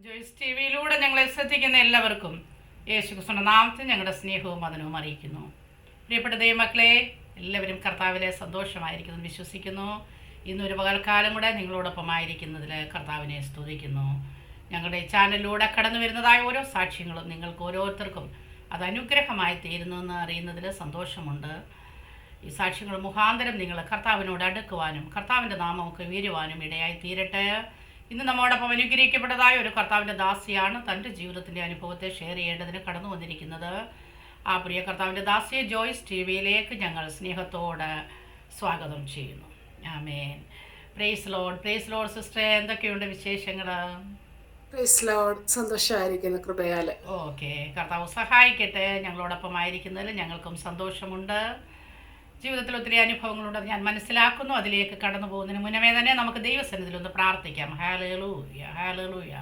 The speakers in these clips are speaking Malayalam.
ജോയ്സ് ടി വിയിലൂടെ ഞങ്ങളെ ശ്രദ്ധിക്കുന്ന എല്ലാവർക്കും യേശുക്രിസ്തുവിന്റെ നാമത്തിൽ ഞങ്ങളുടെ സ്നേഹവും വന്ദനവും അറിയിക്കുന്നു. പ്രിയപ്പെട്ട ദൈവമക്കളെ, എല്ലാവരും കർത്താവിലെ സന്തോഷമായിരിക്കുന്നു വിശ്വസിക്കുന്നു. ഇന്നൊരു പകൽക്കാലം കൂടെ നിങ്ങളോടൊപ്പം ആയിരിക്കുന്നതിൽ കർത്താവിനെ സ്തുതിക്കുന്നു. ഞങ്ങളുടെ ചാനലിലൂടെ കടന്നു വരുന്നതായ ഓരോ സാക്ഷ്യങ്ങളും നിങ്ങൾക്ക് ഓരോരുത്തർക്കും അത് അനുഗ്രഹമായി തീരുന്നുവെന്ന് അറിയുന്നതിൽ സന്തോഷമുണ്ട്. ഈ സാക്ഷ്യങ്ങൾ മുഖാന്തരം നിങ്ങൾ കർത്താവിനോട് അടുക്കുവാനും കർത്താവിൻ്റെ നാമമൊക്കെ ഉയരുവാനും ഇടയായി തീരട്ടെ. ഇന്ന് നമ്മോടൊപ്പം അനുഗ്രഹിക്കപ്പെട്ടതായ ഒരു കർത്താവിൻ്റെ ദാസിയാണ് തൻ്റെ ജീവിതത്തിൻ്റെ അനുഭവത്തെ ഷെയർ ചെയ്യേണ്ടതിന് കടന്നു വന്നിരിക്കുന്നത്. ആ പ്രിയ കർത്താവിൻ്റെ ദാസിയെ ജോയ്സ് ടി വിയിലേക്ക് ഞങ്ങൾ സ്നേഹത്തോടെ സ്വാഗതം ചെയ്യുന്നു. ആമേൻ. പ്രൈസ് ലോർഡ് സിസ്റ്റർ, എന്തൊക്കെയുണ്ട് വിശേഷങ്ങൾ? Praise lord. സന്തോഷമായിരിക്കുന്നു കൃപയാല്. ഓക്കെ, കർത്താവ് സഹായിക്കട്ടെ. ഞങ്ങളോടൊപ്പം ആയിരിക്കുന്നതിൽ ഞങ്ങൾക്കും സന്തോഷമുണ്ട്. ജീവിതത്തിൽ ഒത്തിരി അനുഭവങ്ങളുണ്ടെന്ന് ഞാൻ മനസ്സിലാക്കുന്നു. അതിലേക്ക് കടന്നു പോകുന്നതിന് മുന്നമേ തന്നെ നമുക്ക് ദൈവസന്നിധിയിൽ ഒന്ന് പ്രാർത്ഥിക്കാം. Hallelujah, hallelujah.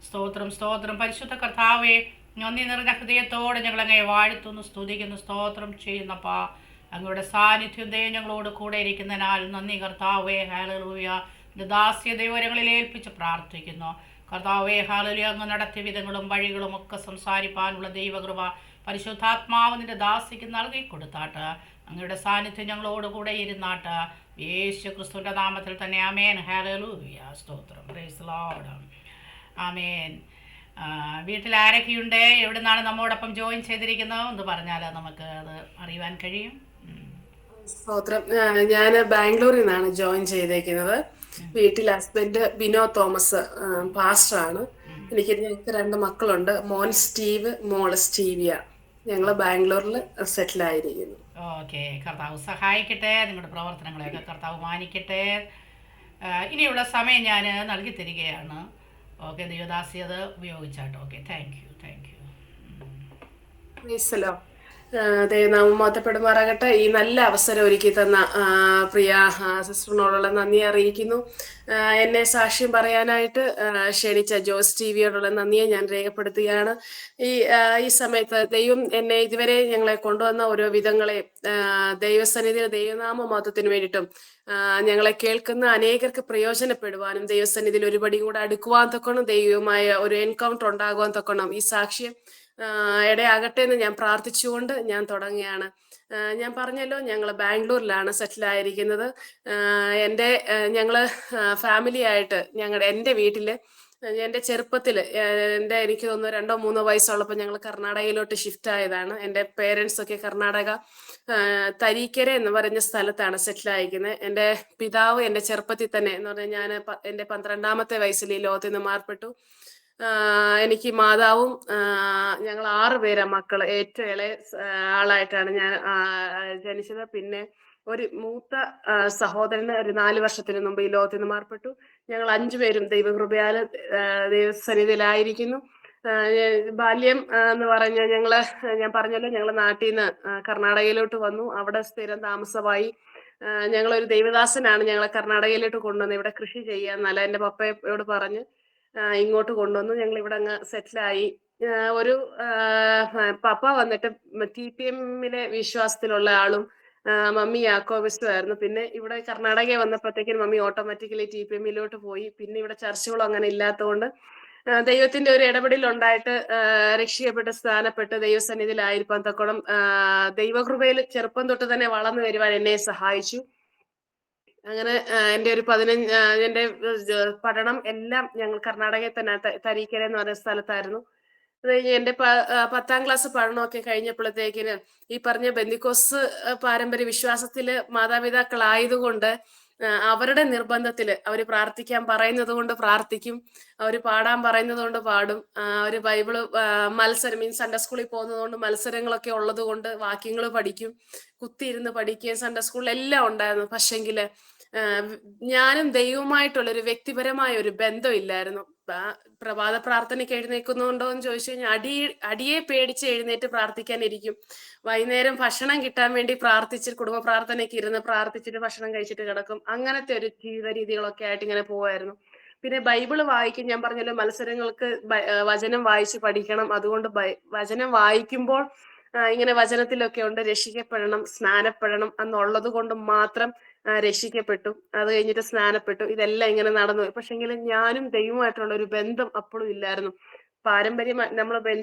സ്തോത്രം, സ്തോത്രം. പരിശുദ്ധ കർത്താവേ, നന്ദി നിറഞ്ഞ ഹൃദയത്തോടെ ഞങ്ങളങ്ങനെ വാഴ്ത്തുന്നു, സ്തുതിക്കുന്നു, സ്തോത്രം ചെയ്യുന്നപ്പാ. അങ്ങയുടെ സാന്നിധ്യം ദൈവം ഞങ്ങളോട് കൂടെ ഇരിക്കുന്നതിനാൽ നന്ദി കർത്താവേ. ഹല്ലേലൂയ. ദാസ്യ ദൈവങ്ങളിൽ ഏൽപ്പിച്ച് പ്രാർത്ഥിക്കുന്നു കർത്താവേ. ഹല്ലേലൂയ. അങ്ങ് നടത്തിയ വിധങ്ങളും വഴികളും ഒക്കെ സംസാരിപ്പാനുള്ള ദൈവകൃപ പരിശുദ്ധാത്മാവ് നിന്റെ ദാസിക്ക് നൽകി കൊടുത്താട്ട്. അങ്ങയുടെ സാന്നിധ്യം ഞങ്ങളോടുകൂടെ ഇരുന്നാട്ട്. യേശു ക്രിസ്തുവിൻ്റെ നാമത്തിൽ തന്നെ ആമേൻ. ഹല്ലേലൂയ. സ്തോത്രം. Praise lord. ആമേൻ. വീട്ടിൽ ആരൊക്കെയുണ്ട്? എവിടെ നിന്നാണ് നമ്മോടൊപ്പം ജോയിൻ ചെയ്തിരിക്കുന്നത് എന്ന് പറഞ്ഞാൽ നമുക്ക് അത് അറിയുവാൻ കഴിയും. സ്തോത്രം. ഞാൻ ബാംഗ്ലൂരിൽ നിന്നാണ് ജോയിൻ ചെയ്തേക്കുന്നത്. വീട്ടിൽ ഹസ്ബൻഡ് ബിനോ തോമസ് പാസ്റ്ററാണ്. ഞങ്ങൾക്ക് 2 മക്കളുണ്ട്. മോൻ സ്റ്റീവ്, മോള് സ്റ്റീവിയ. ഞങ്ങൾ ബാംഗ്ലൂരിൽ സെറ്റിലായിരിക്കുന്നു. ഓക്കെ, കർത്താവ് സഹായിക്കട്ടെ. നിങ്ങളുടെ പ്രവർത്തനങ്ങളെയൊക്കെ കർത്താവ് മാനിക്കട്ടെ. ഇനിയുള്ള സമയം ഞാൻ നൽകി തരികയാണ്. ഓക്കെ, ദൈവദാസി അത് ഉപയോഗിച്ചാട്ടോ. Okay, thank you. ദൈവനാമം മഹത്വപ്പെടുമാറാകട്ടെ. ഈ നല്ല അവസരം ഒരുക്കി തന്ന പ്രിയ സിസ്റ്ററിനോടുള്ള നന്ദി അറിയിക്കുന്നു. എന്നെ സാക്ഷ്യം പറയാനായിട്ട് ക്ഷണിച്ച ജോസ് ടി വിയോടുള്ള നന്ദിയെ ഞാൻ രേഖപ്പെടുത്തുകയാണ്. ഈ സമയത്ത് ദൈവം എന്നെ ഇതുവരെ ഞങ്ങളെ കൊണ്ടുവന്ന ഓരോ വിധങ്ങളെ ദൈവസന്നിധിയിൽ ദൈവനാമ മഹത്വത്തിന് വേണ്ടിയിട്ടും ഞങ്ങളെ കേൾക്കുന്ന അനേകർക്ക് പ്രയോജനപ്പെടുവാനും ദൈവസന്നിധിയിൽ ഒരുപടി കൂടെ അടുക്കുവാൻ തൊക്കണം, ദൈവമായ ഒരു എൻകൗണ്ടർ ഉണ്ടാകുവാൻ തൊക്കണം ഈ സാക്ഷ്യം ഇടയാകട്ടെ എന്ന് ഞാൻ പ്രാർത്ഥിച്ചുകൊണ്ട് ഞാൻ തുടങ്ങുകയാണ്. ഞാൻ പറഞ്ഞല്ലോ, ഞങ്ങൾ ബാംഗ്ലൂരിലാണ് സെറ്റിലായിരിക്കുന്നത്. ഞങ്ങള് ഫാമിലി ആയിട്ട് എൻ്റെ വീട്ടില് എൻ്റെ ചെറുപ്പത്തിൽ എനിക്ക് തോന്നുന്നു 2-3 വയസ്സുള്ളപ്പോൾ ഞങ്ങൾ കർണാടകയിലോട്ട് ഷിഫ്റ്റ് ആയതാണ്. എൻ്റെ പേരൻസ് ഒക്കെ കർണാടക തരീക്കര എന്ന് പറഞ്ഞ സ്ഥലത്താണ് സെറ്റിലായിരിക്കുന്നത്. എൻ്റെ പിതാവ് എൻ്റെ ചെറുപ്പത്തിൽ തന്നെ എന്ന് പറഞ്ഞാൽ ഞാൻ എൻ്റെ 12ാമത്തെ വയസ്സിൽ ഈ ലോകത്തിൽ നിന്ന് മാർപ്പെട്ടു. എനിക്ക് മാതാവും ഞങ്ങൾ 6 പേരാ മക്കള്. ഏറ്റവും ഇളയ ആളായിട്ടാണ് ഞാൻ ജനിച്ചത്. പിന്നെ ഒരു മൂത്ത സഹോദരന് ഒരു 4 വർഷത്തിന് മുമ്പ് ഈ ലോകത്തിൽ നിന്ന് മാർപ്പെട്ടു. ഞങ്ങൾ 5 പേരും ദൈവകൃപയാല് ദൈവസന്നിധിയിലായിരിക്കുന്നു. ബാല്യം എന്ന് പറഞ്ഞാൽ ഞാൻ പറഞ്ഞല്ലോ, ഞങ്ങള് നാട്ടിൽ നിന്ന് കർണാടകയിലോട്ട് വന്നു. അവിടെ സ്ഥിരം താമസമായി. ഞങ്ങളൊരു ദൈവദാസനാണ് ഞങ്ങളെ കർണാടകയിലോട്ട് കൊണ്ടുവന്നത്. ഇവിടെ കൃഷി ചെയ്യാന്നല്ല എൻ്റെ പപ്പയോട് പറഞ്ഞ് ഇങ്ങോട്ട് കൊണ്ടുവന്നു. ഞങ്ങൾ ഇവിടെ അങ്ങ് സെറ്റിലായി. ഒരു പപ്പ വന്നിട്ട് TPM-ലെ വിശ്വാസത്തിലുള്ള ആളും മമ്മി യാക്കോബിസ്റ്റും ആയിരുന്നു. പിന്നെ ഇവിടെ കർണാടകയിൽ വന്നപ്പോഴത്തേക്കും മമ്മി ഓട്ടോമാറ്റിക്കലി TPM-ലോട്ട് പോയി. പിന്നെ ഇവിടെ ചർച്ചകളും അങ്ങനെ ഇല്ലാത്തതുകൊണ്ട് ദൈവത്തിന്റെ ഒരു ഇടപെടൽ ഉണ്ടായിട്ട് രക്ഷിക്കപ്പെട്ട് സ്ഥാനപ്പെട്ട് ദൈവസന്നിധിയിലായിരിക്കാൻ തക്കോണം ദൈവകൃപയിൽ ചെറുപ്പം തൊട്ട് തന്നെ വളർന്നു വരുവാൻ എന്നെ സഹായിച്ചു. അങ്ങനെ എൻ്റെ ഒരു എൻ്റെ പഠനം എല്ലാം ഞങ്ങൾ കർണാടകയിൽ തന്നെ തരീക്കര എന്ന് പറയുന്ന സ്ഥലത്തായിരുന്നു. അത് കഴിഞ്ഞ് എൻ്റെ 10ാം ക്ലാസ് പഠനമൊക്കെ കഴിഞ്ഞപ്പോഴത്തേക്കിന് ഈ പറഞ്ഞ ബെന്തിക്കോസ് പാരമ്പര്യ വിശ്വാസത്തില് മാതാപിതാക്കളായതുകൊണ്ട് അവരുടെ നിർബന്ധത്തില് അവര് പ്രാർത്ഥിക്കാൻ പറയുന്നത് കൊണ്ട് പ്രാർത്ഥിക്കും, അവര് പാടാൻ പറയുന്നത് കൊണ്ട് പാടും. അവര് ബൈബിള് മത്സരം സൺഡേ സ്കൂളിൽ പോകുന്നത് കൊണ്ട് മത്സരങ്ങളൊക്കെ ഉള്ളത് കൊണ്ട് വാക്യങ്ങൾ പഠിക്കും, കുത്തിയിരുന്ന് പഠിക്കുകയും സൺഡേ സ്കൂളിൽ എല്ലാം ഉണ്ടായിരുന്നു. പക്ഷെങ്കില് ഞാനും ദൈവവുമായിട്ടുള്ളൊരു വ്യക്തിപരമായ ഒരു ബന്ധം ഇല്ലായിരുന്നു. പ്രഭാത പ്രാർത്ഥനയ്ക്ക് എഴുന്നേൽക്കുന്നുണ്ടോ എന്ന് ചോദിച്ചു കഴിഞ്ഞാൽ അടിയെ പേടിച്ച് എഴുന്നേറ്റ് പ്രാർത്ഥിക്കാനിരിക്കും. വൈകുന്നേരം ഭക്ഷണം കിട്ടാൻ വേണ്ടി കുടുംബ പ്രാർത്ഥനയ്ക്ക് ഇരുന്ന് പ്രാർത്ഥിച്ചിട്ട് ഭക്ഷണം കഴിച്ചിട്ട് കിടക്കും. അങ്ങനത്തെ ഒരു ജീവിത രീതികളൊക്കെ ആയിട്ട് ഇങ്ങനെ പോവായിരുന്നു. പിന്നെ ബൈബിള് വായിക്കും. ഞാൻ പറഞ്ഞല്ലോ, മത്സരങ്ങൾക്ക് വചനം വായിച്ച് പഠിക്കണം. അതുകൊണ്ട് വചനം വായിക്കുമ്പോൾ ഇങ്ങനെ വചനത്തിലൊക്കെ ഉണ്ട്, രക്ഷിക്കപ്പെടണം, സ്നാനപ്പെടണം എന്നുള്ളത് കൊണ്ട് മാത്രം രക്ഷിക്കപ്പെട്ടു. അത് കഴിഞ്ഞിട്ട് സ്നാനപ്പെട്ടു. ഇതെല്ലാം ഇങ്ങനെ നടന്നു. പക്ഷെങ്കിലും ഞാനും ദൈവമായിട്ടുള്ള ഒരു ബന്ധം അപ്പോഴും ഇല്ലായിരുന്നു. പാരമ്പര്യം നമ്മൾ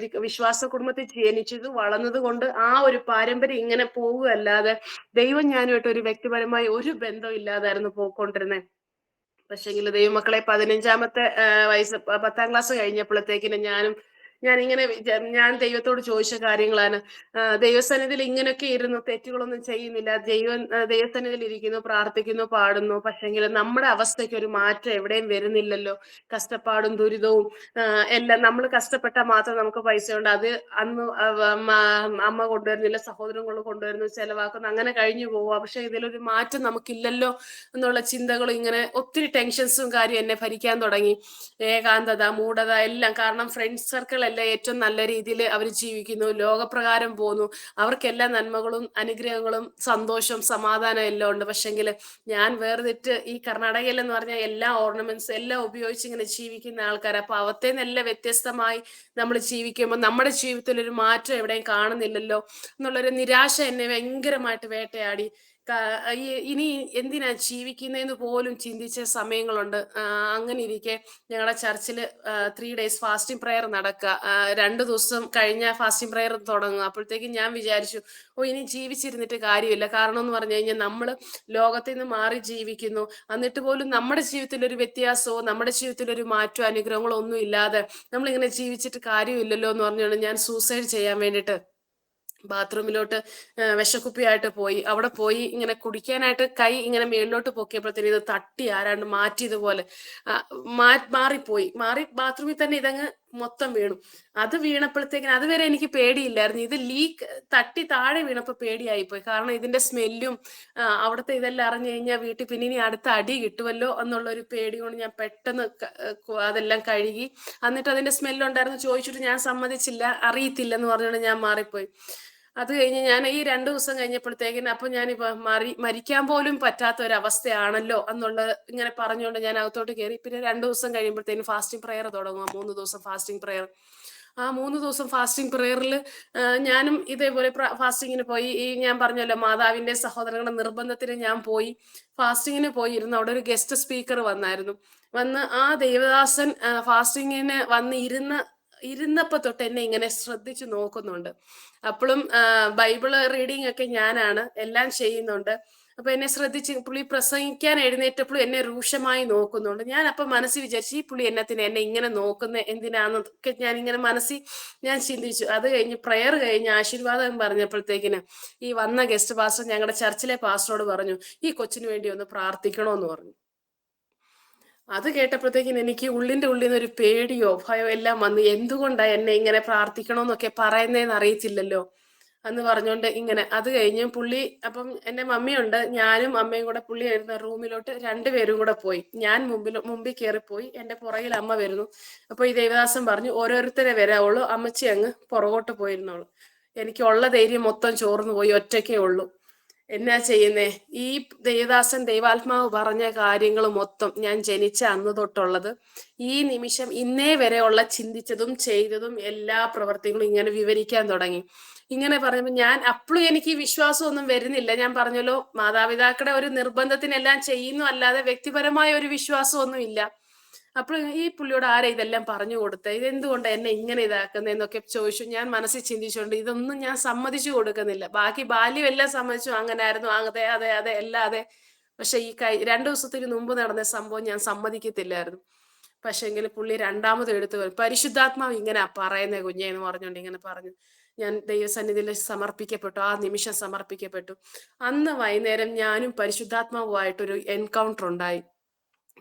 വിശ്വാസ കുടുംബത്തിൽ ജനിച്ചത് വളർന്നത് കൊണ്ട് ആ ഒരു പാരമ്പര്യം ഇങ്ങനെ പോവുകയല്ലാതെ ദൈവം ഞാനുമായിട്ട് ഒരു വ്യക്തിപരമായ ഒരു ബന്ധം ഇല്ലാതായിരുന്നു പോയിക്കൊണ്ടിരുന്നത്. പക്ഷെങ്കിൽ ദൈവമക്കളെ 15-ാമത്തെ വയസ്സ് 10ാം ക്ലാസ് കഴിഞ്ഞപ്പോഴത്തേക്കിനും ഞാനിങ്ങനെ ഞാൻ ദൈവത്തോട് ചോദിച്ച കാര്യങ്ങളാണ്. ദൈവസന്നിധിയിൽ ഇങ്ങനെയൊക്കെ ഇരുന്നു, തെറ്റുകളൊന്നും ചെയ്യുന്നില്ല, ദൈവസന്നിധിയിൽ ഇരിക്കുന്നു, പ്രാർത്ഥിക്കുന്നു, പാടുന്നു. പക്ഷെങ്കിൽ നമ്മുടെ അവസ്ഥയ്ക്ക് ഒരു മാറ്റം എവിടെയും വരുന്നില്ലല്ലോ. കഷ്ടപ്പാടും ദുരിതവും എല്ലാം നമ്മൾ കഷ്ടപ്പെട്ടാൽ മാത്രം നമുക്ക് പൈസ ഉണ്ട്, അത് അന്ന് അമ്മ കൊണ്ടുവരുന്നില്ല, സഹോദരങ്ങൾ കൊണ്ടുവരുന്നു, ചെലവാക്കുന്നു, അങ്ങനെ കഴിഞ്ഞു പോവുക. പക്ഷെ ഇതിലൊരു മാറ്റം നമുക്കില്ലല്ലോ എന്നുള്ള ചിന്തകളും ഇങ്ങനെ ഒത്തിരി ടെൻഷൻസും കാര്യം എന്നെ ഭരിക്കാൻ തുടങ്ങി. ഏകാന്തത, മൂഢത എല്ലാം. കാരണം ഫ്രണ്ട്സ് സർക്കിൾ എല്ലാം ഏറ്റവും നല്ല രീതിയിൽ അവർ ജീവിക്കുന്നു, ലോകപ്രകാരം പോകുന്നു, അവർക്കെല്ലാം നന്മകളും അനുഗ്രഹങ്ങളും സന്തോഷവും സമാധാനം എല്ലാം ഉണ്ട്. പക്ഷെങ്കിൽ ഞാൻ വേർതിട്ട് ഈ കർണാടകയിൽ എന്ന് പറഞ്ഞാൽ എല്ലാ ഓർണമെന്റ്സ് എല്ലാം ഉപയോഗിച്ച് ഇങ്ങനെ ജീവിക്കുന്ന ആൾക്കാർ. അപ്പൊ അവത്തെ എല്ലാം വ്യത്യസ്തമായി നമ്മൾ ജീവിക്കുമ്പോൾ നമ്മുടെ ജീവിതത്തിൽ ഒരു മാറ്റം എവിടെയും കാണുന്നില്ലല്ലോ എന്നുള്ളൊരു നിരാശ എന്നെ ഭയങ്കരമായിട്ട് വേട്ടയാടി. ഇനി എന്തിനാ ജീവിക്കുന്നതെന്ന് പോലും ചിന്തിച്ച സമയങ്ങളുണ്ട്. അങ്ങനെ ഇരിക്കെ ഞങ്ങളുടെ ചർച്ചിൽ 3 days ഫാസ്റ്റിംഗ് പ്രെയർ നടക്കുക. 2 ദിവസം കഴിഞ്ഞ ഫാസ്റ്റിംഗ് പ്രെയർ തുടങ്ങുക. അപ്പോഴത്തേക്കും ഞാൻ വിചാരിച്ചു, ഇനി ജീവിച്ചിരുന്നിട്ട് കാര്യമില്ല. കാരണം എന്ന് പറഞ്ഞു കഴിഞ്ഞാൽ നമ്മൾ ലോകത്തിൽ നിന്ന് മാറി ജീവിക്കുന്നു, എന്നിട്ട് പോലും നമ്മുടെ ജീവിതത്തിൽ ഒരു വ്യത്യാസമോ നമ്മുടെ ജീവിതത്തിൽ ഒരു മാറ്റമോ അനുഗ്രഹങ്ങളോ ഒന്നും ഇല്ലാതെ നമ്മളിങ്ങനെ ജീവിച്ചിട്ട് കാര്യമില്ലല്ലോ എന്ന് പറഞ്ഞുകൊണ്ട് ഞാൻ സൂസൈഡ് ചെയ്യാൻ വേണ്ടിയിട്ട് ബാത്റൂമിലോട്ട് വിഷക്കുപ്പിയായിട്ട് പോയി. അവിടെ പോയി ഇങ്ങനെ കുടിക്കാനായിട്ട് കൈ ഇങ്ങനെ മേളിലോട്ട് പൊക്കിയപ്പോഴത്തേന് ഇത് തട്ടി ആരാണ്ട് മാറ്റിയതുപോലെ മാറി ബാത്റൂമിൽ തന്നെ ഇതങ്ങ് മൊത്തം വീണു. അത് വീണപ്പോഴത്തേക്കിന് അതുവരെ എനിക്ക് പേടിയില്ലായിരുന്നു. ഇത് ലീക്ക് തട്ടി താഴെ വീണപ്പോൾ പേടിയായിപ്പോയി. കാരണം ഇതിന്റെ സ്മെല്ലും അവിടുത്തെ ഇതെല്ലാം അറിഞ്ഞു കഴിഞ്ഞാൽ വീട്ടിൽ പിന്നെ ഇനി അടുത്ത അടി കിട്ടുമല്ലോ എന്നുള്ള ഒരു പേടി കൊണ്ട് ഞാൻ പെട്ടെന്ന് അതെല്ലാം കഴുകി. എന്നിട്ട് അതിന്റെ സ്മെല്ലുണ്ടായിരുന്നു, ചോദിച്ചിട്ട് ഞാൻ സമ്മതിച്ചില്ല, അറിയത്തില്ലെന്ന് പറഞ്ഞുകൊണ്ട് ഞാൻ മാറിപ്പോയി. അത് കഴിഞ്ഞ് ഞാൻ ഈ 2 ദിവസം കഴിഞ്ഞപ്പോഴത്തേക്കിന് അപ്പൊ ഞാനിപ്പോ മരിക്കാൻ പോലും പറ്റാത്ത ഒരു അവസ്ഥയാണല്ലോ എന്നുള്ള ഇങ്ങനെ പറഞ്ഞുകൊണ്ട് ഞാൻ അകത്തോട്ട് കയറി. പിന്നെ 2 ദിവസം കഴിയുമ്പോഴത്തേക്കും ഫാസ്റ്റിംഗ് പ്രെയർ തുടങ്ങുക. 3 ദിവസം ഫാസ്റ്റിംഗ് പ്രെയർ. ആ 3 ദിവസം ഫാസ്റ്റിംഗ് പ്രെയറിൽ ഞാനും ഇതേപോലെ ഫാസ്റ്റിങ്ങിന് പോയി. ഈ ഞാൻ പറഞ്ഞല്ലോ മാതാവിന്റെ സഹോദരങ്ങളുടെ നിർബന്ധത്തിന് ഞാൻ പോയി ഫാസ്റ്റിങ്ങിന് പോയി ഇരുന്ന്. അവിടെ ഒരു ഗസ്റ്റ് സ്പീക്കർ വന്ന് ആ ദേവദാസൻ ഫാസ്റ്റിങ്ങിന് ഇരുന്നപ്പോ തൊട്ട് എന്നെ ഇങ്ങനെ ശ്രദ്ധിച്ചു നോക്കുന്നുണ്ട്. അപ്പോഴും ബൈബിള് റീഡിങ് ഒക്കെ ഞാനാണ്, എല്ലാം ചെയ്യുന്നുണ്ട്. അപ്പൊ എന്നെ ശ്രദ്ധിച്ച് പുള്ളി പ്രസംഗിക്കാൻ എഴുന്നേറ്റപ്പോഴും എന്നെ രൂക്ഷമായി നോക്കുന്നുണ്ട്. ഞാൻ അപ്പൊ മനസ്സിൽ വിചാരിച്ചു, ഈ പുള്ളി എന്നെ ഇങ്ങനെ നോക്കുന്ന എന്തിനാന്നൊക്കെ ഞാൻ ഇങ്ങനെ ഞാൻ ചിന്തിച്ചു. അത് കഴിഞ്ഞ് പ്രെയർ കഴിഞ്ഞ് ആശീർവാദം പറഞ്ഞപ്പോഴത്തേക്കിന് ഈ വന്ന ഗസ്റ്റ് പാസ്റ്റർ ഞങ്ങളുടെ ചർച്ചിലെ പാസ്റ്ററോട് പറഞ്ഞു, ഈ കൊച്ചിന് വേണ്ടി ഒന്ന് പ്രാർത്ഥിക്കണോന്ന് പറഞ്ഞു. അത് കേട്ടപ്പോഴത്തേക്കിന് എനിക്ക് ഉള്ളിന്റെ ഉള്ളിൽ നിന്ന് ഒരു പേടിയോ ഭയോ എല്ലാം വന്നു. എന്തുകൊണ്ടാ എന്നെ ഇങ്ങനെ പ്രാർത്ഥിക്കണോന്നൊക്കെ പറയുന്നതെന്ന് അറിയത്തില്ലല്ലോ എന്ന് പറഞ്ഞുകൊണ്ട് ഇങ്ങനെ. അത് കഴിഞ്ഞ് പുള്ളി അപ്പം എൻ്റെ മമ്മിയുണ്ട്, ഞാനും അമ്മയും കൂടെ പുള്ളി വരുന്ന റൂമിലോട്ട് 2 പേരും കൂടെ പോയി. ഞാൻ മുമ്പിൽ കയറിപ്പോയി, എൻ്റെ പുറകിൽ അമ്മ വരുന്നു. അപ്പൊ ഈ ദേവദാസൻ പറഞ്ഞു, ഓരോരുത്തരെ വരാവുള്ളൂ, അമ്മച്ചി അങ്ങ് പുറകോട്ട് പോയിരുന്നോളൂ. എനിക്കുള്ള ധൈര്യം മൊത്തം ചോർന്നു പോയി, ഒറ്റയ്ക്കേ ഉള്ളൂ. എന്നാ ചെയ്യുന്നേ? ഈ ദേവദാസൻ ദൈവാത്മാവ് പറഞ്ഞ കാര്യങ്ങൾ മൊത്തം ഞാൻ ജനിച്ച അന്ന് തൊട്ടുള്ളത് ഈ നിമിഷം ഇന്നേ വരെയുള്ള ചിന്തിച്ചതും ചെയ്തതും എല്ലാ പ്രവർത്തികളും ഇങ്ങനെ വിവരിക്കാൻ തുടങ്ങി. ഇങ്ങനെ പറയുമ്പോൾ ഞാൻ അപ്പോഴും എനിക്ക് ഈ വിശ്വാസമൊന്നും വരുന്നില്ല. ഞാൻ പറഞ്ഞല്ലോ, മാതാപിതാക്കളുടെ ഒരു നിർബന്ധത്തിനെല്ലാം ചെയ്യുന്നു, അല്ലാതെ വ്യക്തിപരമായ ഒരു വിശ്വാസമൊന്നും ഇല്ല. അപ്പോൾ ഈ പുള്ളിയോട് ആരാ ഇതെല്ലാം പറഞ്ഞു കൊടുത്തത്, ഇതെന്തുകൊണ്ട് എന്നെ ഇങ്ങനെ ഇതാക്കുന്നതെന്നൊക്കെ ചോദിച്ചു. ഞാൻ മനസ്സിൽ ചിന്തിച്ചുകൊണ്ട് ഇതൊന്നും ഞാൻ സമ്മതിച്ചു കൊടുക്കുന്നില്ല. ബാക്കി ബാല്യം എല്ലാം സമ്മതിച്ചു, അങ്ങനെ ആയിരുന്നു, അതെ അതെ അതെ എല്ലാം അതെ. പക്ഷെ ഈ 2 ദിവസത്തിന് മുമ്പ് നടന്ന സംഭവം ഞാൻ സമ്മതിക്കത്തില്ലായിരുന്നു. പക്ഷെങ്കിൽ പുള്ളി രണ്ടാമത് എടുത്തു പരിശുദ്ധാത്മാവ് ഇങ്ങനെ പറയുന്നേ കുഞ്ഞേ എന്ന് പറഞ്ഞുകൊണ്ട് ഇങ്ങനെ പറഞ്ഞു. ഞാൻ ദൈവസന്നിധിയിൽ സമർപ്പിക്കപ്പെട്ടു, ആ നിമിഷം സമർപ്പിക്കപ്പെട്ടു. അന്ന് വൈകുന്നേരം ഞാനും പരിശുദ്ധാത്മാവുമായിട്ടൊരു എൻകൗണ്ടർ ഉണ്ടായി.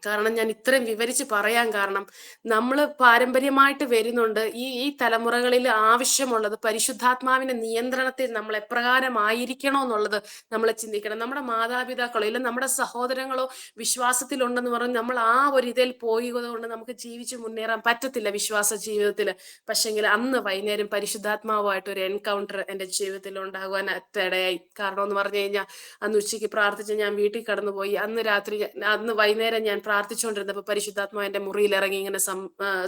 കാരണം ഞാൻ ഇത്രയും വിവരിച്ച് പറയാൻ കാരണം, നമ്മൾ പാരമ്പര്യമായിട്ട് വരുന്നുണ്ട് ഈ തലമുറകളിൽ ആവശ്യമുള്ളത് പരിശുദ്ധാത്മാവിന്റെ നിയന്ത്രണത്തിൽ നമ്മൾ എപ്രകാരമായിരിക്കണോ എന്നുള്ളത് നമ്മൾ ചിന്തിക്കണം. നമ്മുടെ മാതാപിതാക്കളോ ഇല്ല നമ്മുടെ സഹോദരങ്ങളോ വിശ്വാസത്തിലുണ്ടെന്ന് പറഞ്ഞ് നമ്മൾ ആ ഒരു ഇതിൽ പോയത് കൊണ്ട് നമുക്ക് ജീവിച്ച് മുന്നേറാൻ പറ്റത്തില്ല വിശ്വാസ ജീവിതത്തിൽ. പക്ഷെങ്കിൽ അന്ന് വൈകുന്നേരം പരിശുദ്ധാത്മാവുമായിട്ട് ഒരു എൻകൗണ്ടർ എൻ്റെ ജീവിതത്തിൽ ഉണ്ടാകുവാൻ ഇടയായി. കാരണം എന്ന് പറഞ്ഞു കഴിഞ്ഞാൽ അന്ന് ഉച്ചയ്ക്ക് പ്രാർത്ഥിച്ച് ഞാൻ വീട്ടിൽ കടന്നുപോയി. അന്ന് വൈകുന്നേരം ഞാൻ പ്രാർത്ഥിച്ചുകൊണ്ടിരുന്നപ്പോൾ പരിശുദ്ധാത്മാവ് എന്റെ മുറിയിൽ ഇറങ്ങി ഇങ്ങനെ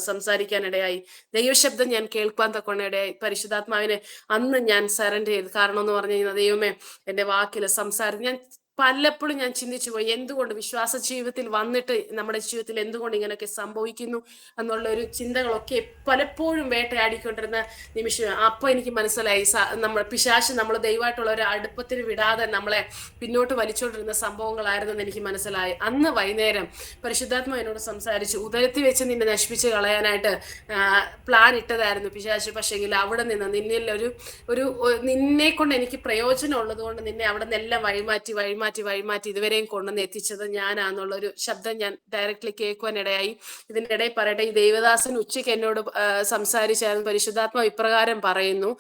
സംസാരിക്കാനിടയായി. ദൈവശബ്ദം ഞാൻ കേൾക്കാൻ തക്കോണം ഇടയായി. പരിശുദ്ധാത്മാവിനെ അന്ന് ഞാൻ സറണ്ടർ ചെയ്തു. കാരണം എന്ന് പറഞ്ഞു കഴിഞ്ഞാൽ, ദൈവമേ, എന്റെ വാക്കില് സംസാരം ഞാൻ പലപ്പോഴും ഞാൻ ചിന്തിച്ചു പോയി, എന്തുകൊണ്ട് വിശ്വാസ ജീവിതത്തിൽ വന്നിട്ട് നമ്മുടെ ജീവിതത്തിൽ എന്തുകൊണ്ട് ഇങ്ങനെയൊക്കെ സംഭവിക്കുന്നു എന്നുള്ള ഒരു ചിന്തകളൊക്കെ പലപ്പോഴും വേട്ടയാടിക്കൊണ്ടിരുന്ന നിമിഷം. അപ്പൊ എനിക്ക് മനസ്സിലായി, നമ്മൾ പിശാച് നമ്മൾ ദൈവമായിട്ടുള്ള ഒരു അടുപ്പത്തിന് വിടാതെ നമ്മളെ പിന്നോട്ട് വലിച്ചോണ്ടിരുന്ന സംഭവങ്ങളായിരുന്നെന്ന് എനിക്ക് മനസ്സിലായി. അന്ന് വൈകുന്നേരം പരിശുദ്ധാത്മ എന്നോട് സംസാരിച്ചു, ഉദരത്തിൽ വെച്ച് നിന്നെ നശിപ്പിച്ച് കളയാനായിട്ട് പ്ലാൻ ഇട്ടതായിരുന്നു പിശാച്. പക്ഷെങ്കിൽ അവിടെ നിന്ന് നിന്നിൽ നിന്നെ കൊണ്ട് എനിക്ക് പ്രയോജനം ഉള്ളത് കൊണ്ട് നിന്നെ അവിടെ നിന്നെല്ലാം വഴിമാറ്റി ഇതുവരെയും കൊണ്ടുവന്ന് എത്തിച്ചത് ഞാനാന്നുള്ളൊരു ശബ്ദം ഞാൻ ഡയറക്റ്റ്ലി കേൾക്കുവാനിടയായി. ഇതിന്റെ ഇടയിൽ പറയട്ടെ, ഈ ദേവദാസൻ ഉച്ചയ്ക്ക് എന്നോട് സംസാരിച്ചായിരുന്നു. പരിശുദ്ധാത്മാവ് ഇപ്രകാരം പറയുന്നു,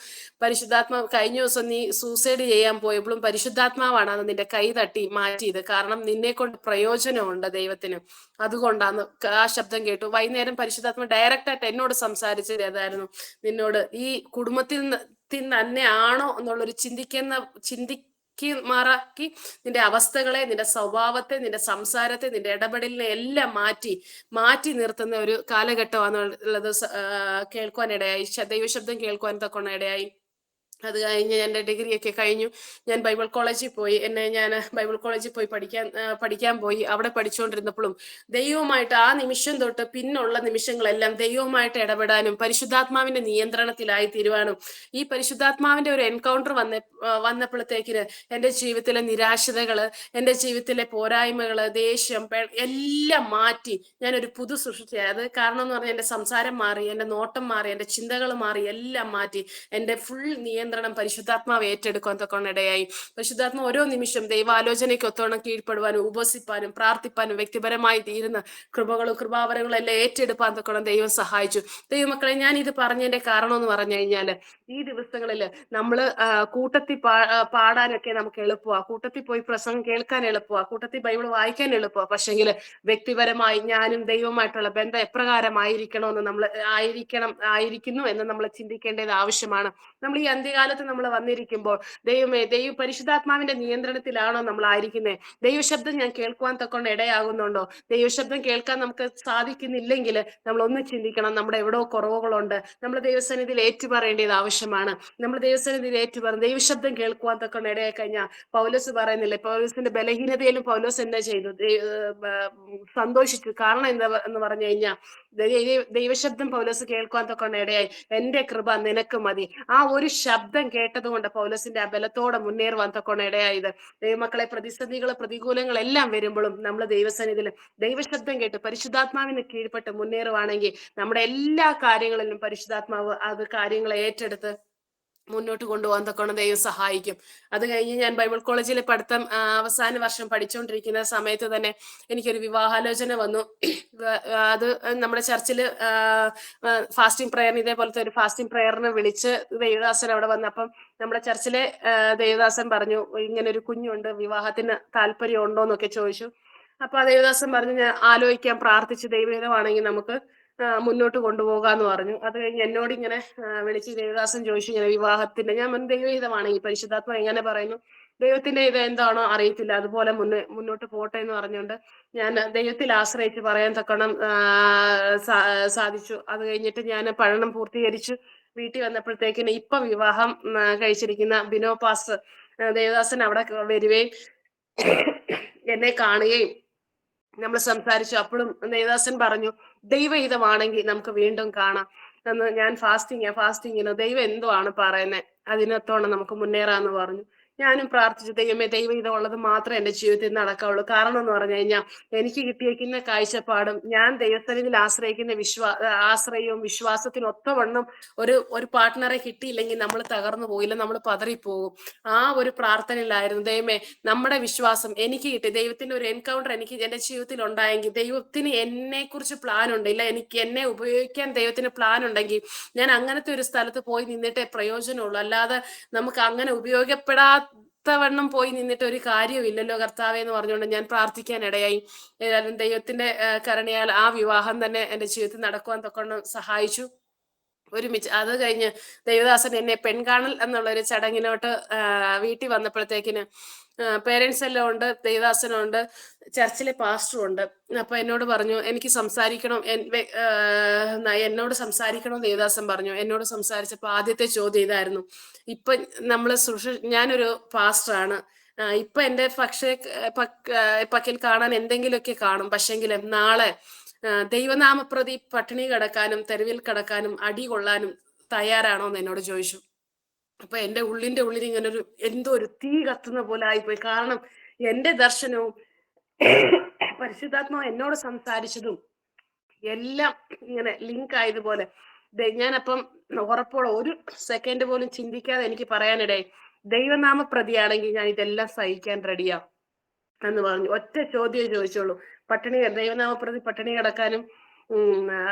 പരിശുദ്ധാത്മാവ് കഴിഞ്ഞ ദിവസം നീ സൂസൈഡ് ചെയ്യാൻ പോയപ്പോഴും പരിശുദ്ധാത്മാവാണ് അത് നിന്റെ കൈ തട്ടി മാറ്റിയത്. കാരണം നിന്നെ കൊണ്ട് പ്രയോജനമുണ്ട് ദൈവത്തിന്, അതുകൊണ്ടാണ് ആ ശബ്ദം കേട്ടു. വൈകുന്നേരം പരിശുദ്ധാത്മാവ് ഡയറക്റ്റായിട്ട് എന്നോട് സംസാരിച്ചത് ഏതായിരുന്നു, നിന്നോട് ഈ കുടുംബത്തിൽ തന്നെ ആണോ എന്നുള്ളൊരു മാറാക്കി നിന്റെ അവസ്ഥകളെ, നിന്റെ സ്വഭാവത്തെ, നിന്റെ സംസാരത്തെ, നിന്റെ ഇടപെടലിനെ എല്ലാം മാറ്റി നിർത്തുന്ന ഒരു കാലഘട്ടമാണെന്നുള്ളത് കേൾക്കുവാനിടയായി. ദൈവശബ്ദം കേൾക്കുവാൻ തക്കോണം ഇടയായി. അത് കഴിഞ്ഞ് എൻ്റെ ഡിഗ്രിയൊക്കെ കഴിഞ്ഞു. ഞാൻ ബൈബിൾ കോളേജിൽ പോയി. ഞാൻ ബൈബിൾ കോളേജിൽ പോയി പഠിക്കാൻ പോയി. അവിടെ പഠിച്ചുകൊണ്ടിരുന്നപ്പോഴും ദൈവമായിട്ട് ആ നിമിഷം തൊട്ട് പിന്നുള്ള നിമിഷങ്ങളെല്ലാം ദൈവമായിട്ട് ഇടപെടാനും പരിശുദ്ധാത്മാവിന്റെ നിയന്ത്രണത്തിലായി തീരുവാനും, ഈ പരിശുദ്ധാത്മാവിന്റെ ഒരു എൻകൗണ്ടർ വന്നപ്പോഴത്തേക്കിന് എൻ്റെ ജീവിതത്തിലെ നിരാശതകള്, എൻ്റെ ജീവിതത്തിലെ പോരായ്മകള്, ദേഷ്യം എല്ലാം മാറ്റി ഞാനൊരു പുതു സൃഷ്ടിയായി. അത് കാരണം എന്ന് പറഞ്ഞാൽ എൻ്റെ സംസാരം മാറി, എൻ്റെ നോട്ടം മാറി, എൻ്റെ ചിന്തകൾ മാറി, എല്ലാം മാറ്റി. എൻ്റെ ഫുൾ നിയന്ത്രണം പരിശുദ്ധാത്മാവ് ഏറ്റെടുക്കാൻ തക്കോണം ഇടയായി. പരിശുദ്ധാത്മാവ് ഓരോ നിമിഷം ദൈവാലോചനയ്ക്ക് ഒത്തോണം കീഴ്പ്പെടുവാനും ഉപവസിപ്പാനും പ്രാർത്ഥിപ്പാനും വ്യക്തിപരമായി തീരുന്ന കൃപാവരങ്ങളും എല്ലാം ഏറ്റെടുപ്പാൻ തക്കോണം ദൈവം സഹായിച്ചു. ദൈവമക്കളെ, ഞാൻ ഇത് പറഞ്ഞതിന്റെ കാരണം എന്ന് പറഞ്ഞു കഴിഞ്ഞാല്, ഈ ദിവസങ്ങളിൽ നമ്മള് കൂട്ടത്തിൽ പാടാനൊക്കെ നമുക്ക് എളുപ്പമാണ്, കൂട്ടത്തിൽ പോയി പ്രസംഗം കേൾക്കാൻ എളുപ്പമാണ്, കൂട്ടത്തിൽ ബൈബിൾ വായിക്കാൻ എളുപ്പമാണ്. പക്ഷെങ്കിൽ വ്യക്തിപരമായി ഞാനും ദൈവമായിട്ടുള്ള ബന്ധം എപ്രകാരമായിരിക്കണമെന്ന് നമ്മൾ ആയിരിക്കുന്നു എന്ന് നമ്മൾ ചിന്തിക്കേണ്ടത് ആവശ്യമാണ്. നമ്മൾ ഈ അന്ത്യകാലത്ത് നമ്മൾ വന്നിരിക്കുമ്പോൾ പരിശുദ്ധാത്മാവിന്റെ നിയന്ത്രണത്തിലാണോ നമ്മൾ ആയിരിക്കുന്നത്? ദൈവശബ്ദം ഞാൻ കേൾക്കുവാൻ തക്കൊണ്ട് ഇടയാകുന്നുണ്ടോ? ദൈവശബ്ദം കേൾക്കാൻ നമുക്ക് സാധിക്കുന്നില്ലെങ്കിൽ നമ്മൾ ഒന്ന് ചിന്തിക്കണം, നമ്മുടെ എവിടോ കുറവുകളുണ്ട്. നമ്മൾ ദൈവസന്നിധിയിൽ ഏറ്റുപറയേണ്ടത് ആവശ്യമാണ്. നമ്മൾ ദൈവസന്നിധിയിൽ ഏറ്റുപറയും. ദൈവശബ്ദം കേൾക്കുവാൻ തക്കൊണ്ട് ഇടയായി കഴിഞ്ഞാൽ പൗലോസ് പറയുന്നില്ലേ, പൗലോസിന്റെ ബലഹീനതയിലും പൗലോസ് എന്താ ചെയ്തു? സന്തോഷിച്ചു. കാരണം എന്ന് പറഞ്ഞു കഴിഞ്ഞാൽ ദൈവശബ്ദം പൗലോസ് കേൾക്കുവാൻ തക്കൊണ്ട് ഇടയായി. എന്റെ കൃപ നിനക്ക് മതി. ആ ഒരു ശബ്ദം കേട്ടത് കൊണ്ട് പൗലോസിന്റെ ആ ബലത്തോടെ മുന്നേറുവാൻ തക്കൊണ്ട് ഇടയായത്. ദൈവമക്കളെ, പ്രതിസന്ധികൾ പ്രതികൂലങ്ങൾ എല്ലാം വരുമ്പോഴും നമ്മൾ ദൈവസന്നിധിയിൽ ദൈവശബ്ദം കേട്ട് പരിശുദ്ധാത്മാവിന് കീഴ്പ്പെട്ട് മുന്നേറുവാണെങ്കിൽ നമ്മുടെ എല്ലാ കാര്യങ്ങളിലും പരിശുദ്ധാത്മാവ് അത് കാര്യങ്ങളെ ഏറ്റെടുത്ത് മുന്നോട്ട് കൊണ്ടുപോകാൻ തക്കോണം ദൈവം സഹായിക്കും. അത് കഴിഞ്ഞ് ഞാൻ ബൈബിൾ കോളേജിലെ പഠിത്തം അവസാന വർഷം പഠിച്ചുകൊണ്ടിരിക്കുന്ന സമയത്ത് തന്നെ എനിക്കൊരു വിവാഹാലോചന വന്നു. അത് നമ്മുടെ ചർച്ചിൽ ഫാസ്റ്റിംഗ് പ്രയറിന്, ഇതേപോലത്തെ ഒരു ഫാസ്റ്റിംഗ് പ്രയറിന് വിളിച്ച് ദേവദാസൻ അവിടെ വന്നപ്പം നമ്മുടെ ചർച്ചിലെ ദേവദാസൻ പറഞ്ഞു, ഇങ്ങനെ ഒരു കുഞ്ഞുണ്ട്, വിവാഹത്തിന് താല്പര്യം ഉണ്ടോ എന്നൊക്കെ ചോദിച്ചു. അപ്പൊ ആ ദേവദാസൻ പറഞ്ഞു, ഞാൻ ആലോചിക്കാൻ, പ്രാർത്ഥിച്ച് ദൈവഹിതമാണെങ്കിൽ നമുക്ക് മുന്നോട്ട് കൊണ്ടുപോകാന്ന് പറഞ്ഞു. അത് കഴിഞ്ഞ് എന്നോട് ഇങ്ങനെ വിളിച്ച് ദേവദാസൻ ചോദിച്ചു, ഇങ്ങനെ വിവാഹത്തിന്റെ, ഞാൻ ദൈവഹിതമാണെങ്കിൽ പരിശുദ്ധാത്മ എങ്ങനെ പറയുന്നു, ദൈവത്തിന്റെ ഇത് എന്താണോ അറിയത്തില്ല, അതുപോലെ മുന്നോട്ട് പോട്ടെ എന്ന് പറഞ്ഞുകൊണ്ട് ഞാൻ ദൈവത്തിൽ ആശ്രയിച്ച് പറയാൻ തക്കണം സാധിച്ചു. അത് കഴിഞ്ഞിട്ട് ഞാൻ പഠനം പൂർത്തീകരിച്ചു വീട്ടിൽ വന്നപ്പോഴത്തേക്കിന് ഇപ്പൊ വിവാഹം കഴിച്ചിരിക്കുന്ന ബിനോ പാസ്റ്റർ ദേവദാസൻ അവിടെ വരികയും എന്നെ കാണുകയും നമ്മൾ സംസാരിച്ചു. അപ്പോഴും ദേവദാസൻ പറഞ്ഞു, ദൈവഹിതമാണെങ്കിൽ നമുക്ക് വീണ്ടും കാണാം എന്ന്. ഞാൻ ഫാസ്റ്റിങ്ങിന് ദൈവം എന്തോ ആണ് പറയുന്നത്, അതിനൊത്തോണം നമുക്ക് മുന്നേറാന്ന് പറഞ്ഞു. ഞാനും പ്രാർത്ഥിച്ചു, ദൈവമേ, ദൈവഹിതം ഉള്ളത് മാത്രമേ എൻ്റെ ജീവിതത്തിൽ നടക്കാവുള്ളൂ. കാരണം എന്ന് പറഞ്ഞു കഴിഞ്ഞാൽ എനിക്ക് കിട്ടിയേക്കുന്ന കാഴ്ചപ്പാടും ഞാൻ ദൈവസന്നിധിയിൽ ആശ്രയിക്കുന്ന ആശ്രയവും വിശ്വാസത്തിനൊത്തവണ്ണം ഒരു പാർട്ട്ണറെ കിട്ടിയില്ലെങ്കിൽ നമ്മൾ തകർന്നു പോയില്ല, നമ്മൾ പതറിപ്പോകും. ആ ഒരു പ്രാർത്ഥനയിലായിരുന്നു. ദൈവമേ, നമ്മുടെ വിശ്വാസം എനിക്ക് കിട്ടി, ദൈവത്തിന്റെ ഒരു എൻകൗണ്ടർ എനിക്ക് എൻ്റെ ജീവിതത്തിൽ ഉണ്ടായെങ്കിൽ, ദൈവത്തിന് എന്നെ കുറിച്ച് പ്ലാൻ ഉണ്ട്, ഇല്ല എനിക്ക് എന്നെ ഉപയോഗിക്കാൻ ദൈവത്തിന് പ്ലാൻ ഉണ്ടെങ്കിൽ ഞാൻ അങ്ങനത്തെ ഒരു സ്ഥലത്ത് പോയി നിന്നിട്ടേ പ്രയോജനമുള്ളൂ. അല്ലാതെ നമുക്ക് അങ്ങനെ ഉപയോഗപ്പെടാത്തവണ്ണം പോയി നിന്നിട്ട് ഒരു കാര്യമില്ലല്ലോ കർത്താവേ എന്ന് പറഞ്ഞുകൊണ്ട് ഞാൻ പ്രാർത്ഥിക്കാൻ ഇടയായി. ഏതായാലും ദൈവത്തിന്റെ കരുണയാൽ ആ വിവാഹം തന്നെ എൻ്റെ ജീവിതത്തിൽ നടക്കുവാൻ തക്കൊണ്ട് സഹായിച്ചു. ഒരുമിച്ച് അത് കഴിഞ്ഞ് ദേവദാസൻ എന്നെ പെൺകാണൽ എന്നുള്ളൊരു ചടങ്ങിനോട്ട് വീട്ടിൽ വന്നപ്പോഴത്തേക്കിന് പേരൻസ് എല്ലാം ഉണ്ട്, ദേവദാസനുണ്ട്, ചർച്ചിലെ പാസ്റ്ററും ഉണ്ട്. അപ്പൊ എന്നോട് പറഞ്ഞു എനിക്ക് സംസാരിക്കണം, എന്നോട് സംസാരിക്കണം ദേവദാസൻ പറഞ്ഞു. എന്നോട് സംസാരിച്ചപ്പോൾ ആദ്യത്തെ ചോദ്യം ഇതായിരുന്നു, ഇപ്പൊ നമ്മള് ഞാനൊരു പാസ്റ്ററാണ്, ഇപ്പൊ എന്റെ പക്കൽ കാണാൻ എന്തെങ്കിലുമൊക്കെ കാണും, പക്ഷെങ്കിലും നാളെ ദൈവനാമപ്രതി പട്ടിണി കിടക്കാനും തെരുവിൽ കിടക്കാനും അടി കൊള്ളാനും തയ്യാറാണോ എന്ന് എന്നോട് ചോദിച്ചു. അപ്പൊ എന്റെ ഉള്ളിൽ ഇങ്ങനെ എന്തോ ഒരു തീ കത്തുന്ന പോലെ ആയിപ്പോയി. കാരണം എന്റെ ദർശനവും പരിശുദ്ധാത്മാവ് എന്നോട് സംസാരിച്ചതും എല്ലാം ഇങ്ങനെ ലിങ്ക് ആയതുപോലെ ഞാനപ്പം ഉറപ്പോടെ ഒരു സെക്കൻഡ് പോലും ചിന്തിക്കാതെ എനിക്ക് പറയാനിടയായി, ദൈവനാമപ്രതിയാണെങ്കിൽ ഞാൻ ഇതെല്ലാം സഹിക്കാൻ റെഡിയാ എന്ന് പറഞ്ഞു. ഒറ്റ ചോദ്യം ചോദിച്ചോളൂ, ദൈവനാമപ്രതി പട്ടിണി കിടക്കാനും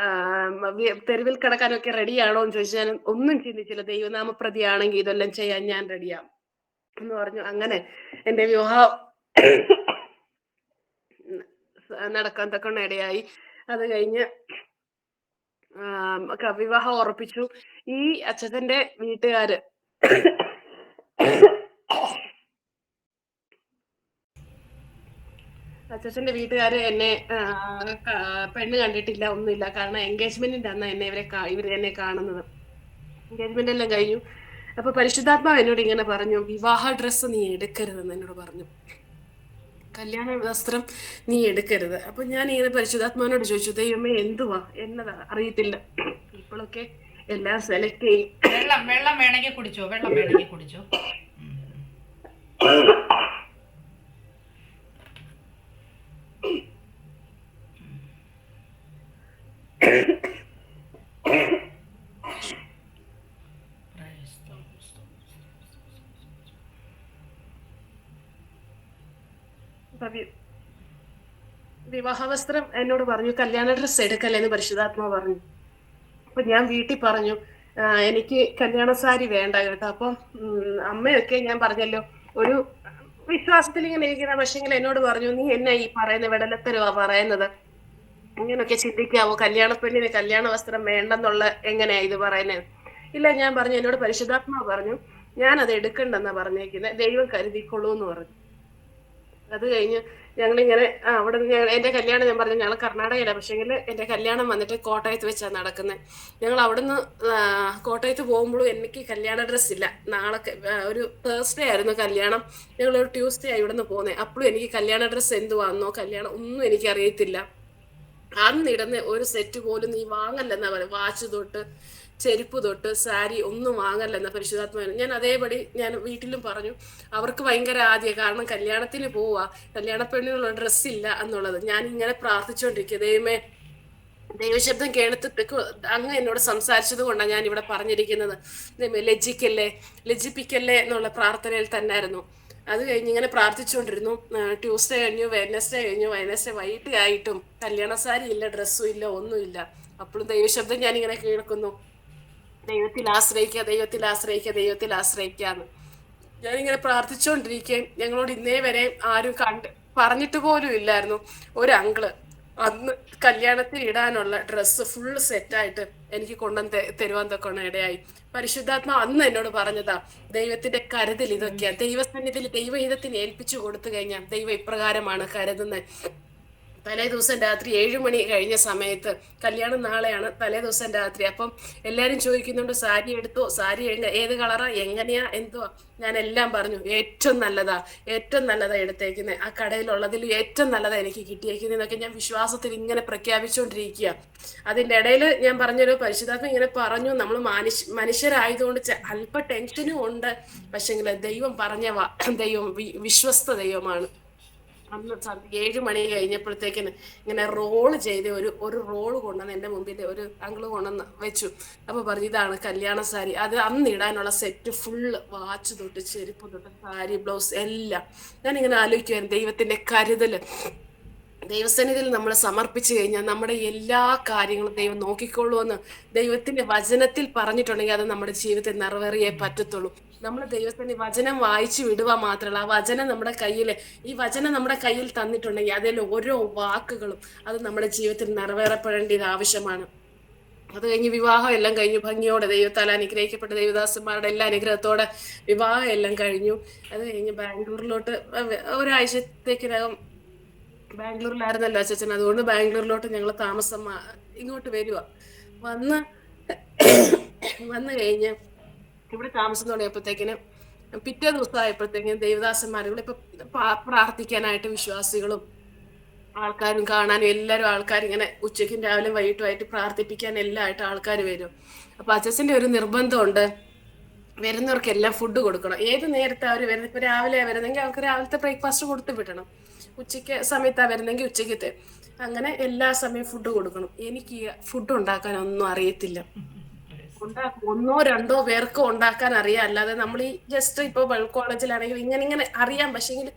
തെരുവിൽ കിടക്കാനും ഒക്കെ റെഡിയാണോ എന്ന് ചോദിച്ചു. ഞാൻ ഒന്നും ചിന്തിച്ചില്ല, ദൈവനാമപ്രതി ആണെങ്കിൽ ഇതെല്ലാം ചെയ്യാൻ ഞാൻ റെഡിയാ എന്ന് പറഞ്ഞു. അങ്ങനെ എന്റെ വിവാഹം നടക്കാൻ തക്കൊണ്ട് ഇടയായി. അത് കഴിഞ്ഞ് വിവാഹം ഉറപ്പിച്ചു. ഈ അച്ഛന്റെ വീട്ടുകാര് അച്ഛന്റെ വീട്ടുകാര് എന്നെ പെണ്ണ് കണ്ടിട്ടില്ല, ഒന്നുമില്ല. കാരണം എൻഗേജ്മെന്റിന്റെ അന്ന് ഇവര് എന്നെ കാണുന്നത്. എൻഗേജ്മെന്റ് എല്ലാം കഴിഞ്ഞു. അപ്പൊ പരിശുദ്ധാത്മാവ് എന്നോട് ഇങ്ങനെ പറഞ്ഞു, വിവാഹ ഡ്രസ്സ് നീ എടുക്കരുതെന്ന് എന്നോട് പറഞ്ഞു, കല്യാണ വസ്ത്രം നീ എടുക്കരുത്. അപ്പൊ ഞാൻ ഇങ്ങനെ പരിശുദ്ധാത്മാവിനോട് ചോദിച്ചു, ദൈവമേ എന്തുവാ എന്നതാ അറിയത്തില്ല. ഇപ്പോഴൊക്കെ എല്ലാം സെലക്ട് ചെയ്യും. വെള്ളം വേണമെങ്കിൽ കുടിച്ചോ, വെള്ളം വേണമെങ്കിൽ കുടിച്ചോ. വിവാഹവസ്ത്രം എന്നോട് പറഞ്ഞു, കല്യാണ ഡ്രസ്സ് എടുക്കല്ലെന്ന് പരിശുദ്ധാത്മാവ് പറഞ്ഞു. അപ്പൊ ഞാൻ വീട്ടിൽ പറഞ്ഞു, എനിക്ക് കല്യാണ സാരി വേണ്ട കേട്ടോ. അപ്പം അമ്മയൊക്കെ ഞാൻ പറഞ്ഞല്ലോ ഒരു വിശ്വാസത്തിൽ ഇങ്ങനെ ഇരിക്കുന്ന, പക്ഷെങ്കിൽ എന്നോട് പറഞ്ഞു, നീ എന്നെ ഈ പറയുന്ന വെടലത്തരവാ പറയുന്നത്, ഇങ്ങനൊക്കെ ചിന്തിക്കാവോ, കല്യാണ പെണ്ണിന് കല്യാണ വസ്ത്രം വേണ്ടെന്നുള്ള എങ്ങനെയാ ഇത് പറയുന്നത്? ഇല്ല, ഞാൻ പറഞ്ഞു, എന്നോട് പരിശുദ്ധാത്മാവ് പറഞ്ഞു ഞാനത് എടുക്കണ്ടെന്നാ പറഞ്ഞേക്കുന്നത്, ദൈവം കരുതിക്കൊള്ളൂ എന്ന് പറഞ്ഞു. അത് കഴിഞ്ഞ് ഞങ്ങളിങ്ങനെ അവിടെ എന്റെ കല്യാണം ഞാൻ പറഞ്ഞു, ഞങ്ങൾ കർണാടകയില, പക്ഷെങ്കിൽ എന്റെ കല്യാണം വന്നിട്ട് കോട്ടയത്ത് വെച്ചാണ് നടക്കുന്നത്. ഞങ്ങൾ അവിടുന്ന് കോട്ടയത്ത് പോകുമ്പോഴും എനിക്ക് കല്യാണ ഡ്രസ്സ് ഇല്ല. നാളെ ഒരു തേഴ്സ്ഡേ ആയിരുന്നു കല്യാണം, ഞങ്ങളൊരു ട്യൂസ്ഡേ ആയി ഇവിടുന്ന് പോകുന്നത്. അപ്പോഴും എനിക്ക് കല്യാണ ഡ്രസ്സ് എന്തുവാന്നോ കല്യാണം ഒന്നും എനിക്ക് അറിയത്തില്ല. അന്നിടുന്ന ഒരു സെറ്റ് പോലും നീ വാങ്ങല്ലെന്നാ പറയുക, വാച്ച് തൊട്ട് ചെരുപ്പ് തൊട്ട് സാരി ഒന്നും വാങ്ങല്ലെന്ന പരിശുദ്ധാത്മാവിന്. ഞാൻ അതേപടി ഞാൻ വീട്ടിലും പറഞ്ഞു. അവർക്ക് ഭയങ്കര ആദ്യം, കാരണം കല്യാണത്തിന് പോവാ, കല്യാണ പെണ്ണിനുള്ള ഡ്രസ്സില്ല എന്നുള്ളത്. ഞാൻ ഇങ്ങനെ പ്രാർത്ഥിച്ചുകൊണ്ടിരിക്കുക, ദൈവമേ ദൈവശബ്ദം കേട്ടിട്ട് അങ്ങ് എന്നോട് സംസാരിച്ചത് കൊണ്ടാണ് ഞാൻ ഇവിടെ പറഞ്ഞിരിക്കുന്നത്, ലജ്ജിപ്പിക്കല്ലേ എന്നുള്ള പ്രാർത്ഥനയിൽ തന്നെയായിരുന്നു. അത് കഴിഞ്ഞ് ഇങ്ങനെ പ്രാർത്ഥിച്ചുകൊണ്ടിരുന്നു. ട്യൂസ്ഡേ കഴിഞ്ഞു, വെഡ്നസ്ഡേ കഴിഞ്ഞു, വെഡ്നസ്ഡേ വൈകിട്ട് ആയിട്ടും കല്യാണ സാരി ഇല്ല, ഡ്രസ്സും ഇല്ല, ഒന്നുമില്ല. അപ്പോഴും ദൈവശബ്ദം ഞാനിങ്ങനെ കേൾക്കുന്നു, ദൈവത്തിൽ ആശ്രയിക്കുക, ദൈവത്തിൽ ആശ്രയിക്കുക, ദൈവത്തിൽ ആശ്രയിക്കാന്ന് ഞാനിങ്ങനെ പ്രാർത്ഥിച്ചുകൊണ്ടിരിക്കുകയും ഞങ്ങളോട് ഇന്നേ വരെ ആരും പറഞ്ഞിട്ട് പോലും ഇല്ലായിരുന്നു. ഒരു അങ്കിള് അന്ന് കല്യാണത്തിന് ഇടാനുള്ള ഡ്രസ്സ് ഫുള്ള് സെറ്റായിട്ട് എനിക്ക് കൊണ്ടുവന്ന് തരുവാൻ തൊക്കെ ഇടയായി. പരിശുദ്ധാത്മാ അന്ന് എന്നോട് പറഞ്ഞതാ, ദൈവത്തിന്റെ കരുതൽ ഇതൊക്കെയാ. ദൈവസന്നിധിയിൽ ദൈവഹിതത്തിന് ഏൽപ്പിച്ചു കൊടുത്തു കഴിഞ്ഞാൽ ദൈവം ഇപ്രകാരമാണ് കരുതുന്നത്. തലേ ദിവസം രാത്രി 7 മണി കഴിഞ്ഞ സമയത്ത്, കല്യാണം നാളെയാണ്, തലേ ദിവസം രാത്രി. അപ്പം എല്ലാരും ചോദിക്കുന്നുണ്ട്, സാരി എടുത്തോ, സാരി ഏത് കളറാ, എങ്ങനെയാ, എന്തുവാ? ഞാൻ എല്ലാം പറഞ്ഞു, ഏറ്റവും നല്ലതാ എടുത്തേക്കുന്നത്, ആ കടയിലുള്ളതിൽ ഏറ്റവും നല്ലതാ എനിക്ക് കിട്ടിയേക്കുന്നതൊക്കെ ഞാൻ വിശ്വാസത്തിൽ ഇങ്ങനെ പ്രഖ്യാപിച്ചുകൊണ്ടിരിക്കുക. അതിൻ്റെ ഇടയിൽ ഞാൻ പറഞ്ഞൊരു പരിശുദ്ധാത്മ ഇങ്ങനെ പറഞ്ഞു, നമ്മൾ മനുഷ്യരായതുകൊണ്ട് അല്പ ടെൻഷനും ഉണ്ട്, പക്ഷെങ്കിൽ ദൈവം ദൈവം വിശ്വസ്ത ദൈവമാണ്. അന്ന് 7 മണി കഴിഞ്ഞപ്പോഴത്തേക്കിന് ഇങ്ങനെ റോള് ചെയ്ത് ഒരു റോള് കൊണ്ടുവന്ന് എൻ്റെ മുമ്പിൽ ഒരു അങ്കിള് കൊണ്ടുവന്ന് വെച്ചു. അപ്പൊ പറഞ്ഞു, ഇതാണ് കല്യാണ സാരി. അത് അന്ന് ഇടാനുള്ള സെറ്റ് ഫുള്ള്, വാച്ച് തൊട്ട് ചെരുപ്പ് തൊട്ട് സാരി ബ്ലൗസ് എല്ലാം. ഞാനിങ്ങനെ ആലോചിക്കുവായിരുന്നു, ദൈവത്തിന്റെ കരുതല്. ദൈവസന്നിധിയിൽ നമ്മൾ സമർപ്പിച്ചു കഴിഞ്ഞാൽ നമ്മുടെ എല്ലാ കാര്യങ്ങളും ദൈവം നോക്കിക്കൊള്ളൂ എന്ന് ദൈവത്തിന്റെ വചനത്തിൽ പറഞ്ഞിട്ടുണ്ടെങ്കിൽ അത് നമ്മുടെ ജീവിതത്തിൽ നിറവേറിയേ പറ്റത്തുള്ളൂ. നമ്മൾ ദൈവത്തിന്റെ വചനം വായിച്ചു വിടുക മാത്രമല്ല, ആ വചനം ഈ വചനം നമ്മുടെ കയ്യിൽ തന്നിട്ടുണ്ടെങ്കിൽ അതിൽ ഓരോ വാക്കുകളും അത് നമ്മുടെ ജീവിതത്തിൽ നിറവേറപ്പെടേണ്ടത് ആവശ്യമാണ്. അത് കഴിഞ്ഞ് വിവാഹം എല്ലാം കഴിഞ്ഞു ഭംഗിയോടെ ദൈവത്താൽ അനുഗ്രഹിക്കപ്പെട്ട ദൈവദാസന്മാരുടെ എല്ലാ അനുഗ്രഹത്തോടെ വിവാഹം എല്ലാം കഴിഞ്ഞു. അത് കഴിഞ്ഞ് ബാംഗ്ലൂരിലോട്ട് ഒരാഴ്ചത്തേക്കിനകം ബാംഗ്ലൂരിലായിരുന്നല്ലോ അച്ഛൻ, അതുകൊണ്ട് ബാംഗ്ലൂരിലോട്ട് ഞങ്ങൾ താമസം ഇങ്ങോട്ട് വരിക. വന്ന് വന്നു കഴിഞ്ഞ് ഇവിടെ താമസം തുടങ്ങിയപ്പോഴത്തേക്കിന് പിറ്റേ ദിവസമായപ്പോഴത്തേക്കും ദേവദാസന്മാരും ഇവിടെ ഇപ്പൊ പ്രാർത്ഥിക്കാനായിട്ട് വിശ്വാസികളും ആൾക്കാരും കാണാനും എല്ലാവരും ഇങ്ങനെ ഉച്ചയ്ക്കും രാവിലെ വൈകിട്ടുമായിട്ട് പ്രാർത്ഥിപ്പിക്കാൻ എല്ലാം ആയിട്ട് ആൾക്കാർ വരും. അപ്പൊ അച്ഛൻ്റെ ഒരു നിർബന്ധമുണ്ട്, വരുന്നവർക്കെല്ലാം ഫുഡ് കൊടുക്കണം. ഏത് നേരത്തെ അവർ വരുന്നത്, ഇപ്പൊ രാവിലെ വരുന്നെങ്കിൽ അവർക്ക് രാവിലത്തെ ബ്രേക്ക്ഫാസ്റ്റ് കൊടുത്തു വിടണം, ഉച്ചയ്ക്ക് സമയത്താണ് വരുന്നെങ്കിൽ ഉച്ചയ്ക്കത്തെ, അങ്ങനെ എല്ലാ സമയവും ഫുഡ് കൊടുക്കണം. എനിക്ക് ഫുഡ് ഉണ്ടാക്കാനൊന്നും അറിയത്തില്ല. ഒന്നോ രണ്ടോ പേർക്ക് ഉണ്ടാക്കാൻ അറിയാം, അല്ലാതെ നമ്മൾ ഈ ജസ്റ്റ് ഇപ്പൊ കോളേജിലാണെങ്കിൽ ഇങ്ങനെ അറിയാം. പക്ഷെങ്കിൽ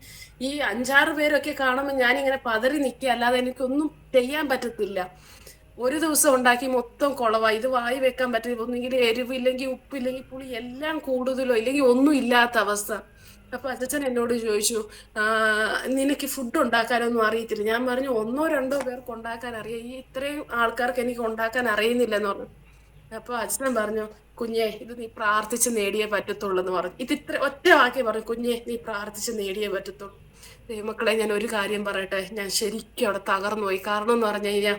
ഈ 5-6 പേരൊക്കെ കാണുമ്പോൾ ഞാനിങ്ങനെ പതറി നിൽക്കുക, അല്ലാതെ എനിക്കൊന്നും ചെയ്യാൻ പറ്റത്തില്ല. ഒരു ദിവസം ഉണ്ടാക്കി മൊത്തം കുളവായി. ഇത് വായി വെക്കാൻ പറ്റില്ല, ഒന്നെങ്കിൽ എരിവില്ലെങ്കിൽ ഉപ്പില്ലെങ്കിൽ പുളി എല്ലാം കൂടുതലോ ഇല്ലെങ്കിൽ ഒന്നും ഇല്ലാത്ത അവസ്ഥ. അപ്പൊ അച്ഛൻ എന്നോട് ചോദിച്ചു, നിനക്ക് ഫുഡ് ഉണ്ടാക്കാനൊന്നും അറിയത്തില്ല? ഞാൻ പറഞ്ഞു, 1-2 പേർക്ക് ഉണ്ടാക്കാൻ അറിയാം, ഈ ഇത്രയും ആൾക്കാർക്ക് എനിക്ക് ഉണ്ടാക്കാൻ അറിയുന്നില്ലെന്ന് പറഞ്ഞു. അപ്പൊ അച്ഛൻ പറഞ്ഞു, കുഞ്ഞെ ഇത് നീ പ്രാർത്ഥിച്ച് നേടിയേ പറ്റത്തുള്ളൂ എന്ന് പറഞ്ഞു. ഇത് ഇത്ര ഒറ്റ വാക്കി പറഞ്ഞു, കുഞ്ഞെ നീ പ്രാർത്ഥിച്ച് നേടിയേ പറ്റത്തുള്ളൂ. ദൈവമക്കളെ, ഞാൻ ഒരു കാര്യം പറയട്ടെ, ഞാൻ ശരിക്കും അവിടെ തകർന്നു പോയി. കാരണം എന്ന് പറഞ്ഞു കഴിഞ്ഞാൽ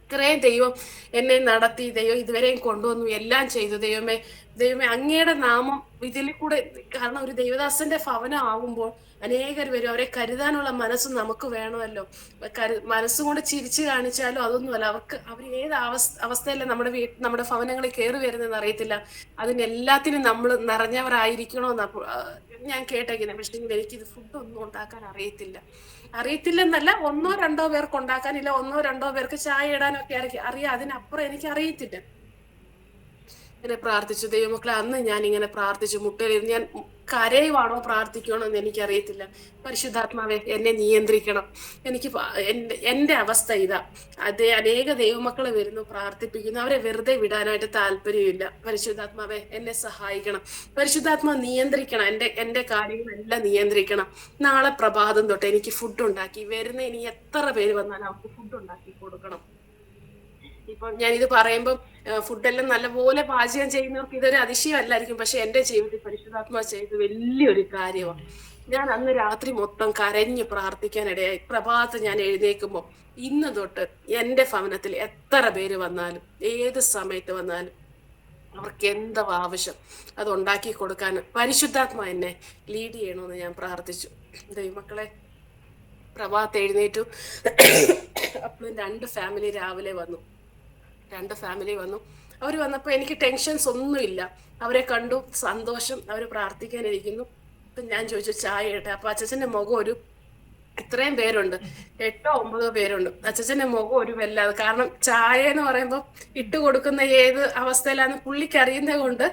ഇത്രയും ദൈവം എന്നെ നടത്തി, ദൈവം ഇതുവരെയും കൊണ്ടുവന്നു, എല്ലാം ചെയ്തു. ദൈവമേ അങ്ങയുടെ നാമം ഇതിൽ കൂടെ, കാരണം ഒരു ദൈവദാസന്റെ ഭവനം ആകുമ്പോൾ അനേകർ വരും, അവരെ കരുതാനുള്ള മനസ്സ് നമുക്ക് വേണമല്ലോ. മനസ്സുകൊണ്ട് ചിരിച്ചു കാണിച്ചാലും അതൊന്നുമല്ല, അവർ ഏത് അവസ്ഥയല്ല നമ്മുടെ ഭവനങ്ങളിൽ കയറി വരുന്നതെന്ന് അറിയത്തില്ല. അതിനെല്ലാത്തിനും നമ്മൾ നിറഞ്ഞവരായിരിക്കണമെന്ന് ഞാൻ കേട്ടേക്കുന്നത്. പക്ഷേ എനിക്കിത് ഫുഡൊന്നും ഉണ്ടാക്കാൻ അറിയത്തില്ലെന്നല്ല, 1-2 പേർക്ക് ഉണ്ടാക്കാനില്ല, 1-2 പേർക്ക് ചായ ഇടാനൊക്കെ അറിയാം, അതിനപ്പുറം എനിക്ക് അറിയത്തില്ല. ഇങ്ങനെ പ്രാർത്ഥിച്ചു. ദൈവമക്കളെ, അന്ന് ഞാൻ ഇങ്ങനെ പ്രാർത്ഥിച്ചു, മുട്ടയിൽ ഞാൻ കരയുവാണോ പ്രാർത്ഥിക്കണോ എന്ന് എനിക്കറിയത്തില്ല. പരിശുദ്ധാത്മാവെ എന്നെ നിയന്ത്രിക്കണം. എനിക്ക് എൻ്റെ അവസ്ഥ ഇതാ. അനേക ദൈവമക്കളെ വരുന്നു, പ്രാർത്ഥിപ്പിക്കുന്നു, അവരെ വെറുതെ വിടാനായിട്ട് താല്പര്യമില്ല. പരിശുദ്ധാത്മാവെ എന്നെ സഹായിക്കണം. പരിശുദ്ധാത്മാവ് നിയന്ത്രിക്കണം, എൻ്റെ കാര്യങ്ങളെല്ലാം നിയന്ത്രിക്കണം. നാളെ പ്രഭാതം തൊട്ട് എനിക്ക് ഫുഡ് ഉണ്ടാക്കി വരുന്ന, ഇനി എത്ര പേര് വന്നാലും അവർക്ക് ഫുഡ് ഉണ്ടാക്കി കൊടുക്കണം. ഇപ്പൊ ഞാനിത് പറയുമ്പോൾ ഫുഡെല്ലാം നല്ലപോലെ പാചകം ചെയ്യുന്നവർക്ക് ഇതൊരു അതിശയമല്ലായിരിക്കും. പക്ഷെ എൻ്റെ ജീവിതത്തിൽ പരിശുദ്ധാത്മാവ് ചെയ്ത് വലിയൊരു കാര്യമാണ്. ഞാൻ അന്ന് രാത്രി മൊത്തം കരഞ്ഞ് പ്രാർത്ഥിക്കാനിടയായി. പ്രഭാതത്ത് ഞാൻ എഴുന്നേൽക്കുമ്പോൾ ഇന്ന് തൊട്ട് എൻ്റെ ഭവനത്തിൽ എത്ര പേര് വന്നാലും ഏത് സമയത്ത് വന്നാലും അവർക്ക് എന്താ ആവശ്യം അത് ഉണ്ടാക്കി കൊടുക്കാൻ പരിശുദ്ധാത്മാ എന്നെ ലീഡ് ചെയ്യണമെന്ന് ഞാൻ പ്രാർത്ഥിച്ചു. ദൈവമക്കളെ, പ്രഭാതത്ത് എഴുന്നേറ്റു. അപ്പോഴും 2 ഫാമിലി രാവിലെ വന്നു. 2 ഫാമിലി വന്നു. അവർ വന്നപ്പോൾ എനിക്ക് ടെൻഷൻസ് ഒന്നുമില്ല. അവരെ കണ്ടു, സന്തോഷം, അവർ പ്രാർത്ഥിക്കാനിരിക്കുന്നു. അപ്പം ഞാൻ ചോദിച്ചു, ചായ ഇട്ടെ? അപ്പൊ അച്ഛൻ്റെ മുഖം ഇത്രയും പേരുണ്ട്, 8-9 പേരുണ്ട്. അച്ഛൻ്റെ മുഖം വല്ലാതെ, കാരണം ചായ എന്ന് പറയുമ്പോൾ ഇട്ട് കൊടുക്കുന്ന ഏത് അവസ്ഥയിലാന്ന് പുള്ളിക്ക് അറിയുന്നത് കൊണ്ട്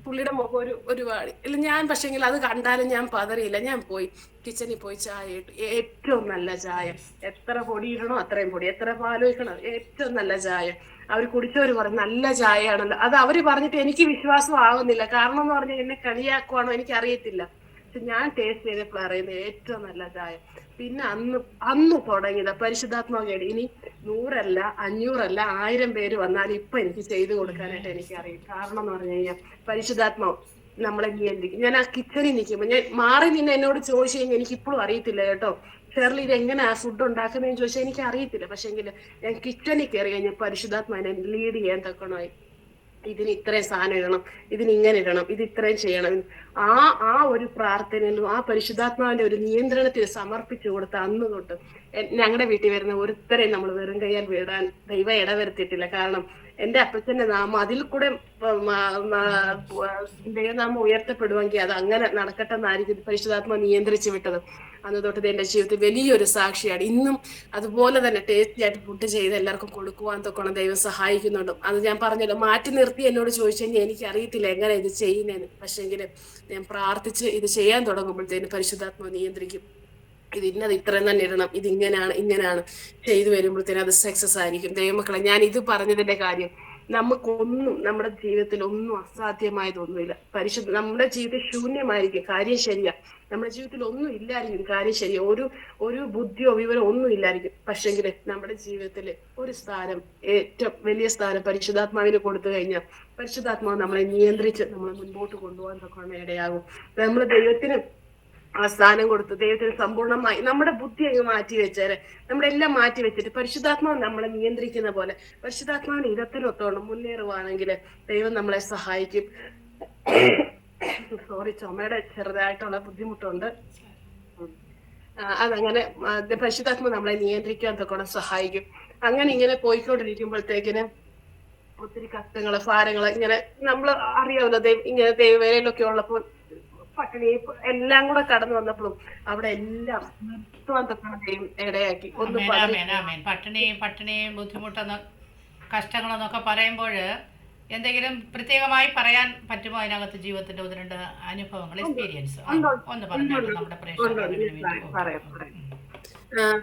പുള്ളിയുടെ മുഖം ഒരുപാട് ഇല്ല. ഞാൻ പക്ഷെങ്കിൽ അത് കണ്ടാലും ഞാൻ പതറിയില്ല. ഞാൻ പോയി കിച്ചണിൽ പോയി ചായ ഇട്ടു. ഏറ്റവും നല്ല ചായ, എത്ര പൊടി ഇടണോ അത്രയും പൊടി, എത്ര പാലൊഴിക്കണോ, ഏറ്റവും നല്ല ചായ. അവർ കുടിച്ചവർ പറഞ്ഞു നല്ല ചായയാണല്ലോ. അത് അവര് പറഞ്ഞിട്ട് എനിക്ക് വിശ്വാസം ആവുന്നില്ല. കാരണം എന്ന് പറഞ്ഞാൽ എന്നെ കളിയാക്കുവാണോ എനിക്ക് അറിയത്തില്ല. പക്ഷെ ഞാൻ ടേസ്റ്റ് ചെയ്തപ്പോൾ അറിയുന്നത് ഏറ്റവും നല്ല ചായ. പിന്നെ അന്ന് തുടങ്ങിയത് പരിശുദ്ധാത്മാവ് കേടി. ഇനി 100 അല്ല 500 അല്ല 1000 പേര് വന്നാലും ഇപ്പൊ എനിക്ക് ചെയ്തു കൊടുക്കാനായിട്ട് എനിക്കറിയും. കാരണം എന്ന് പറഞ്ഞു കഴിഞ്ഞാൽ പരിശുദ്ധാത്മാവ് നമ്മളെ നിയന്ത്രിക്കും. ഞാൻ ആ കിച്ചണിൽ നിൽക്കുമ്പോൾ ഞാൻ മാറി നിന്ന് എന്നോട് ചോദിച്ചു കഴിഞ്ഞാൽ എനിക്ക് ഇപ്പോഴും അറിയത്തില്ല കേട്ടോ, ഷെർലി ഇത് എങ്ങനെയാ ഫുഡ് ഉണ്ടാക്കുന്നതെന്ന് ചോദിച്ചാൽ എനിക്ക് അറിയത്തില്ല. പക്ഷെങ്കിൽ ഞാൻ കിച്ചണിൽ കയറി കഴിഞ്ഞാൽ പരിശുദ്ധാത്മാവിനെ ലീഡ് ചെയ്യാൻ തക്കണമായി. ഇതിന് ഇത്രയും സാധനം ഇടണം, ഇതിന് ഇങ്ങനെ ഇടണം, ഇത് ഇത്രയും ചെയ്യണം. ആ ഒരു പ്രാർത്ഥനയിലും ആ പരിശുദ്ധാത്മാവിന്റെ ഒരു നിയന്ത്രണത്തിൽ സമർപ്പിച്ചു കൊടുത്ത അന്ന് തൊട്ട് ഞങ്ങളുടെ വീട്ടിൽ വരുന്ന ഒരുത്തരെയും നമ്മൾ വെറും കയ്യാൽ വിടാൻ ദൈവം ഇടവരുത്തിയിട്ടില്ല. കാരണം എൻ്റെ അപ്പച്ചന്റെ നാമം അതിൽ കൂടെ ദൈവനാമം ഉയർത്തപ്പെടുമെങ്കിൽ അത് അങ്ങനെ നടക്കട്ടെ എന്നായിരിക്കും പരിശുദ്ധാത്മ നിയന്ത്രിച്ചു വിട്ടത്. അന്ന് തൊട്ടത് എൻ്റെ ജീവിതത്തിൽ വലിയൊരു സാക്ഷിയാണ്. ഇന്നും അതുപോലെ തന്നെ ടേസ്റ്റി ആയിട്ട് ഫുഡ് ചെയ്ത് എല്ലാവർക്കും കൊടുക്കുവാൻ തൊക്കണം ദൈവം സഹായിക്കുന്നുണ്ട്. അത് ഞാൻ പറഞ്ഞല്ലോ, മാറ്റി നിർത്തി എന്നോട് ചോദിച്ചു കഴിഞ്ഞാൽ എനിക്ക് അറിയത്തില്ല എങ്ങനെ ഇത് ചെയ്യുന്നതെന്ന്. പക്ഷെങ്കിൽ ഞാൻ പ്രാർത്ഥിച്ച് ഇത് ചെയ്യാൻ തുടങ്ങുമ്പോഴത്തേന് പരിശുദ്ധാത്മാവ് നിയന്ത്രിക്കും. ഇത് ഇന്നത് ഇത്രയും തന്നെ ഇടണം, ഇങ്ങനെയാണ് ചെയ്തു വരുമ്പോഴത്തേനും അത് സക്സസ് ആയിരിക്കും. ദൈവമക്കളെ, ഞാൻ ഇത് പറഞ്ഞതിന്റെ കാര്യം നമുക്കൊന്നും നമ്മുടെ ജീവിതത്തിൽ ഒന്നും അസാധ്യമായതൊന്നുമില്ല. നമ്മുടെ ജീവിതം ശൂന്യമായിരിക്കും, കാര്യം ശരിയാ. നമ്മുടെ ജീവിതത്തിൽ ഒന്നും ഇല്ലായിരിക്കും, കാര്യം ശരിയാ. ഒരു ബുദ്ധിയോ വിവരോ ഒന്നും ഇല്ലായിരിക്കും. പക്ഷെങ്കിൽ നമ്മുടെ ജീവിതത്തിൽ ഒരു സ്ഥാനം, ഏറ്റവും വലിയ സ്ഥാനം പരിശുദ്ധാത്മാവിന് കൊടുത്തു കഴിഞ്ഞാൽ പരിശുദ്ധാത്മാവ് നമ്മളെ നിയന്ത്രിച്ച് നമ്മളെ മുൻപോട്ട് കൊണ്ടുപോകാൻ തൊക്കെ ഇടയാകും. നമ്മൾ ദൈവത്തിന് ആ സ്ഥാനം കൊടുത്ത് ദൈവത്തിന് സമ്പൂർണ്ണമായി നമ്മുടെ ബുദ്ധി അങ്ങ് മാറ്റി വെച്ചേരെ, നമ്മളെല്ലാം മാറ്റി വെച്ചിട്ട് പരിശുദ്ധാത്മാവ് നമ്മളെ നിയന്ത്രിക്കുന്ന പോലെ പരിശുദ്ധാത്മാവിന്റെ ഇടത്തിലൊത്തോണം മുന്നേറുവാണെങ്കിൽ ദൈവം നമ്മളെ സഹായിക്കും. സോറി, ചുമയുടെ ചെറുതായിട്ടുള്ള ബുദ്ധിമുട്ടുണ്ട്. അതങ്ങനെ പരിശുദ്ധാത്മാവ് നമ്മളെ നിയന്ത്രിക്കാൻ തൊക്കെ സഹായിക്കും. അങ്ങനെ ഇങ്ങനെ പോയിക്കൊണ്ടിരിക്കുമ്പോഴത്തേക്കിന് ഒത്തിരി കഷ്ടങ്ങള് ഭാരങ്ങള് ഇങ്ങനെ നമ്മൾ അറിയാമല്ലോ, ഇങ്ങനെ ദൈവവേലയിലൊക്കെ ഉള്ളപ്പോൾ പട്ടിണി എല്ലാം കൂടെ കടന്നു വന്നപ്പോഴും അവിടെ എല്ലാം നിർത്തുവാൻ തൊക്കെ ഇടയാക്കി. പട്ടിണി ബുദ്ധിമുട്ടെന്ന് കഷ്ടങ്ങളെന്നൊക്കെ പറയുമ്പോൾ എന്തെങ്കിലും പ്രത്യേകമായി പറയാൻ പറ്റുമോ അതിനകത്ത് ജീവിതത്തിന്റെ ഒന്ന് രണ്ട് അനുഭവങ്ങൾ, എക്സ്പീരിയൻസ് ഒന്ന് പറഞ്ഞാൽ നമ്മുടെ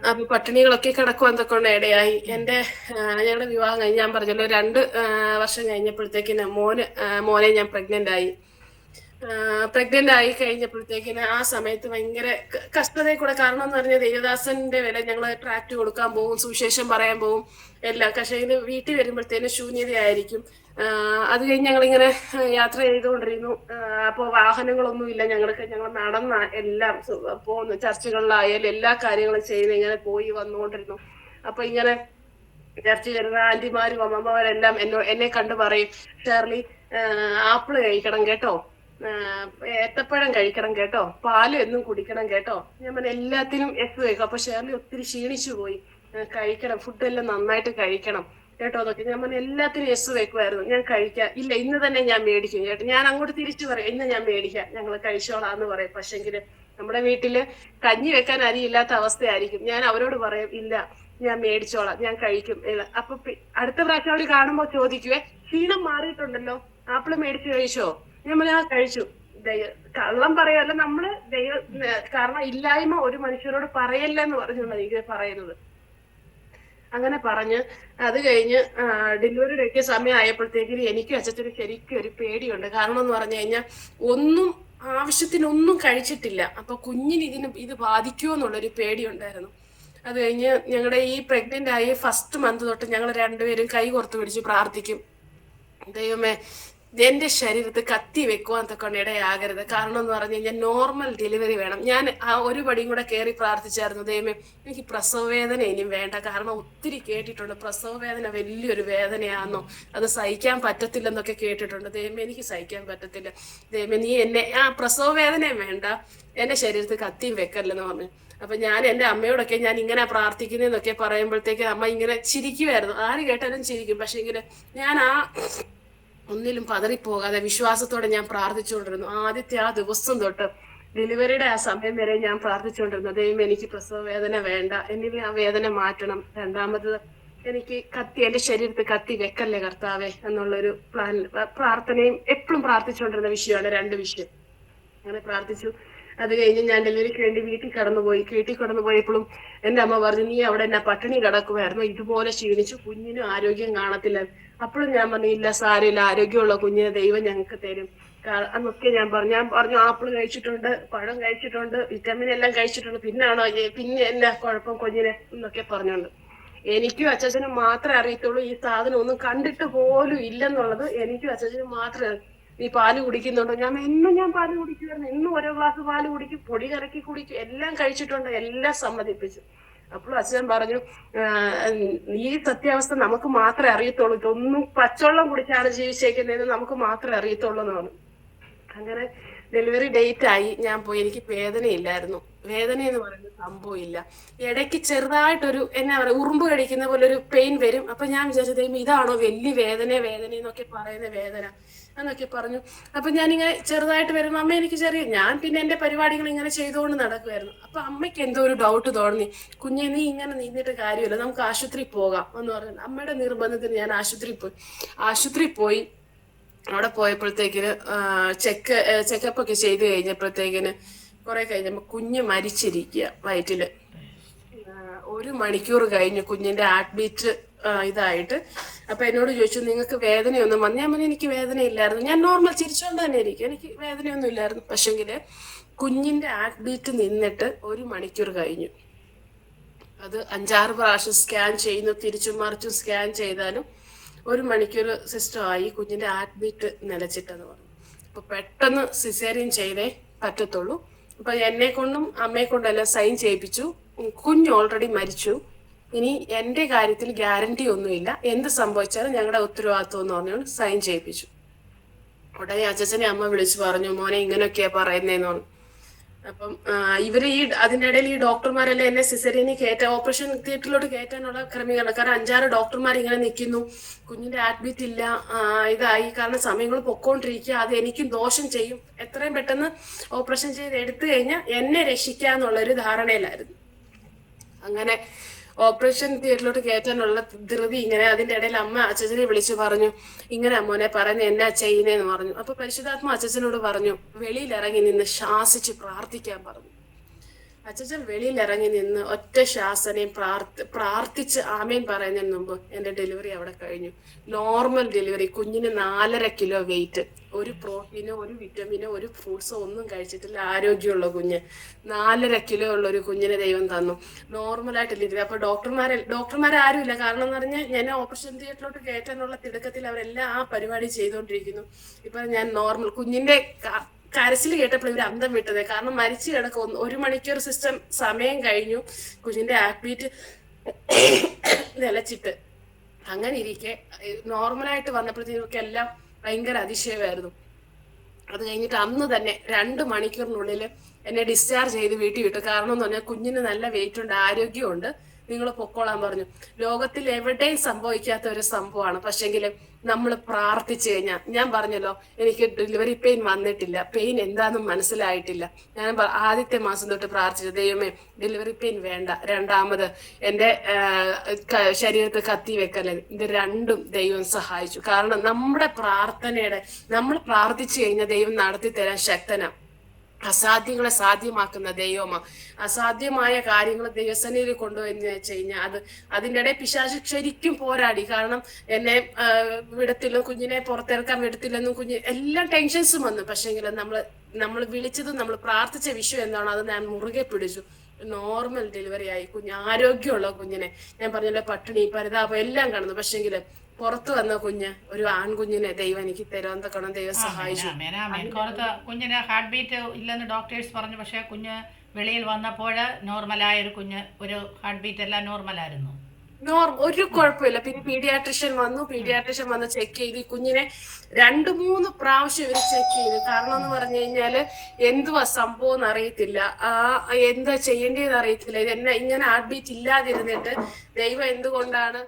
അപ്പൊ പട്ടിണികളൊക്കെ കിടക്കുവാൻ തൊക്കെ ഇടയായി. ഞങ്ങളുടെ വിവാഹം കഴിഞ്ഞ് ഞാൻ പറഞ്ഞല്ലോ 2 വർഷം കഴിഞ്ഞപ്പോഴത്തേക്കിന് മോനെ ഞാൻ പ്രഗ്നന്റ് ആയി കഴിഞ്ഞപ്പോഴത്തേക്കിന് ആ സമയത്ത് ഭയങ്കര കഷ്ടതയിൽ കൂടെ. കാരണം എന്ന് പറഞ്ഞാൽ ദേവദാസന്റെ വില ഞങ്ങൾ ട്രാക്ട് കൊടുക്കാൻ പോകും, സുവിശേഷം പറയാൻ പോകും എല്ലാം. പക്ഷേ ഇത് വീട്ടിൽ വരുമ്പോഴത്തേനും ശൂന്യതയായിരിക്കും. അത് കഴിഞ്ഞ് ഞങ്ങളിങ്ങനെ യാത്ര ചെയ്തുകൊണ്ടിരുന്നു. അപ്പോൾ വാഹനങ്ങളൊന്നും ഇല്ല ഞങ്ങൾക്ക്. ഞങ്ങൾ നടന്ന എല്ലാം പോകുന്നു, ചർച്ചകളിലായാലും എല്ലാ കാര്യങ്ങളും ചെയ്ത് ഇങ്ങനെ പോയി വന്നുകൊണ്ടിരുന്നു. അപ്പൊ ഇങ്ങനെ ചർച്ച ചെയ്യുന്ന ആന്റിമാരും അമ്മമാരെല്ലാം എന്നെ കണ്ടു പറയും, ഷേർലി ആപ്പിള് കഴിക്കണം കേട്ടോ, ഏത്തപ്പഴം കഴിക്കണം കേട്ടോ, പാല് എന്നും കുടിക്കണം കേട്ടോ. ഞാൻ പറഞ്ഞ എല്ലാത്തിനും എസ് വെക്കും. അപ്പൊ ഷേർലി ഒത്തിരി ക്ഷീണിച്ചു പോയി, കഴിക്കണം, ഫുഡെല്ലാം നന്നായിട്ട് കഴിക്കണം കേട്ടോ എന്നൊക്കെ ഞാൻ പറഞ്ഞ എല്ലാത്തിനും എസ് വെക്കുമായിരുന്നു. ഞാൻ കഴിക്കാം, ഇല്ല ഇന്ന് തന്നെ ഞാൻ മേടിക്കും കേട്ടോ. ഞാൻ അങ്ങോട്ട് തിരിച്ചു പറയും, ഇന്ന് ഞാൻ മേടിക്കാം, ഞങ്ങൾ കഴിച്ചോളാന്ന് പറയും. പക്ഷെങ്കിൽ നമ്മുടെ വീട്ടില് കഞ്ഞി വെക്കാൻ അരിയില്ലാത്ത അവസ്ഥയായിരിക്കും. ഞാൻ അവരോട് പറയും, ഇല്ല ഞാൻ മേടിച്ചോളാം, ഞാൻ കഴിക്കും. അപ്പൊ അടുത്ത പ്രാവശ്യം അവര് കാണുമ്പോ ചോദിക്കുവേ, ക്ഷീണം മാറിയിട്ടുണ്ടല്ലോ, ആപ്പിള് മേടിച്ചു കഴിച്ചോ? ഞാൻ കഴിച്ചു. കള്ളം പറയല്ല, നമ്മള് കാരണം ഇല്ലായ്മ ഒരു മനുഷ്യരോട് പറയല്ലെന്ന് പറഞ്ഞുകൊണ്ട് എനിക്ക് പറയുന്നത്. അങ്ങനെ പറഞ്ഞ് അത് കഴിഞ്ഞ് ഡെലിവറി ഡേറ്റ് സമയം ആയപ്പോഴത്തേക്കും എനിക്കും അച്ഛനും ശരിക്കും ഒരു പേടിയുണ്ട്. കാരണം എന്ന് പറഞ്ഞു കഴിഞ്ഞാൽ ആവശ്യത്തിനൊന്നും കഴിച്ചിട്ടില്ല. അപ്പൊ കുഞ്ഞിന് ഇത് ബാധിക്കുമോ എന്നുള്ളൊരു പേടിയുണ്ടായിരുന്നു. അത് കഴിഞ്ഞ് ഞങ്ങളുടെ ഈ പ്രഗ്നന്റ് ആയി ഫസ്റ്റ് മന്ത് തൊട്ട് ഞങ്ങൾ രണ്ടുപേരും കൈ കോർത്ത് പിടിച്ച് പ്രാർത്ഥിക്കും, ദൈവമേ എന്റെ ശരീരത്ത് കത്തി വെക്കുവാൻ തൊക്കെ ഇടയാകരുത്. കാരണം എന്ന് പറഞ്ഞു കഴിഞ്ഞാൽ നോർമൽ ഡെലിവറി വേണം. ഞാൻ ആ ഒരു പടിയും കൂടെ കയറി പ്രാർത്ഥിച്ചായിരുന്നു, ദൈവമേ എനിക്ക് പ്രസവ വേദന ഇനിയും വേണ്ട. കാരണം ഒത്തിരി കേട്ടിട്ടുണ്ട് പ്രസവ വേദന വലിയൊരു വേദനയാണെന്നോ, അത് സഹിക്കാൻ പറ്റത്തില്ലെന്നൊക്കെ കേട്ടിട്ടുണ്ട്. ദൈവമേ എനിക്ക് സഹിക്കാൻ പറ്റത്തില്ല, ദൈവമേ നീ പ്രസവ വേദനയും വേണ്ട, എന്റെ ശരീരത്ത് കത്തിയും വെക്കല്ലെന്ന് പറഞ്ഞു. അപ്പൊ ഞാൻ എന്റെ അമ്മയോടൊക്കെ ഞാൻ ഇങ്ങനെ പ്രാർത്ഥിക്കുന്നതെന്നൊക്കെ പറയുമ്പോഴത്തേക്ക് അമ്മ ഇങ്ങനെ ചിരിക്കുമായിരുന്നു. ആര് കേട്ടാലും ചിരിക്കും. പക്ഷെ ഇങ്ങനെ ഞാൻ ഒന്നിലും പതറിപ്പോകാതെ വിശ്വാസത്തോടെ ഞാൻ പ്രാർത്ഥിച്ചുകൊണ്ടിരുന്നു. ആദ്യത്തെ ആ ദിവസം തൊട്ട് ഡെലിവറിയുടെ ആ സമയം വരെ ഞാൻ പ്രാർത്ഥിച്ചുകൊണ്ടിരുന്നു, ദൈവം എനിക്ക് പ്രസവ വേദന വേണ്ട, എന്നിൽ ആ വേദന മാറ്റണം. രണ്ടാമത് എനിക്ക് എന്റെ ശരീരത്തിൽ കത്തി വെക്കല്ലേ കർത്താവേ എന്നുള്ളൊരു പ്രാർത്ഥനയും എപ്പോഴും പ്രാർത്ഥിച്ചുകൊണ്ടിരുന്ന വിഷയമാണ് 2 വിഷയം. അങ്ങനെ പ്രാർത്ഥിച്ചു. അത് കഴിഞ്ഞ് ഞാൻ ഡെലിവറിക്ക് വേണ്ടി വീട്ടിൽ കടന്നുപോയപ്പോഴും എന്റെ അമ്മ പറഞ്ഞു, നീ അവിടെ എന്നെ പട്ടിണി കിടക്കുമായിരുന്നു, ഇതുപോലെ ക്ഷീണിച്ചു, കുഞ്ഞിനും ആരോഗ്യം കാണത്തില്ല. അപ്പോഴും ഞാൻ പറഞ്ഞു, ഇല്ല സാരമില്ല, ആരോഗ്യമുള്ള കുഞ്ഞിനെ ദൈവം ഞങ്ങൾക്ക് തരും എന്നൊക്കെ ഞാൻ പറഞ്ഞു. ആപ്പിൾ കഴിച്ചിട്ടുണ്ട്, പഴം കഴിച്ചിട്ടുണ്ട്, വിറ്റാമിൻ എല്ലാം കഴിച്ചിട്ടുണ്ട്, പിന്നെ എന്നാ കുഴപ്പം കുഞ്ഞിനെ എന്നൊക്കെ പറഞ്ഞോണ്ട്. എനിക്കും അച്ഛനും മാത്രമേ അറിയത്തുള്ളൂ ഈ സാധനം ഒന്നും കണ്ടിട്ട് പോലും ഇല്ലെന്നുള്ളത്. എനിക്കും അച്ഛനും മാത്രമേ. നീ പാല് കുടിക്കുന്നുണ്ടോ? ഞാൻ പാല് കുടിക്കുമായിരുന്നു, എന്നും ഓരോ ഗ്ലാസ് പാല് കുടിക്കും, പൊടി കലക്കി കുടിക്കും, എല്ലാം കഴിച്ചിട്ടുണ്ട്, എല്ലാം സമ്മതിപ്പിച്ചു. അപ്പോൾ അച്ഛൻ പറഞ്ഞു, ഈ സത്യാവസ്ഥ നമുക്ക് മാത്രമേ അറിയത്തുള്ളൂ, ഇതൊന്നും പച്ചവെള്ളം കുടിച്ചാണ് ജീവിച്ചേക്കുന്നതെന്ന് നമുക്ക് മാത്രമേ അറിയത്തുള്ളൂ എന്ന് പറഞ്ഞു. അങ്ങനെ ഡെലിവറി ഡേറ്റ് ആയി, ഞാൻ പോയി. എനിക്ക് വേദനയില്ലായിരുന്നു. വേദന എന്ന് പറയുന്ന സംഭവം ഇല്ല. ഇടയ്ക്ക് ചെറുതായിട്ടൊരു എന്നാ പറയുക, ഉറുമ്പ് കടിക്കുന്ന പോലെ ഒരു പെയിൻ വരും. അപ്പൊ ഞാൻ വിചാരിച്ചത് ഇതാണോ വലിയ വേദന എന്നൊക്കെ പറയുന്ന വേദന എന്നൊക്കെ പറഞ്ഞു. അപ്പൊ ഞാനിങ്ങനെ ചെറുതായിട്ട് വരുമ്പോ അമ്മ എനിക്ക് ഞാൻ പിന്നെ എന്റെ പരിപാടികൾ ഇങ്ങനെ ചെയ്തുകൊണ്ട് നടക്കുമായിരുന്നു. അപ്പൊ അമ്മയ്ക്ക് എന്തോ ഒരു ഡൗട്ട് തോന്നി, കുഞ്ഞെ നീ ഇങ്ങനെ നീന്നിട്ട് കാര്യമില്ല, നമുക്ക് ആശുപത്രി പോകാം എന്ന് പറഞ്ഞു. അമ്മയുടെ നിർബന്ധത്തിന് ഞാൻ ആശുപത്രി പോയി. അവിടെ പോയപ്പോഴത്തേക്കിന് ചെക്കപ്പ് ഒക്കെ ചെയ്ത് കഴിഞ്ഞപ്പോഴത്തേക്കിന് കുറെ കഴിഞ്ഞപ്പോ കുഞ്ഞ് മരിച്ചിരിക്കുക വയറ്റില്. 1 മണിക്കൂർ കഴിഞ്ഞ് കുഞ്ഞിന്റെ ഹാർട്ട് ബീറ്റ് ഇതായിട്ട്. അപ്പൊ എന്നോട് ചോദിച്ചു, നിങ്ങൾക്ക് വേദനയൊന്നും വന്നു? ഞാൻ പറഞ്ഞു, എനിക്ക് വേദന ഇല്ലായിരുന്നു, ഞാൻ നോർമൽ ചിരിച്ചോണ്ട് തന്നെ ഇരിക്കും, എനിക്ക് വേദനയൊന്നും ഇല്ലായിരുന്നു. പക്ഷെങ്കില് കുഞ്ഞിന്റെ ഹാർട്ട് ബീറ്റ് നിന്നിട്ട് 1 മണിക്കൂർ കഴിഞ്ഞു. അത് 5-6 പ്രാവശ്യം സ്കാൻ ചെയ്യുന്നു, തിരിച്ചും മറിച്ചും സ്കാൻ ചെയ്താലും 1 മണിക്കൂർ സിസ്റ്റമായി കുഞ്ഞിന്റെ ഹാർട്ട് ബീറ്റ് നിലച്ചിട്ടെന്ന് പറഞ്ഞു. അപ്പൊ പെട്ടെന്ന് സിസേറിയൻ ചെയ്തേ പറ്റത്തുള്ളൂ. അപ്പൊ എന്നെ കൊണ്ടും അമ്മയെ കൊണ്ടും എല്ലാം സൈൻ ചെയ്യിപ്പിച്ചു. കുഞ്ഞ് ഓൾറെഡി മരിച്ചു, ഇനി എന്റെ കാര്യത്തിൽ ഗ്യാരണ്ടി ഒന്നുമില്ല, എന്ത് സംഭവിച്ചാലും ഞങ്ങളുടെ ഉത്തരവാദിത്വം എന്ന് പറഞ്ഞുകൊണ്ട് സൈൻ ചെയ്യിപ്പിച്ചു. ഉടനെ അച്ഛനെ അമ്മ വിളിച്ചു പറഞ്ഞു, മോനെ ഇങ്ങനെയൊക്കെയാ പറയുന്നതെന്ന് പറഞ്ഞു. അപ്പം ഇവര് അതിന്റെ ഇടയിൽ ഈ ഡോക്ടർമാരെല്ലാം എന്നെ സിസേറിയന് ഓപ്പറേഷൻ തിയേറ്ററിലോട്ട് കയറ്റാനുള്ള ക്രമീകരണം. കാരണം 5-6 ഡോക്ടർമാർ ഇങ്ങനെ നിൽക്കുന്നു, കുഞ്ഞിന്റെ അഡ്മിറ്റ് ഇല്ല, ഇതായി, കാരണം സമയങ്ങൾ പൊക്കോണ്ടിരിക്കുക, അത് എനിക്കും ദോഷം ചെയ്യും, എത്രയും പെട്ടെന്ന് ഓപ്പറേഷൻ ചെയ്ത് എടുത്തു കഴിഞ്ഞാൽ എന്നെ രക്ഷിക്കാന്നുള്ളൊരു ധാരണയിലായിരുന്നു. അങ്ങനെ ഓപ്പറേഷൻ തിയേറ്ററിലോട്ട് കയറ്റാനുള്ള ധൃതി ഇങ്ങനെ. അതിന്റെ ഇടയിൽ അമ്മ അച്ഛനെ വിളിച്ചു പറഞ്ഞു, ഇങ്ങനെ അമ്മോനെ പറയുന്നത് എന്നാ ചെയ്യുന്നതെന്ന് പറഞ്ഞു. അപ്പൊ പരിശുദ്ധാത്മ അച്ഛനോട് പറഞ്ഞു, വെളിയിലിറങ്ങി നിന്ന് ശാസിച്ച് പ്രാർത്ഥിക്കാൻ പറഞ്ഞു. അച്ഛൻ വെളിയിൽ ഇറങ്ങി നിന്ന് ഒറ്റ ശാസനയും പ്രാർത്ഥിച്ച് ആമേൻ പറയുന്നതിന് മുമ്പ് എന്റെ ഡെലിവറി അവിടെ കഴിഞ്ഞു. Normal delivery. കുഞ്ഞിന് 4.5 കിലോ വെയിറ്റ്, ഒരു പ്രോട്ടീനോ ഒരു വിറ്റമിനോ ഒരു ഫ്രൂട്ട്സോ ഒന്നും കഴിച്ചിട്ടില്ല, ആരോഗ്യമുള്ള കുഞ്ഞ്. 4.5 കിലോ ഉള്ള ഒരു കുഞ്ഞിനെ ദൈവം തന്നു, നോർമലായിട്ട് ഡെലിവറി. അപ്പൊ ഡോക്ടർമാരെ ആരുമില്ല. കാരണം എന്ന് പറഞ്ഞാൽ ഞാൻ ഓപ്പറേഷൻ തിയേറ്ററിലോട്ട് കയറ്റാനുള്ള തിടുക്കത്തിൽ അവരെല്ലാം ആ പരിപാടി ചെയ്തുകൊണ്ടിരിക്കുന്നു. ഇപ്പൊ ഞാൻ നോർമൽ കുഞ്ഞിന്റെ കരച്ചിൽ കേട്ടപ്പോൾ ഇവർ അന്തം വിട്ടത്. കാരണം മരിച്ചു കിടക്കും, 1 മണിക്കൂർ സിസ്റ്റം സമയം കഴിഞ്ഞു, കുഞ്ഞിന്റെ ഹാർട്ട് ബീറ്റ് നിലച്ചിട്ട്. അങ്ങനെ ഇരിക്കെ നോർമലായിട്ട് വന്നപ്പോഴത്തേക്കും എല്ലാം ഭയങ്കര അതിശയമായിരുന്നു. അത് കഴിഞ്ഞിട്ട് അന്ന് തന്നെ 2 മണിക്കൂറിനുള്ളിൽ എന്നെ ഡിസ്ചാർജ് ചെയ്ത് വീട്ടിൽ വിട്ടു. കാരണം എന്ന് പറഞ്ഞാൽ കുഞ്ഞിന് നല്ല വെയിറ്റ് ഉണ്ട്, ആരോഗ്യമുണ്ട്, നിങ്ങൾ പൊക്കോളാൻ പറഞ്ഞു. ലോകത്തിൽ എവിടെയും സംഭവിക്കാത്ത ഒരു സംഭവമാണ്. പക്ഷെങ്കിൽ നമ്മൾ പ്രാർത്ഥിച്ചു കഴിഞ്ഞാൽ, ഞാൻ പറഞ്ഞല്ലോ എനിക്ക് ഡെലിവറി പെയിൻ വന്നിട്ടില്ല, പെയിൻ എന്താണെന്നും മനസ്സിലായിട്ടില്ല. ഞാൻ ആദ്യത്തെ മാസം തൊട്ട് പ്രാർത്ഥിച്ചു, ദൈവമേ ഡെലിവറി പെയിൻ വേണ്ട, രണ്ടാമത് എൻ്റെ ശരീരത്തിൽ കത്തി വെക്കല്ലേ. ഇത് രണ്ടും ദൈവം സഹായിച്ചു. കാരണം നമ്മുടെ പ്രാർത്ഥനയുടെ, നമ്മൾ പ്രാർത്ഥിച്ചു കഴിഞ്ഞാൽ ദൈവം നടത്തി തരാൻ ശക്തനാണ്. അസാധ്യങ്ങളെ സാധ്യമാക്കുന്ന ദൈവമാ. അസാധ്യമായ കാര്യങ്ങൾ ദൈവസന്നിധിയിൽ കൊണ്ടുവന്ന് വെച്ച് കഴിഞ്ഞാൽ അതിൻ്റെ ഇടയിൽ പിശാച് ശരിക്കും പോരാടി. കാരണം എന്നെ വിടത്തില്ല, കുഞ്ഞിനെ പുറത്തിറക്കാൻ വിടത്തില്ലെന്നും കുഞ്ഞ് എല്ലാം ടെൻഷൻസും വന്നു. പക്ഷേങ്കിൽ നമ്മൾ വിളിച്ചതും നമ്മൾ പ്രാർത്ഥിച്ച വിഷയം എന്താണോ അത് ഞാൻ മുറുകെ പിടിച്ചു. നോർമൽ ഡെലിവറി ആയി, കുഞ്ഞ് ആരോഗ്യമുള്ള കുഞ്ഞിനെ. ഞാൻ പറഞ്ഞല്ലോ പട്ടിണി പരിതാപം എല്ലാം കാണുന്നു. പക്ഷെങ്കിൽ പുറത്തു വന്ന കുഞ്ഞ്, ഒരു ആൺകുഞ്ഞിനെ ദൈവം എനിക്ക് തരാൻ ദൈവം സഹായിച്ചു. കുഞ്ഞിന് ഹാർട്ട് ബീറ്റ് ഇല്ലെന്ന് ഡോക്ടേഴ്സ് പറഞ്ഞു. പക്ഷെ കുഞ്ഞ് വെളിയിൽ വന്നപ്പോൾ നോർമലായ ഒരു കുഞ്ഞ്, ഒരു ഹാർട്ട് ബീറ്റ് എല്ലാം നോർമലായിരുന്നു, ഒരു കുഴപ്പമില്ല. പിന്നെ പീഡിയാട്രിഷ്യൻ വന്ന് ചെക്ക് ചെയ്ത് കുഞ്ഞിനെ 2-3 പ്രാവശ്യം ഇവര് ചെക്ക് ചെയ്തു. കാരണം എന്ന് പറഞ്ഞു കഴിഞ്ഞാല് എന്തുവാ സംഭവം എന്ന് അറിയത്തില്ല, എന്താ ചെയ്യേണ്ടതെന്ന് അറിയത്തില്ല. ഇതെന്നെ ഇങ്ങനെ ഹാർട്ട് ബീറ്റ് ഇല്ലാതിരുന്നിട്ട് ദൈവം എന്തുകൊണ്ടാണ്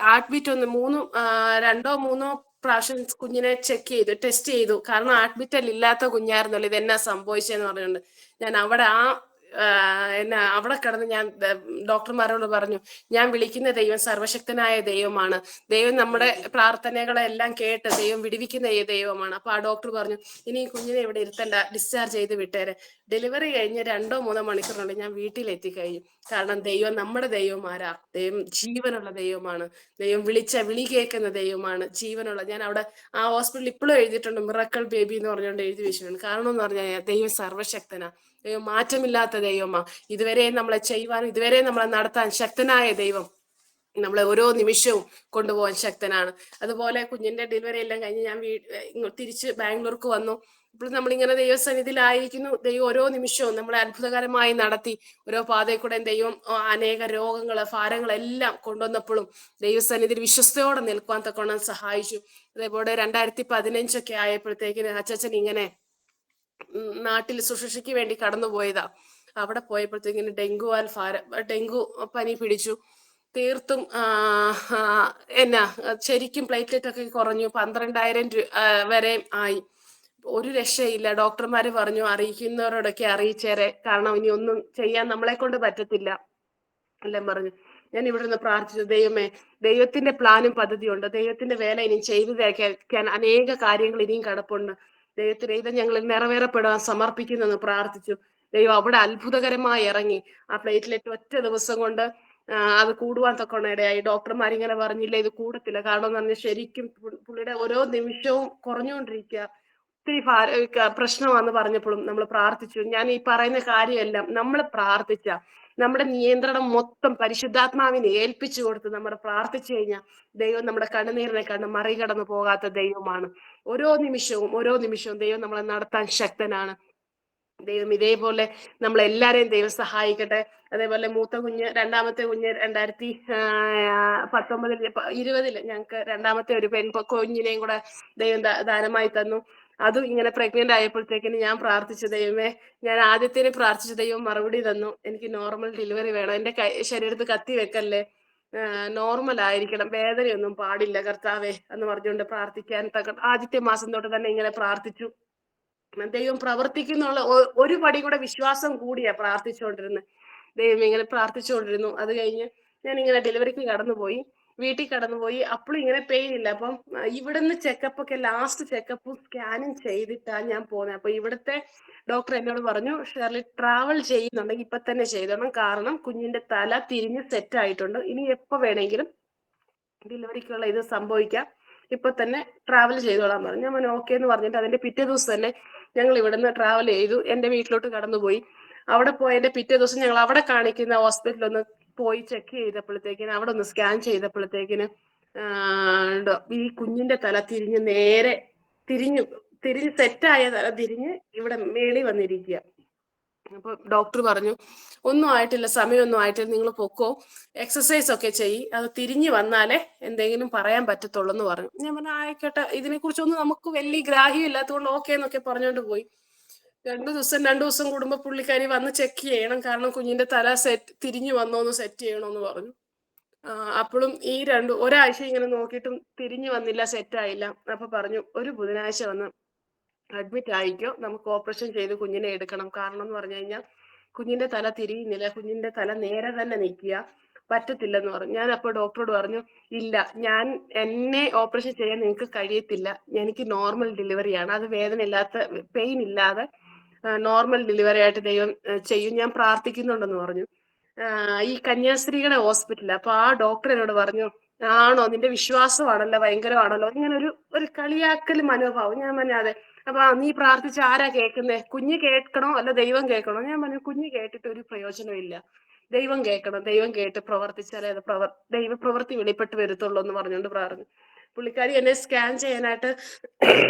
ഹാർട്ട് ബീറ്റ് 2-3 പ്രാവശ്യം കുഞ്ഞിനെ ചെക്ക് ചെയ്തു, ടെസ്റ്റ് ചെയ്തു. കാരണം ഹാർട്ട് ബീറ്റ് ഇല്ലാത്ത കുഞ്ഞായിരുന്നല്ലോ, ഇതെന്നാ സംഭവിച്ചെന്ന് പറഞ്ഞുകൊണ്ട് ഞാൻ അവിടെ കിടന്ന് ഞാൻ ഡോക്ടർമാരോട് പറഞ്ഞു, ഞാൻ വിളിക്കുന്ന ദൈവം സർവശക്തനായ ദൈവമാണ്, ദൈവം നമ്മുടെ പ്രാർത്ഥനകളെല്ലാം കേട്ട് ദൈവം വിടുവിക്കുന്ന ദൈവമാണ്. അപ്പൊ ആ ഡോക്ടർ പറഞ്ഞു, ഇനി കുഞ്ഞിനെ ഇവിടെ ഇരുത്തണ്ട, ഡിസ്ചാർജ് ചെയ്ത് വിട്ടേരെ. ഡെലിവറി കഴിഞ്ഞ് 2-3 മണിക്കൂറിനുള്ളിൽ ഞാൻ വീട്ടിലെത്തിക്കഴിഞ്ഞു. കാരണം ദൈവം നമ്മുടെ ദൈവമാരാ, ദൈവം ജീവനുള്ള ദൈവമാണ്, ദൈവം വിളി കേൾക്കുന്ന ദൈവമാണ്, ജീവനുള്ള. ഞാൻ അവിടെ ആ ഹോസ്പിറ്റലിൽ ഇപ്പോഴും എഴുതിയിട്ടുണ്ട്, മിറക്കിൾ ബേബി എന്ന് പറഞ്ഞുകൊണ്ട് എഴുതി വെച്ചിട്ടുണ്ട്. കാരണം എന്ന് പറഞ്ഞാൽ ദൈവം സർവശക്തനാ, ദൈവം മാറ്റമില്ലാത്ത ദൈവമാ. ഇതുവരെ നമ്മളെ ചെയ്യുവാനും ഇതുവരെ നമ്മളെ നടത്താൻ ശക്തനായ ദൈവം നമ്മളെ ഓരോ നിമിഷവും കൊണ്ടുപോകാൻ ശക്തനാണ്. അതുപോലെ കുഞ്ഞിന്റെ ഡെലിവറി എല്ലാം കഴിഞ്ഞ് ഞാൻ തിരിച്ച് ബാംഗ്ലൂർക്ക് വന്നു. ഇപ്പോൾ നമ്മളിങ്ങനെ ദൈവസന്നിധിയിലായിരിക്കുന്നു. ദൈവം ഓരോ നിമിഷവും നമ്മളെ അത്ഭുതകരമായി നടത്തി. ഓരോ പാതയിൽ കൂടെ ദൈവം അനേക രോഗങ്ങള് ഭാരങ്ങളെല്ലാം കൊണ്ടുവന്നപ്പോഴും ദൈവസന്നിധിയിൽ വിശ്വസ്തയോടെ നിൽക്കുവാൻ തക്കോണം സഹായിച്ചു. അതേപോലെ 2015 ആയപ്പോഴത്തേക്കിന് അച്ഛൻ ഇങ്ങനെ നാട്ടിൽ ശുശ്രൂഷയ്ക്ക് വേണ്ടി കടന്നുപോയതാ. അവിടെ പോയപ്പോഴത്തേക്കിന് ഡെങ്കു പനി പിടിച്ചു. തീർത്തും ശരിക്കും പ്ലേറ്റ്ലെറ്റ് ഒക്കെ കുറഞ്ഞു, 12,000 വരെ ആയി. ഒരു രക്ഷയില്ല. ഡോക്ടർമാര് പറഞ്ഞു, അറിയിക്കുന്നവരോടൊക്കെ അറിയിച്ചേരെ, കാരണം ഇനി ഒന്നും ചെയ്യാൻ നമ്മളെ കൊണ്ട് പറ്റത്തില്ല എല്ലാം പറഞ്ഞു. ഞാൻ ഇവിടെ നിന്ന് പ്രാർത്ഥിച്ചു, ദൈവമേ ദൈവത്തിന്റെ പ്ലാനും പദ്ധതിയുണ്ട്, ദൈവത്തിന്റെ വേല ഇനി ചെയ്തു തേക്കാൻ അനേക കാര്യങ്ങൾ ഇനിയും കിടപ്പുണ്ട്. ദൈവം ഞങ്ങൾ നിറവേറപ്പെടാൻ സമർപ്പിക്കുന്നെന്ന് പ്രാർത്ഥിച്ചു. ദൈവം അവിടെ അത്ഭുതകരമായി ഇറങ്ങി. ആ പ്ലേറ്റ്ലെറ്റ് ഒറ്റ ദിവസം കൊണ്ട് അത് കൂടുവാൻ തക്കോണം ഇടയായി. ഡോക്ടർമാരിങ്ങനെ പറഞ്ഞില്ല ഇത് കൂടത്തില്ല. കാരണം എന്ന് പറഞ്ഞാൽ ശരിക്കും പുള്ളിയുടെ ഓരോ നിമിഷവും കുറഞ്ഞുകൊണ്ടിരിക്കുക. ഒത്തിരി പ്രശ്നമാന്ന് പറഞ്ഞപ്പോഴും നമ്മൾ പ്രാർത്ഥിച്ചു. ഞാൻ ഈ പറയുന്ന കാര്യമെല്ലാം നമ്മൾ പ്രാർത്ഥിച്ച, നമ്മുടെ നിയന്ത്രണം മൊത്തം പരിശുദ്ധാത്മാവിനെ ഏൽപ്പിച്ചു കൊടുത്ത് നമ്മൾ പ്രാർത്ഥിച്ചു കഴിഞ്ഞാൽ ദൈവം നമ്മുടെ കണ്ണുനീരിനെ കണ്ട് മറികടന്നു പോകാത്ത ദൈവമാണ്. ഓരോ നിമിഷവും ദൈവം നമ്മളെ നടത്താൻ ശക്തനാണ്. ദൈവം ഇതേപോലെ നമ്മളെല്ലാരെയും ദൈവം സഹായിക്കട്ടെ. അതേപോലെ മൂത്ത കുഞ്ഞ്, രണ്ടാമത്തെ കുഞ്ഞ് 2019 20 ഞങ്ങൾക്ക് രണ്ടാമത്തെ ഒരു കുഞ്ഞിനെയും കൂടെ ദൈവം ദാനമായി തന്നു. അതും ഇങ്ങനെ പ്രഗ്നന്റ് ആയപ്പോഴത്തേക്കിന് ഞാൻ പ്രാർത്ഥിച്ചു, ദൈവമേ, ഞാൻ ആദ്യത്തേന് പ്രാർത്ഥിച്ച ദൈവം മറുപടി തന്നു, എനിക്ക് നോർമൽ ഡെലിവറി വേണം, എന്റെ ശരീരത്ത് കത്തി വെക്കല്ലേ, നോർമൽ ആയിരിക്കണം, വേദനയൊന്നും പാടില്ല കർത്താവേ എന്ന് പറഞ്ഞുകൊണ്ട് പ്രാർത്ഥിക്കാൻ ആദ്യത്തെ മാസം തൊട്ട് തന്നെ ഇങ്ങനെ പ്രാർത്ഥിച്ചു. ദൈവം പ്രവർത്തിക്കുന്നുള്ള ഒരു പടി കൂടെ വിശ്വാസം കൂടിയാ പ്രാർത്ഥിച്ചുകൊണ്ടിരുന്നത്. ദൈവം ഇങ്ങനെ പ്രാർത്ഥിച്ചുകൊണ്ടിരുന്നു. അത് കഴിഞ്ഞ് ഞാൻ ഇങ്ങനെ ഡെലിവറിക്ക് കടന്നുപോയി, വീട്ടിൽ കടന്നുപോയി. അപ്പോഴും ഇങ്ങനെ പെയിൻ ഇല്ല. അപ്പം ഇവിടുന്ന് ചെക്കപ്പ് ഒക്കെ, ലാസ്റ്റ് ചെക്കപ്പും സ്കാനും ചെയ്തിട്ടാ ഞാൻ പോകുന്നത്. അപ്പൊ ഇവിടുത്തെ ഡോക്ടർ എന്നോട് പറഞ്ഞു, ഷെർലി, ട്രാവൽ ചെയ്യുന്നുണ്ടെങ്കിൽ ഇപ്പൊ തന്നെ ചെയ്തോണം, കാരണം കുഞ്ഞിന്റെ തല തിരിഞ്ഞ് സെറ്റ് ആയിട്ടുണ്ട്, ഇനി എപ്പോ വേണമെങ്കിലും ഡെലിവറിക്കുള്ള ഇത് സംഭവിക്കാം, ഇപ്പൊ തന്നെ ട്രാവൽ ചെയ്തോളാൻ പറഞ്ഞു. ഞാൻ ഓക്കെ എന്ന് പറഞ്ഞിട്ട് അതിന്റെ പിറ്റേ ദിവസം തന്നെ ഞങ്ങൾ ഇവിടുന്ന് ട്രാവൽ ചെയ്തു, എന്റെ വീട്ടിലോട്ട് കടന്നുപോയി. അവിടെ പോയതിന്റെ പിറ്റേ ദിവസം ഞങ്ങൾ അവിടെ കാണിക്കുന്ന ഹോസ്പിറ്റലിൽ ഒന്ന് പോയി ചെക്ക് ചെയ്തപ്പോഴത്തേക്കിന്, അവിടെ ഒന്ന് സ്കാൻ ചെയ്തപ്പോഴത്തേക്കിന് ഈ കുഞ്ഞിന്റെ തല തിരിഞ്ഞ് നേരെ തിരിഞ്ഞ് സെറ്റായ തല തിരിഞ്ഞ് ഇവിടെ മേളി വന്നിരിക്കുക. അപ്പൊ ഡോക്ടർ പറഞ്ഞു, ഒന്നും ആയിട്ടില്ല, സമയമൊന്നും ആയിട്ടില്ല, നിങ്ങൾ പൊക്കോ, എക്സസൈസ് ഒക്കെ ചെയ്യ്, അത് തിരിഞ്ഞു വന്നാലേ എന്തെങ്കിലും പറയാൻ പറ്റത്തുള്ളൂ എന്ന് പറഞ്ഞു. ഞാൻ പറഞ്ഞു ആയിക്കോട്ടെ, ഇതിനെ കുറിച്ചൊന്നും നമുക്ക് വലിയ ഗ്രാഹ്യം ഇല്ലാത്തതുകൊണ്ട് ഓക്കെ എന്നൊക്കെ പറഞ്ഞുകൊണ്ട് പോയി. രണ്ടു ദിവസം കൂടുമ്പോ പുള്ളിക്കാരി വന്ന് ചെക്ക് ചെയ്യണം, കാരണം കുഞ്ഞിന്റെ തല തിരിഞ്ഞു വന്നോന്ന് സെറ്റ് ചെയ്യണമെന്ന് പറഞ്ഞു. അപ്പോഴും ഈ ഒരാഴ്ച ഇങ്ങനെ നോക്കിയിട്ടും തിരിഞ്ഞു വന്നില്ല, സെറ്റ് ആയില്ല. അപ്പൊ പറഞ്ഞു, ഒരു ബുധനാഴ്ച വന്ന് അഡ്മിറ്റ് ആയിക്കോ, നമുക്ക് ഓപ്പറേഷൻ ചെയ്ത് കുഞ്ഞിനെ എടുക്കണം. കാരണം എന്ന് പറഞ്ഞു കഴിഞ്ഞാൽ കുഞ്ഞിന്റെ തല തിരിയുന്നില്ല, കുഞ്ഞിന്റെ തല നേരെ തന്നെ നിൽക്കുക, പറ്റത്തില്ലെന്ന് പറഞ്ഞു. ഞാൻ അപ്പോൾ ഡോക്ടറോട് പറഞ്ഞു, ഇല്ല, എന്നെ ഓപ്പറേഷൻ ചെയ്യാൻ നിങ്ങൾക്ക് കഴിയത്തില്ല, എനിക്ക് നോർമൽ ഡെലിവറിയാണ്, അത് വേദന ഇല്ലാത്ത, പെയിൻ ഇല്ലാതെ നോർമൽ ഡെലിവറി ആയിട്ട് ദൈവം ചെയ്യും, ഞാൻ പ്രാർത്ഥിക്കുന്നുണ്ടെന്ന് പറഞ്ഞു. ഈ കന്യാസ്ത്രീകളുടെ ഹോസ്പിറ്റലിൽ. അപ്പൊ ആ ഡോക്ടർ എന്നോട് പറഞ്ഞു, ആണോ, നിന്റെ വിശ്വാസമാണല്ലോ ഭയങ്കരമാണല്ലോ, ഇങ്ങനെ ഒരു കളിയാക്കൽ മനോഭാവം. ഞാൻ പറഞ്ഞു അതെ. അപ്പൊ നീ പ്രാർത്ഥിച്ച ആരാ കേൾക്കുന്നേ, കുഞ്ഞ് കേൾക്കണോ അല്ല ദൈവം കേൾക്കണോ? ഞാൻ പറഞ്ഞു, കുഞ്ഞ് കേട്ടിട്ട് ഒരു പ്രയോജനമില്ല, ദൈവം കേൾക്കണം, ദൈവം കേട്ട് പ്രവർത്തിച്ചാലേ അത് ദൈവ പ്രവൃത്തി വെളിപ്പെട്ട് വരുത്തുള്ളൂ എന്ന് പറഞ്ഞുകൊണ്ട് പറഞ്ഞു. പുള്ളിക്കാരി എന്നെ സ്കാൻ ചെയ്യാനായിട്ട്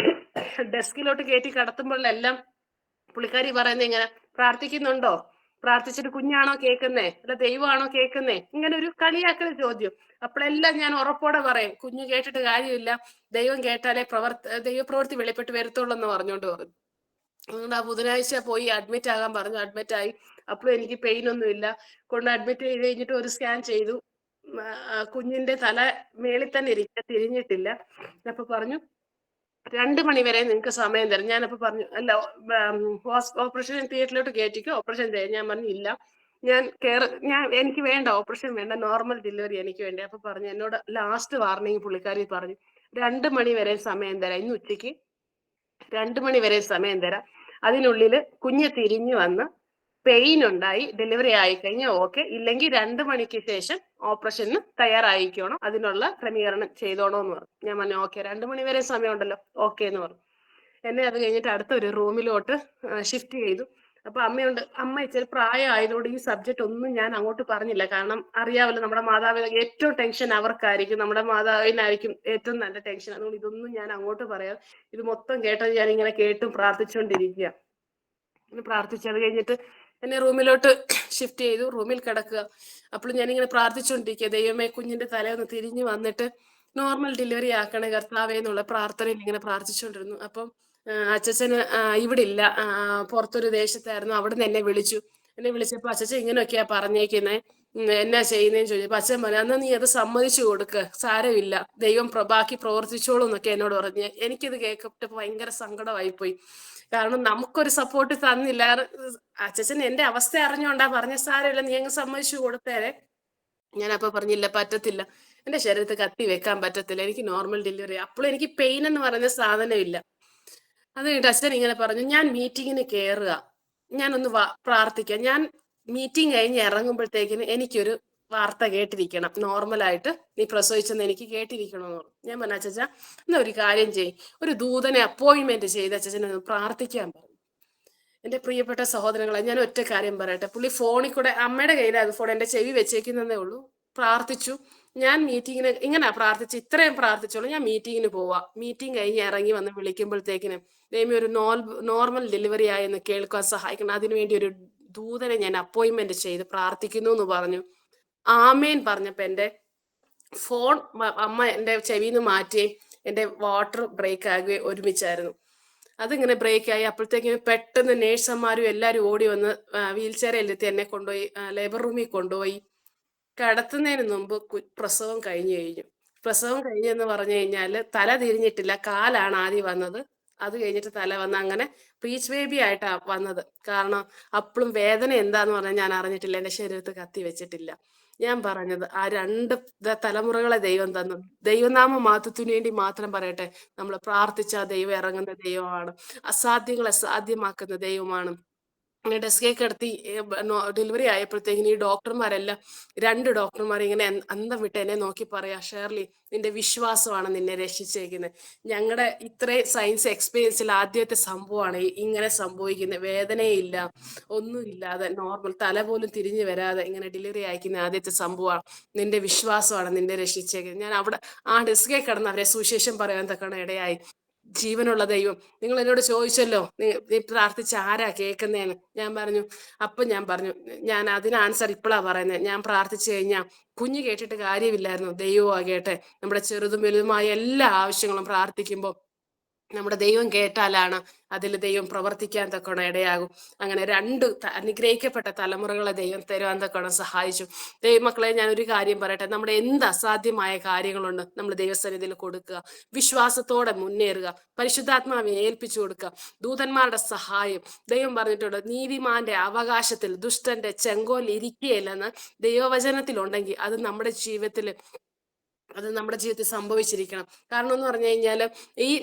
ഡെസ്കിലോട്ട് കയറ്റി കടത്തുമ്പോഴെല്ലാം പുള്ളിക്കാരി പറയുന്നത് ഇങ്ങനെ, പ്രാർത്ഥിക്കുന്നുണ്ടോ, പ്രാർത്ഥിച്ചിട്ട് കുഞ്ഞാണോ കേൾക്കുന്നേ അല്ല ദൈവമാണോ കേൾക്കുന്നേ, ഇങ്ങനെ ഒരു കളിയാക്കൽ ചോദ്യം. അപ്പോഴെല്ലാം ഞാൻ ഉറപ്പോടെ പറയും, കുഞ്ഞ് കേട്ടിട്ട് കാര്യമില്ല, ദൈവം കേട്ടാലേ ദൈവപ്രവൃത്തി വെളിപ്പെട്ട് വരുത്തുള്ളൂ എന്ന് പറഞ്ഞുകൊണ്ട് പറഞ്ഞു. അതുകൊണ്ട് ആ ബുധനാഴ്ച പോയി അഡ്മിറ്റ് ആകാൻ പറഞ്ഞു. അഡ്മിറ്റ് ആയി. അപ്പോഴും എനിക്ക് പെയിൻ ഒന്നും ഇല്ല. കൊണ്ട് അഡ്മിറ്റ് ചെയ്ത് കഴിഞ്ഞിട്ട് ഒരു സ്കാൻ ചെയ്തു. കുഞ്ഞിന്റെ തല മേളിൽ തന്നെ ഇരിക്കുക, തിരിഞ്ഞിട്ടില്ല. അപ്പൊ പറഞ്ഞു, 2 മണി വരെ നിങ്ങൾക്ക് സമയം തരും. ഞാനപ്പോ പറഞ്ഞു, അല്ല, ഓപ്പറേഷൻ തിയേറ്ററിലോട്ട് കയറ്റിക്കോ, ഓപ്പറേഷൻ ചെയ്യാം. ഞാൻ പറഞ്ഞു, ഇല്ല, എനിക്ക് വേണ്ട, ഓപ്പറേഷൻ വേണ്ട, നോർമൽ ഡെലിവറി എനിക്ക് വേണ്ടി. അപ്പൊ പറഞ്ഞു, എന്നോട് ലാസ്റ്റ് വാർണിംഗ് പുള്ളിക്കാരി പറഞ്ഞു, 2 മണി വരെ സമയം തരാം, ഇന്ന് ഉച്ചയ്ക്ക് 2 മണി വരെ സമയം തരാം, അതിനുള്ളിൽ കുഞ്ഞ് തിരിഞ്ഞു വന്ന് പെയിൻ ഉണ്ടായി ഡെലിവറി ആയിക്കഴിഞ്ഞാൽ ഓക്കെ, ഇല്ലെങ്കിൽ 2 മണിക്ക് ശേഷം ഓപ്പറേഷന് തയ്യാറായിക്കോണം, അതിനുള്ള ക്രമീകരണം ചെയ്തോണോ എന്ന് പറഞ്ഞു. ഞാൻ പറഞ്ഞു ഓക്കെ, 2 മണി വരെ സമയമുണ്ടല്ലോ, ഓക്കെ എന്ന് പറഞ്ഞു. എന്നെ അത് കഴിഞ്ഞിട്ട് അടുത്ത ഒരു റൂമിലോട്ട് ഷിഫ്റ്റ് ചെയ്തു. അപ്പൊ അമ്മ ഇച്ചിരി പ്രായം ആയതുകൊണ്ട് ഈ സബ്ജക്റ്റ് ഒന്നും ഞാൻ അങ്ങോട്ട് പറഞ്ഞില്ല, കാരണം അറിയാമല്ലോ, നമ്മുടെ മാതാപിതാക്കൾ ഏറ്റവും ടെൻഷൻ അവർക്കായിരിക്കും, നമ്മുടെ മാതാവിനായിരിക്കും ഏറ്റവും നല്ല ടെൻഷൻ. അതുകൊണ്ട് ഇതൊന്നും ഞാൻ അങ്ങോട്ട് പറയാം, ഇത് മൊത്തം കേട്ടത് ഞാൻ ഇങ്ങനെ കേട്ടും പ്രാർത്ഥിച്ചുകൊണ്ടിരിക്കുക. പ്രാർത്ഥിച്ചത് കഴിഞ്ഞിട്ട് എന്നെ റൂമിലോട്ട് ഷിഫ്റ്റ് ചെയ്തു, റൂമിൽ കിടക്കുക. അപ്പോൾ ഞാനിങ്ങനെ പ്രാർത്ഥിച്ചുകൊണ്ടിരിക്കുക, ദൈവമേ, കുഞ്ഞിന്റെ തലയൊന്ന് തിരിഞ്ഞു വന്നിട്ട് നോർമൽ ഡെലിവറി ആക്കണേ കർത്താവേ എന്നുള്ള പ്രാർത്ഥനയിൽ ഇങ്ങനെ പ്രാർത്ഥിച്ചുകൊണ്ടിരുന്നു. അപ്പം അച്ഛന് ഇവിടെ ഇല്ല, പുറത്തൊരു ദേശത്തായിരുന്നു, അവിടെ നിന്ന് എന്നെ വിളിച്ചപ്പോൾ അച്ഛൻ ഇങ്ങനെയൊക്കെയാ പറഞ്ഞേക്കുന്നേ, എന്നാ ചെയ്യുന്നതെന്ന് ചോദിച്ചപ്പോൾ അച്ഛൻ പറഞ്ഞു, എന്നാ നീ അത് സമ്മതിച്ചു കൊടുക്ക്, സാരമില്ല, ദൈവം ബാക്കി പ്രവർത്തിച്ചോളൂ എന്നൊക്കെ എന്നോട് പറഞ്ഞ്. എനിക്കിത് കേൾക്കപ്പെട്ടപ്പോൾ ഭയങ്കര സങ്കടമായിപ്പോയി, കാരണം നമുക്കൊരു സപ്പോർട്ട് തന്നില്ല. അച്ഛൻ എന്റെ അവസ്ഥ അറിഞ്ഞോണ്ടാ പറഞ്ഞ, സാരമില്ല, നീ അങ്ങ് സമ്മതിച്ചു കൊടുത്തേരെ. ഞാൻ അപ്പൊ പറഞ്ഞില്ല, പറ്റത്തില്ല, എന്റെ ശരീരത്തിൽ കത്തി വെക്കാൻ പറ്റത്തില്ല, എനിക്ക് നോർമൽ ഡെലിവറി. അപ്പോഴും എനിക്ക് പെയിൻ എന്ന് പറയുന്ന സാധനം ഇല്ല. അത് കഴിഞ്ഞിട്ട് അച്ഛൻ ഇങ്ങനെ പറഞ്ഞു, ഞാൻ മീറ്റിങ്ങിന് കയറുക, ഞാനൊന്ന് പ്രാർത്ഥിക്കാം. ഞാൻ മീറ്റിംഗ് കഴിഞ്ഞ് ഇറങ്ങുമ്പോഴത്തേക്കിന് എനിക്കൊരു വാർത്ത കേട്ടിരിക്കണം, നോർമലായിട്ട് നീ പ്രസവിച്ചെന്ന് എനിക്ക് കേട്ടിരിക്കണമെന്ന് പറഞ്ഞു. ഞാൻ പറഞ്ഞു, അച്ഛാ എന്നാ ഒരു കാര്യം ചെയ്യും, ഒരു ദൂതനെ അപ്പോയിന്റ്മെന്റ് ചെയ്ത് അച്ഛനെ ഒന്ന് പ്രാർത്ഥിക്കാൻ പറഞ്ഞു. എന്റെ പ്രിയപ്പെട്ട സഹോദരങ്ങളെ, ഞാൻ ഒറ്റ കാര്യം പറയട്ടെ. പുള്ളി ഫോണിൽ കൂടെ, അമ്മയുടെ കയ്യിലായിരുന്നു ഫോൺ, എന്റെ ചെവി വെച്ചേക്കുന്നതേ ഉള്ളൂ. പ്രാർത്ഥിച്ചു. ഞാൻ മീറ്റിങ്ങിന് ഇങ്ങനെ പ്രാർത്ഥിച്ചു, ഇത്രയും പ്രാർത്ഥിച്ചോളൂ, ഞാൻ മീറ്റിങ്ങിന് പോവാ. മീറ്റിംഗ് കഴിഞ്ഞ് ഇറങ്ങി വന്ന് വിളിക്കുമ്പോഴത്തേക്കിനും ദൈവമേ ഒരു നോർമൽ ഡെലിവറി ആയെന്ന് കേൾക്കാൻ സഹായിക്കണം, അതിനുവേണ്ടി ഒരു ദൂതനെ ഞാൻ അപ്പോയിന്റ്മെന്റ് ചെയ്ത് പ്രാർത്ഥിക്കുന്നു എന്ന് പറഞ്ഞു. ആമേൻ പറഞ്ഞപ്പോ എന്റെ ഫോൺ അമ്മ എന്റെ ചെവിന്ന് മാറ്റുകയും എന്റെ വാട്ടർ ബ്രേക്ക് ആകുകയും ഒരുമിച്ചായിരുന്നു. അതിങ്ങനെ ബ്രേക്ക് ആയി. അപ്പോഴത്തേക്കും പെട്ടെന്ന് നേഴ്സന്മാരും എല്ലാവരും ഓടി വന്ന് വീൽ ചെയറിലെത്തി എന്നെ കൊണ്ടുപോയി ലേബർ റൂമിൽ കൊണ്ടുപോയി. കടത്തുന്നതിന് മുമ്പ് പ്രസവം കഴിഞ്ഞു. പ്രസവം കഴിഞ്ഞെന്ന് പറഞ്ഞു കഴിഞ്ഞാൽ തല തിരിഞ്ഞിട്ടില്ല, കാലാണ് ആദ്യം വന്നത്. അത് കഴിഞ്ഞിട്ട് തല വന്ന്, അങ്ങനെ പ്രീച്ച് ബേബി ആയിട്ടാ വന്നത്. കാരണം അപ്പോഴും വേദന എന്താന്ന് പറഞ്ഞാൽ ഞാൻ അറിഞ്ഞിട്ടില്ല, എന്റെ ശരീരത്ത് കത്തി വെച്ചിട്ടില്ല. ഞാൻ പറഞ്ഞത് ആ രണ്ട് തലമുറകളെ ദൈവം തന്നു. ദൈവനാമ മഹത്വത്തിന് വേണ്ടി മാത്രം പറയട്ടെ, നമ്മൾ പ്രാർത്ഥിച്ച ദൈവം ഇറങ്ങുന്ന ദൈവമാണ്, അസാധ്യങ്ങളെ സാധ്യമാക്കുന്ന ദൈവമാണ്. അങ്ങനെ ഡെസ്കേ കിടത്തി ഡെലിവറി ആയപ്പോഴത്തേക്കിന് ഈ ഡോക്ടർമാരെല്ലാം, രണ്ട് ഡോക്ടർമാർ ഇങ്ങനെ അന്തം വിട്ട് എന്നെ നോക്കി പറയാ, ഷേർലി നിന്റെ വിശ്വാസമാണ് നിന്നെ രക്ഷിച്ചേക്കുന്നത്. ഞങ്ങളുടെ ഇത്രയും സയൻസ് എക്സ്പീരിയൻസിൽ ആദ്യത്തെ സംഭവമാണ് ഇങ്ങനെ സംഭവിക്കുന്നത്. വേദനയില്ല, ഒന്നുമില്ലാതെ നോർമൽ, തല പോലും തിരിഞ്ഞു വരാതെ ഇങ്ങനെ ഡെലിവറി അയക്കുന്ന ആദ്യത്തെ സംഭവമാണ്. നിന്റെ വിശ്വാസമാണ് നിന്റെ രക്ഷിച്ചേക്കുന്നത്. ഞാൻ അവിടെ ആ ഡെസ്കേ കിടന്ന് അവരെ സുവിശേഷം പറയാൻ തക്കണ ഇടയായി. ജീവനുള്ള ദൈവം, നിങ്ങൾ എന്നോട് ചോദിച്ചല്ലോ നീ പ്രാർത്ഥിച്ച ആരാ കേൾക്കുന്നേന്ന്. ഞാൻ പറഞ്ഞു ഞാൻ അതിന് ആൻസർ ഇപ്പോഴാ പറയുന്നത്. ഞാൻ പ്രാർത്ഥിച്ചു കഴിഞ്ഞാൽ കുഞ്ഞ് കേട്ടിട്ട് കാര്യമില്ലായിരുന്നു, ദൈവമാ കേട്ടെ. നമ്മുടെ ചെറുതും വലുതുമായ എല്ലാ ആവശ്യങ്ങളും പ്രാർത്ഥിക്കുമ്പോൾ നമ്മുടെ ദൈവം കേട്ടാലാണ് അതിൽ ദൈവം പ്രവർത്തിക്കാൻ തക്കോണം ഇടയാകും. അങ്ങനെ രണ്ട് അനുഗ്രഹിക്കപ്പെട്ട തലമുറകളെ ദൈവം തരുവാൻ തക്കോണം സഹായിച്ചു. ദൈവമക്കളെ, ഞാൻ ഒരു കാര്യം പറയട്ടെ, നമ്മുടെ എന്ത് അസാധ്യമായ കാര്യങ്ങളുണ്ട് നമ്മൾ ദൈവസന്നിധിയിൽ കൊടുക്കുക, വിശ്വാസത്തോടെ മുന്നേറുക, പരിശുദ്ധാത്മാവിനെ ഏൽപ്പിച്ചു കൊടുക്കുക, ദൂതന്മാരുടെ സഹായം. ദൈവം പറഞ്ഞിട്ടുണ്ട്, നീതിമാന്റെ അവകാശത്തിൽ ദുഷ്ടന്റെ ചെങ്കോൽ ഇരിക്കുകയില്ലെന്ന് ദൈവവചനത്തിലുണ്ടെങ്കിൽ അത് നമ്മുടെ ജീവിതത്തിൽ സംഭവിച്ചിരിക്കണം. കാരണം എന്ന് പറഞ്ഞു കഴിഞ്ഞാൽ,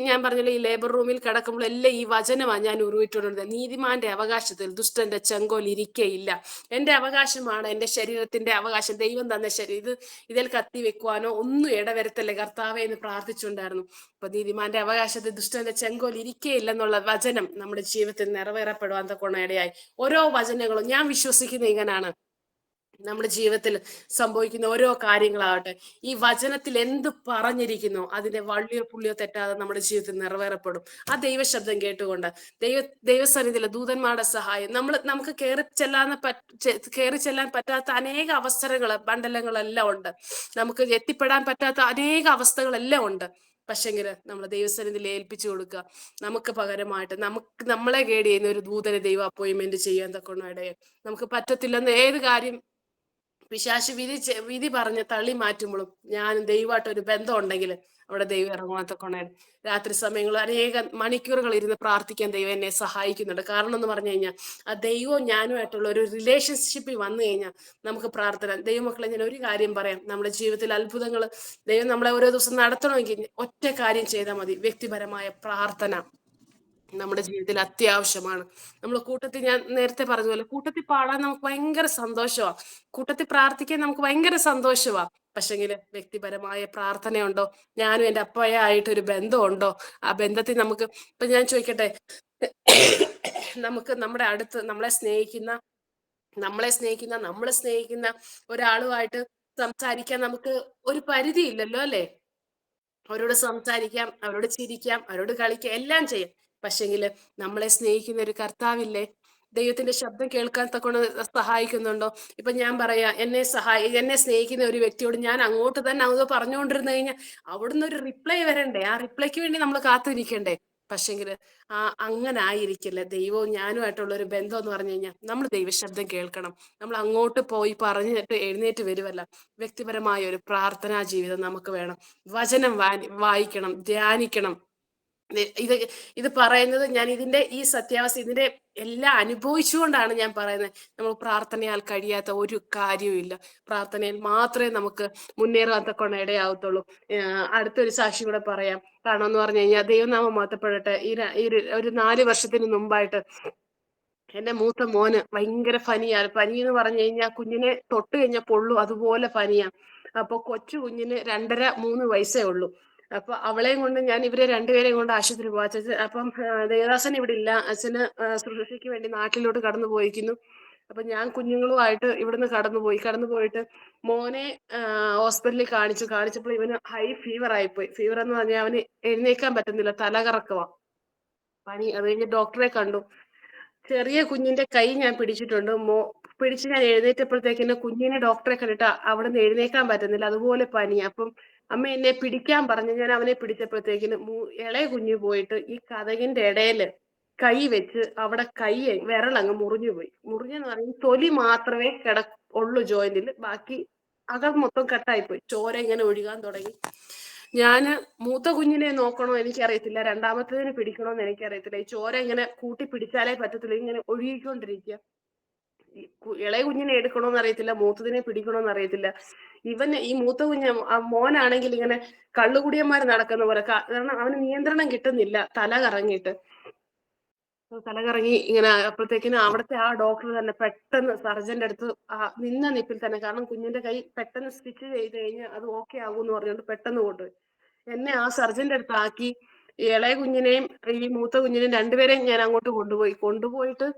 ഞാൻ പറഞ്ഞല്ലോ, ഈ ലേബർ റൂമിൽ കിടക്കുമ്പോൾ എല്ലാം ഈ വചനമാണ് ഞാൻ ഉരുവിട്ടുകൊണ്ടിരുന്നത്. നീതിമാന്റെ അവകാശത്തിൽ ദുഷ്ടന്റെ ചെങ്കോൽ ഇരിക്കയില്ല. എന്റെ അവകാശമാണ്, എന്റെ ശരീരത്തിന്റെ അവകാശം, ദൈവം തന്ന ശരീരം. ഇതിൽ കത്തി വെക്കുവാനോ ഒന്നും ഇടവരുത്തല്ലേ കർത്താവേ എന്ന് പ്രാർത്ഥിച്ചുണ്ടായിരുന്നു. അപ്പൊ നീതിമാന്റെ അവകാശത്തിൽ ദുഷ്ടന്റെ ചെങ്കോൽ ഇരിക്കയില്ലെന്നുള്ള വചനം നമ്മുടെ ജീവിതത്തിൽ നിറവേറപ്പെടുവാൻ തക്കോണം ഇടയായി. ഓരോ വചനങ്ങളും ഞാൻ വിശ്വസിക്കുന്നത് ഇങ്ങനാണ്. നമ്മുടെ ജീവിതത്തിൽ സംഭവിക്കുന്ന ഓരോ കാര്യങ്ങളാകട്ടെ, ഈ വചനത്തിൽ എന്ത് പറഞ്ഞിരിക്കുന്നു അതിന്റെ വള്ളിയോ പുള്ളിയോ തെറ്റാതെ നമ്മുടെ ജീവിതത്തിൽ നിറവേറപ്പെടും. ആ ദൈവശബ്ദം കേട്ടുകൊണ്ട് ദൈവസന്നിധിയിലെ ദൂതന്മാരുടെ സഹായം, നമുക്ക് കയറി ചെല്ലാൻ പറ്റാത്ത അനേക അവസരങ്ങൾ, മണ്ഡലങ്ങളെല്ലാം ഉണ്ട്. നമുക്ക് എത്തിപ്പെടാൻ പറ്റാത്ത അനേക അവസ്ഥകളെല്ലാം ഉണ്ട്. പക്ഷെങ്കില് നമ്മൾ ദൈവസന്നിധിയിൽ ഏൽപ്പിച്ചു കൊടുക്കുക. നമുക്ക് പകരമായിട്ട് നമ്മളെ ഗൈഡ് ചെയ്യുന്ന ഒരു ദൂതനെ ദൈവം അപ്പോയിന്റ്മെന്റ് ചെയ്യാൻ തക്കോണം ഇടയെ. നമുക്ക് പറ്റത്തില്ലെന്ന് ഏത് കാര്യം പിശാശ് വിധി പറഞ്ഞ് തള്ളി മാറ്റുമ്പോഴും ഞാൻ ദൈവമായിട്ട് ഒരു ബന്ധം ഉണ്ടെങ്കിൽ അവിടെ ദൈവം ഇറങ്ങാത്തക്കൊണ്ടേ. രാത്രി സമയങ്ങളിൽ അനേക മണിക്കൂറുകൾ ഇരുന്ന് പ്രാർത്ഥിക്കാൻ ദൈവം എന്നെ സഹായിക്കുന്നുണ്ട്. കാരണം എന്ന് പറഞ്ഞു കഴിഞ്ഞാൽ ആ ദൈവവും ഞാനുമായിട്ടുള്ള ഒരു റിലേഷൻഷിപ്പിൽ വന്നു കഴിഞ്ഞാൽ നമുക്ക് പ്രാർത്ഥന. ദൈവമക്കളെ, ഞാൻ ഒരു കാര്യം പറയാം, നമ്മുടെ ജീവിതത്തിൽ അത്ഭുതങ്ങൾ ദൈവം നമ്മളെ ഓരോ ദിവസം നടത്തണമെങ്കിൽ ഒറ്റ കാര്യം ചെയ്താൽ മതി, വ്യക്തിപരമായ പ്രാർത്ഥന നമ്മുടെ ജീവിതത്തിൽ അത്യാവശ്യമാണ്. നമ്മൾ കൂട്ടത്തിൽ, ഞാൻ നേരത്തെ പറഞ്ഞതുപോലെ, കൂട്ടത്തിൽ പാടാൻ നമുക്ക് ഭയങ്കര സന്തോഷമാണ്, കൂട്ടത്തിൽ പ്രാർത്ഥിക്കാൻ നമുക്ക് ഭയങ്കര സന്തോഷമാണ്. പക്ഷെങ്കിൽ വ്യക്തിപരമായ പ്രാർത്ഥനയുണ്ടോ, ഞാനും എൻ്റെ അപ്പയായിട്ട് ഒരു ബന്ധമുണ്ടോ, ആ ബന്ധത്തിൽ നമുക്ക്, ഇപ്പൊ ഞാൻ ചോദിക്കട്ടെ, നമുക്ക് നമ്മുടെ അടുത്ത് നമ്മളെ സ്നേഹിക്കുന്ന ഒരാളുമായിട്ട് സംസാരിക്കാൻ നമുക്ക് ഒരു പരിധി ഇല്ലല്ലോ, അല്ലെ? അവരോട് സംസാരിക്കാം, അവരോട് ചിരിക്കാം, അവരോട് കളിക്കാം, എല്ലാം ചെയ്യാം. പക്ഷെങ്കില് നമ്മളെ സ്നേഹിക്കുന്ന ഒരു കർത്താവില്ലേ, ദൈവത്തിന്റെ ശബ്ദം കേൾക്കാൻ തക്കൊണ്ട് സഹായിക്കുന്നുണ്ടോ? ഇപ്പൊ ഞാൻ പറയാ, എന്നെ സ്നേഹിക്കുന്ന ഒരു വ്യക്തിയോട് ഞാൻ അങ്ങോട്ട് തന്നെ അത് പറഞ്ഞുകൊണ്ടിരുന്നു കഴിഞ്ഞാൽ അവിടുന്ന് ഒരു റിപ്ലൈ വരണ്ടേ? ആ റിപ്ലൈക്ക് വേണ്ടി നമ്മൾ കാത്തിരിക്കണ്ടേ? പക്ഷെങ്കില് അങ്ങനെ ആയിരിക്കില്ല. ദൈവവും ഞാനുമായിട്ടുള്ള ഒരു ബന്ധം എന്ന് പറഞ്ഞു കഴിഞ്ഞാൽ നമ്മൾ ദൈവശബ്ദം കേൾക്കണം. നമ്മൾ അങ്ങോട്ട് പോയി പറഞ്ഞിട്ട് എഴുന്നേറ്റ് വരുവല്ല. വ്യക്തിപരമായ ഒരു പ്രാർത്ഥനാ ജീവിതം നമുക്ക് വേണം. വചനം വായിക്കണം, ധ്യാനിക്കണം. ഇത് ഇത് പറയുന്നത് ഞാൻ ഈ സത്യാവസ്ഥ ഇതിന്റെ എല്ലാം അനുഭവിച്ചുകൊണ്ടാണ് ഞാൻ പറയുന്നത്. നമ്മൾ പ്രാർത്ഥനയാൽ കഴിയാത്ത ഒരു കാര്യവും. പ്രാർത്ഥനയിൽ മാത്രമേ നമുക്ക് മുന്നേറാൻ തക്കൊണ്ട് ഇടയാവത്തുള്ളൂ. അടുത്തൊരു സാക്ഷി കൂടെ പറയാം. കാരണം എന്ന് പറഞ്ഞു കഴിഞ്ഞാൽ, ദൈവനാമം മാറ്റപ്പെടട്ടെ, ഒരു 4 വർഷത്തിന് മുമ്പായിട്ട് എന്റെ മൂത്ത മോന് ഭയങ്കര പനിയാണ്. പനി എന്ന് പറഞ്ഞു കഴിഞ്ഞാൽ കുഞ്ഞിനെ തൊട്ട് കഴിഞ്ഞാൽ പൊള്ളു അതുപോലെ പനിയാ. അപ്പൊ കൊച്ചു കുഞ്ഞിന് 2.5-3 വയസ്സേ ഉള്ളൂ. അപ്പൊ അവളെയും കൊണ്ട് ഞാൻ ഇവരെ രണ്ടുപേരെയും കൊണ്ട് ആശുപത്രി പോവാ. അപ്പം ദേവദാസൻ ഇവിടെ ഇല്ല. അച്ഛന് ശുശ്രൂഷയ്ക്ക് വേണ്ടി നാട്ടിലോട്ട് കടന്നു പോയിരിക്കുന്നു. അപ്പൊ ഞാൻ കുഞ്ഞുങ്ങളുമായിട്ട് ഇവിടുന്ന് കടന്നു പോയിട്ട് മോനെ ഹോസ്പിറ്റലിൽ കാണിച്ചപ്പോൾ ഇവന് ഹൈ ഫീവർ ആയിപ്പോയി. ഫീവർ എന്ന് പറഞ്ഞാൽ അവന് എഴുന്നേക്കാൻ പറ്റുന്നില്ല, തലകറക്കവാ, പനി. അത് കഴിഞ്ഞ് ഡോക്ടറെ കണ്ടു. ചെറിയ കുഞ്ഞിന്റെ കൈ ഞാൻ പിടിച്ചിട്ടുണ്ട്. പിടിച്ച് ഞാൻ എഴുന്നേറ്റപ്പോഴത്തേക്കിന് കുഞ്ഞിനെ ഡോക്ടറെ കണ്ടിട്ട് അവിടുന്ന് എഴുന്നേക്കാൻ പറ്റുന്നില്ല, അതുപോലെ പനി. അപ്പം അമ്മ എന്നെ പിടിക്കാൻ പറഞ്ഞു. ഞാൻ അവനെ പിടിച്ചപ്പോഴത്തേക്കിന് ഇളയ കുഞ്ഞ് പോയിട്ട് ഈ കതകിന്റെ ഇടയില് കൈ വെച്ച് അവിടെ വിരലങ്ങ് മുറിഞ്ഞു പോയി. മുറിഞ്ഞെന്ന് പറഞ്ഞാൽ തൊലി മാത്രമേ ഉള്ളു ജോയിന്റിൽ, ബാക്കി അകം മൊത്തം കട്ടായി പോയി. ചോര ഇങ്ങനെ ഒഴുകാൻ തുടങ്ങി. ഞാന് മൂത്ത കുഞ്ഞിനെ നോക്കണോ എനിക്കറിയത്തില്ല, രണ്ടാമത്തേതിന് പിടിക്കണോന്ന് എനിക്കറിയത്തില്ല. ഈ ചോര ഇങ്ങനെ കൂട്ടി പിടിച്ചാലേ പറ്റത്തില്ല, ഇങ്ങനെ ഒഴുകിക്കൊണ്ടിരിക്കുക. ഇളയ കുഞ്ഞിനെ എടുക്കണോന്ന് അറിയത്തില്ല, മൂത്തതിനെ പിടിക്കണോന്ന് അറിയത്തില്ല. ഈ മൂത്ത മോനാണെങ്കിൽ ഇങ്ങനെ കള്ളുകുടിയന്മാർ നടക്കുന്ന പോലെ, കാരണം അവന് നിയന്ത്രണം കിട്ടുന്നില്ല, തല കറങ്ങി ഇങ്ങനെ. അപ്പോഴത്തേക്കിനും അവിടുത്തെ ആ ഡോക്ടർ തന്നെ പെട്ടെന്ന് സർജന്റെ അടുത്ത് നിന്ന നിപ്പിൽ തന്നെ, കാരണം കുഞ്ഞിന്റെ കൈ പെട്ടെന്ന് സ്റ്റിച്ച് ചെയ്ത് കഴിഞ്ഞ് അത് ഓക്കെ ആകുമെന്ന് പറഞ്ഞുകൊണ്ട് പെട്ടെന്ന് കൊണ്ടുപോയി. എന്നെ ആ സർജന്റെ അടുത്ത് ആക്കി. ഇളയ കുഞ്ഞിനെയും ഈ മൂത്ത കുഞ്ഞിനെയും രണ്ടുപേരെയും ഞാൻ അങ്ങോട്ട് കൊണ്ടുപോയിട്ട്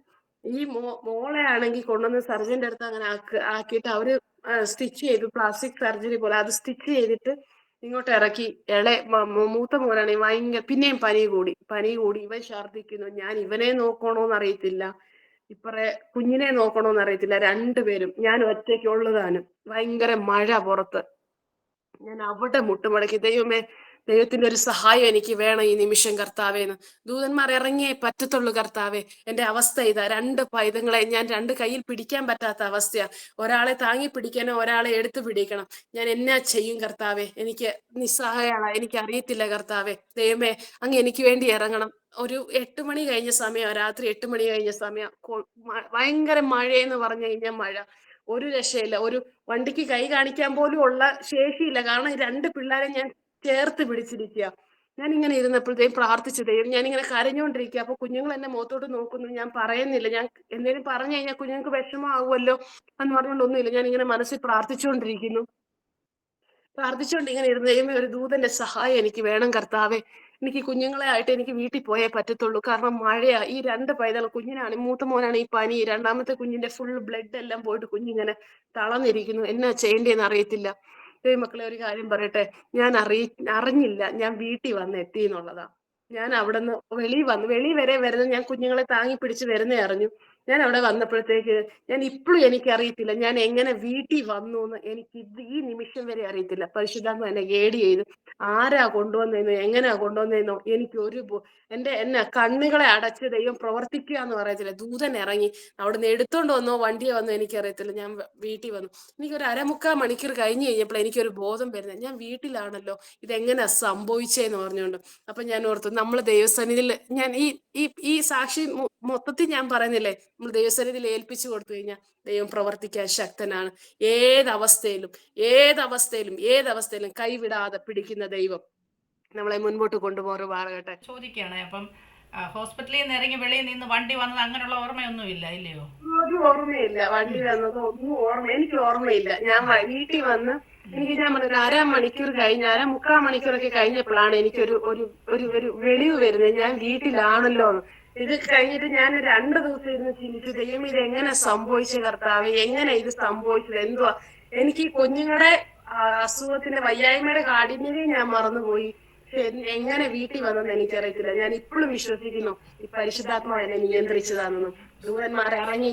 ഈ മോളെ ആണെങ്കിൽ കൊണ്ടുവന്ന് സർജന്റെ അടുത്ത് അങ്ങനെ ആക്കിയിട്ട് അവര് സ്റ്റിച്ച് ചെയ്തു, പ്ലാസ്റ്റിക് സർജറി പോലെ അത് സ്റ്റിച്ച് ചെയ്തിട്ട് ഇങ്ങോട്ട് ഇറക്കി. മൂത്ത മോനാണെങ്കിൽ പിന്നെയും പനി കൂടി ഇവൻ ഛർദ്ദിക്കുന്നു. ഞാൻ ഇവനെ നോക്കണോന്ന് അറിയത്തില്ല, ഇപ്പറേ കുഞ്ഞിനെ നോക്കണോന്ന് അറിയത്തില്ല. രണ്ടുപേരും, ഞാൻ ഒറ്റയ്ക്കുള്ളതാനും. ഭയങ്കര മഴ പുറത്ത്. ഞാൻ അവിടെ മുട്ടുമടക്കി, ദൈവത്തിന്റെ ഒരു സഹായം എനിക്ക് വേണം ഈ നിമിഷം കർത്താവേന്ന്. ദൂതന്മാർ ഇറങ്ങിയേ പറ്റത്തുള്ളൂ കർത്താവെ. എന്റെ അവസ്ഥ ഇതാ, 2 പൈതങ്ങളെ ഞാൻ 2 കയ്യിൽ പിടിക്കാൻ പറ്റാത്ത അവസ്ഥയാ. ഒരാളെ താങ്ങി പിടിക്കാനോ ഒരാളെ എടുത്തു പിടിക്കണം. ഞാൻ എന്നാ ചെയ്യും കർത്താവെ? എനിക്ക് നിസ്സഹായാണ്, എനിക്ക് അറിയത്തില്ല കർത്താവെ. ദൈവമേ, അങ്ങ് എനിക്ക് വേണ്ടി ഇറങ്ങണം. ഒരു 8 മണി കഴിഞ്ഞ സമയം, രാത്രി 8 മണി കഴിഞ്ഞ സമയം. ഭയങ്കര മഴയെന്ന് പറഞ്ഞു കഴിഞ്ഞാൽ മഴ. ഒരു രക്ഷയില്ല. ഒരു വണ്ടിക്ക് കൈ കാണിക്കാൻ പോലും ഉള്ള ശേഷിയില്ല, കാരണം ഈ 2 പിള്ളേരെ ഞാൻ ചേർത്ത് പിടിച്ചിരിക്കുക. ഞാൻ ഇങ്ങനെ ഇരുന്നപ്പോഴത്തേക്കും പ്രാർത്ഥിച്ചു ദൈവം. ഞാനിങ്ങനെ കരഞ്ഞുകൊണ്ടിരിക്കുക. അപ്പൊ കുഞ്ഞുങ്ങൾ എന്നെ മുഖത്തോട്ട് നോക്കുന്നു. ഞാൻ പറയുന്നില്ല. ഞാൻ എന്തെങ്കിലും പറഞ്ഞു കഴിഞ്ഞാൽ കുഞ്ഞുങ്ങൾക്ക് വിഷമമാകുമല്ലോ എന്ന് പറഞ്ഞുകൊണ്ടൊന്നുമില്ല. ഞാൻ ഇങ്ങനെ മനസ്സിൽ പ്രാർത്ഥിച്ചുകൊണ്ട് ഇങ്ങനെ ഇരുന്ന് ദൈവമേ, ഒരു ദൂതന്റെ സഹായം എനിക്ക് വേണം കർത്താവെ. എനിക്ക് കുഞ്ഞുങ്ങളെ ആയിട്ട് എനിക്ക് വീട്ടിൽ പോയേ പറ്റത്തുള്ളൂ, കാരണം മഴയാ. ഈ 2 പൈതൽ, മൂത്ത മോനാണ് ഈ പനി, രണ്ടാമത്തെ കുഞ്ഞിന്റെ ഫുൾ ബ്ലഡ് എല്ലാം പോയിട്ട് കുഞ്ഞിങ്ങനെ തളർന്നിരിക്കുന്നു. എന്നാ ചെയ്യേണ്ടതെന്ന് അറിയത്തില്ല. മക്കളെ, ഒരു കാര്യം പറയട്ടെ, ഞാൻ അറിഞ്ഞില്ല ഞാൻ വീട്ടിൽ വന്ന് എത്തി എന്നുള്ളതാ. ഞാൻ അവിടെ നിന്ന് വെളി വരെ വരുന്നത്, ഞാൻ കുഞ്ഞുങ്ങളെ താങ്ങി പിടിച്ച് വരുന്നേ അറിഞ്ഞു. ഞാൻ അവിടെ വന്നപ്പോഴത്തേക്ക് ഞാൻ ഇപ്പോഴും എനിക്കറിയത്തില്ല ഞാൻ എങ്ങനെ വീട്ടിൽ വന്നു എന്ന്. എനിക്ക് ഈ നിമിഷം വരെ അറിയത്തില്ല. പരിശുദ്ധാത്മ എന്നെ ഗൈഡ് ചെയ്തു. ആരാ കൊണ്ടുവന്നതെന്നോ എങ്ങനെയാ കൊണ്ടുവന്നതെന്നോ എനിക്ക് എന്നെ കണ്ണുകളെ അടച്ച് ദൈവം പ്രവർത്തിക്കുക എന്ന് പറയത്തില്ല. ദൂതൻ ഇറങ്ങി അവിടുന്ന് എടുത്തോണ്ട് വന്നോ വണ്ടിയെ വന്നോ എനിക്കറിയത്തില്ല. ഞാൻ വീട്ടിൽ വന്നു. എനിക്കൊരു 1/4 മണിക്കൂർ കഴിഞ്ഞ് കഴിഞ്ഞപ്പോൾ എനിക്കൊരു ബോധം വരുന്നത്, ഞാൻ വീട്ടിലാണല്ലോ, ഇതെങ്ങനെയാ സംഭവിച്ചതെന്ന് പറഞ്ഞുകൊണ്ട്. അപ്പൊ ഞാൻ ഓർത്തു, നമ്മൾ ദൈവസന്നിധിയിൽ, ഞാൻ ഈ സാക്ഷി മൊത്തത്തിൽ ഞാൻ പറയുന്നില്ലേ, നമ്മൾ ദൈവസന്നിധിയിൽ ഏൽപ്പിച്ചു കൊടുത്തു കഴിഞ്ഞാൽ ദൈവം പ്രവർത്തിക്കാൻ ശക്തനാണ്. ഏതവസ്ഥയിലും കൈവിടാതെ പിടിക്കുന്ന ദൈവം നമ്മളെ മുൻപോട്ട് കൊണ്ടുപോകാറുമാകട്ടെ. ചോദിക്കുകയാണ്. അപ്പം ഹോസ്പിറ്റലിൽ നിന്ന് ഇറങ്ങി വെളിയിൽ നിന്ന് വണ്ടി വന്നത് അങ്ങനെയുള്ള ഓർമ്മയൊന്നും ഇല്ല, ഇല്ലയോ? ഒരു ഓർമ്മയില്ല, വണ്ടി വന്നത് ഒന്നും എനിക്ക് ഓർമ്മയില്ല. ഞാൻ വീട്ടിൽ വന്ന് ഞാൻ പറഞ്ഞ 1/2 മണിക്കൂർ കഴിഞ്ഞ്, 1/4 മണിക്കൂറൊക്കെ കഴിഞ്ഞപ്പോഴാണ് എനിക്കൊരു ഒരു വെളിവ് വരുന്നത്, ഞാൻ വീട്ടിലാണല്ലോ എന്ന്. ഇത് കഴിഞ്ഞിട്ട് ഞാൻ 2 ദിവസം ഇരുന്ന് ചിന്തിച്ചു, ദൈവം ഇത് എങ്ങനെ സംഭവിച്ച കർത്താവ്, എങ്ങനെ ഇത് സംഭവിച്ചത്, എന്തുവാ. എനിക്ക് കുഞ്ഞുങ്ങളുടെ അസുഖത്തിന്റെ വയ്യായ്മയുടെ കാഠിന്യതയും ഞാൻ മറന്നുപോയി. എങ്ങനെ വീട്ടിൽ വന്നെന്ന് എനിക്കറിയത്തില്ല. ഞാൻ ഇപ്പോഴും വിശ്വസിക്കുന്നു ഈ പരിശുദ്ധാത്മാവ് എന്നെ നിയന്ത്രിച്ചതാണെന്നും. ദൂതന്മാർ ഇറങ്ങി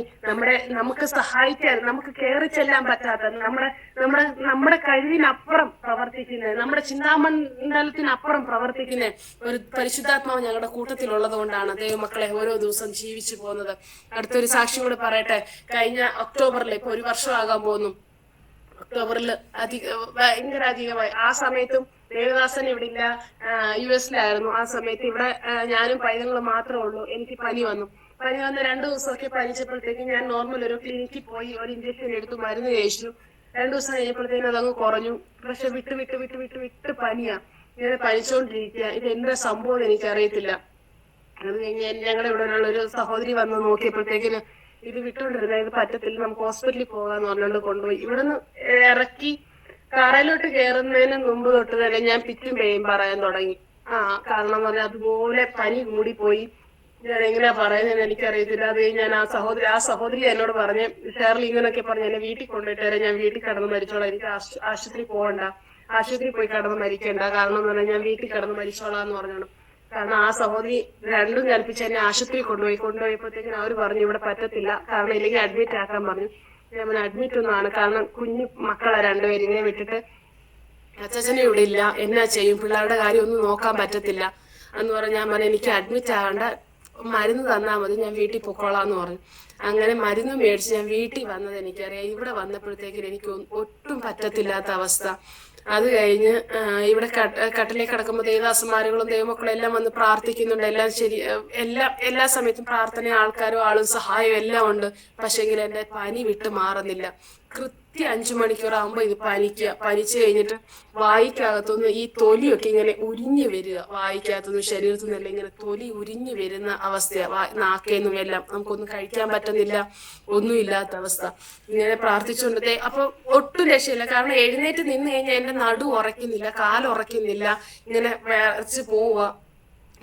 നമുക്ക് സഹായിക്കാൻ, നമുക്ക് കയറി ചെല്ലാൻ പറ്റാത്ത, നമ്മുടെ കഴിവിനപ്പുറം പ്രവർത്തിക്കുന്ന, നമ്മുടെ ചിന്താമണ്ഡലത്തിനപ്പുറം പ്രവർത്തിക്കുന്ന ഒരു പരിശുദ്ധാത്മാവ് ഞങ്ങളുടെ കൂട്ടത്തിലുള്ളത് കൊണ്ടാണ് ദൈവമക്കളെ ഓരോ ദിവസം ജീവിച്ചു പോകുന്നത്. അടുത്തൊരു സാക്ഷ്യം കൂടെ പറയട്ടെ. കഴിഞ്ഞ ഒക്ടോബറിൽ, ഇപ്പൊ 1 വർഷമാകാൻ പോകുന്നു. ഒക്ടോബറിൽ ഭയങ്കര അധികമായി. ആ സമയത്തും ദേവദാസൻ ഇവിടെ ഇല്ല, US-ലായിരുന്നു. ആ സമയത്ത് ഇവിടെ ഞാനും പൈതങ്ങളും മാത്രമേ ഉള്ളൂ. എനിക്ക് പനി വന്ന് 2 ദിവസമൊക്കെ പനിച്ചപ്പോഴത്തേക്ക് ഞാൻ നോർമൽ ഒരു ക്ലിനിക്കിൽ പോയി ഒരു ഇഞ്ചക്ഷൻ എടുത്തു, മരുന്ന് കഴിച്ചു. 2 ദിവസം കഴിഞ്ഞപ്പോഴത്തേക്കും അതങ്ങ് കുറഞ്ഞു. പക്ഷെ വിട്ട് പനിയാ. ഇങ്ങനെ പനിച്ചോണ്ടിരിക്കുക. ഇത് എന്താ സംഭവം എനിക്കറിയത്തില്ല. അത് കഴിഞ്ഞ് ഞങ്ങളുടെ ഇവിടെ ഉള്ള ഒരു സഹോദരി വന്ന് നോക്കിയപ്പോഴത്തേക്കിന് ഇത് വിട്ടുകൊണ്ടിരുന്ന ഇത് പറ്റത്തില്ല, നമുക്ക് ഹോസ്പിറ്റലിൽ പോകാന്ന് പറഞ്ഞുകൊണ്ട് കൊണ്ടുപോയി. ഇവിടുന്ന് ഇറക്കി കാറയിലോട്ട് കയറുന്നതിന് മുമ്പ് തൊട്ട് തന്നെ ഞാൻ പിറ്റും പേയും പറയാൻ തുടങ്ങി. കാരണം എന്ന് പറഞ്ഞാൽ അതുപോലെ പനി കൂടിപ്പോയി. ഞാൻ എങ്ങനെയാ പറയുന്നതെന്ന് എനിക്കറിയത്തില്ല. അത് കഴിഞ്ഞ് ഞാൻ ആ സഹോദരി എന്നോട് പറഞ്ഞ്, ഷേർലി ഇങ്ങനെയൊക്കെ പറഞ്ഞ് എന്നെ വീട്ടിൽ കൊണ്ടുപോയിട്ട് ഞാൻ വീട്ടിൽ കിടന്ന് മരിച്ചോളാം, എനിക്ക് ആശുപത്രി പോകണ്ട, ആശുപത്രി പോയി കിടന്ന് മരിക്കണ്ട, കാരണം എന്ന് പറഞ്ഞാൽ ഞാൻ വീട്ടിൽ കിടന്ന് മരിച്ചോളാം എന്ന് പറഞ്ഞോളൂ. കാരണം ആ സഹോദരി രണ്ടും കൽപ്പിച്ച് എന്നെ ആശുപത്രി കൊണ്ടുപോയപ്പോഴത്തേക്കും അവർ പറഞ്ഞു ഇവിടെ പറ്റത്തില്ല, കാരണം ഇല്ലെങ്കിൽ അഡ്മിറ്റ് ആക്കാൻ പറഞ്ഞു. ഞാൻ അഡ്മിറ്റ് ഒന്നുമാണ്, കാരണം കുഞ്ഞു മക്കളെ രണ്ടുപേരും ഇങ്ങനെ വിട്ടിട്ട് അച്ഛനും ഇവിടെ ഇല്ല, എന്നാ ചെയ്യും, പിള്ളേരുടെ കാര്യം ഒന്നും നോക്കാൻ പറ്റത്തില്ല എന്ന് പറഞ്ഞ് ഞാൻ പറഞ്ഞു എനിക്ക് അഡ്മിറ്റ് ആകണ്ട, മരുന്ന് തന്നാൽ മതി, ഞാൻ വീട്ടിൽ പൊക്കോളാന്ന് പറഞ്ഞു. അങ്ങനെ മരുന്ന് മേടിച്ച് ഞാൻ വീട്ടിൽ വന്നത് എനിക്കറിയാം. ഇവിടെ വന്നപ്പോഴത്തേക്കും എനിക്ക് ഒട്ടും പറ്റത്തില്ലാത്ത അവസ്ഥ. അത് കഴിഞ്ഞ് ഇവിടെ കട്ടിലേക്ക് കിടക്കുമ്പോൾ ദേവദാസന്മാരുകളും ദൈവമക്കളും എല്ലാം വന്ന് പ്രാർത്ഥിക്കുന്നുണ്ട്. എല്ലാം ശരി, എല്ലാ സമയത്തും പ്രാർത്ഥന, ആളും സഹായവും എല്ലാം ഉണ്ട്. പക്ഷെങ്കിൽ എൻ്റെ പനി വിട്ട് മാറുന്നില്ല. കൃത്യം 5 മണിക്കൂറാകുമ്പോൾ ഇത് പനിച്ചു കഴിഞ്ഞിട്ട് വായിക്കകത്തുനിന്ന് ഈ തൊലിയൊക്കെ ഇങ്ങനെ ഉരിഞ്ഞു വരിക, വായിക്കകത്തുനിന്ന് ശരീരത്തിൽ നിന്നെല്ലാം ഇങ്ങനെ തൊലി ഉരിഞ്ഞു വരുന്ന അവസ്ഥയാണ്. നാക്കേന്നും എല്ലാം നമുക്കൊന്നും കഴിക്കാൻ പറ്റുന്നില്ല, ഒന്നുമില്ലാത്ത അവസ്ഥ. ഇങ്ങനെ പ്രാർത്ഥിച്ചുകൊണ്ട് അപ്പൊ ഒട്ടും രക്ഷയില്ല. കാരണം എഴുന്നേറ്റ് നിന്ന് കഴിഞ്ഞാൽ എന്റെ നടു ഉറയ്ക്കുന്നില്ല, കാലുറയ്ക്കുന്നില്ല, ഇങ്ങനെ വിറച്ച് പോവുക,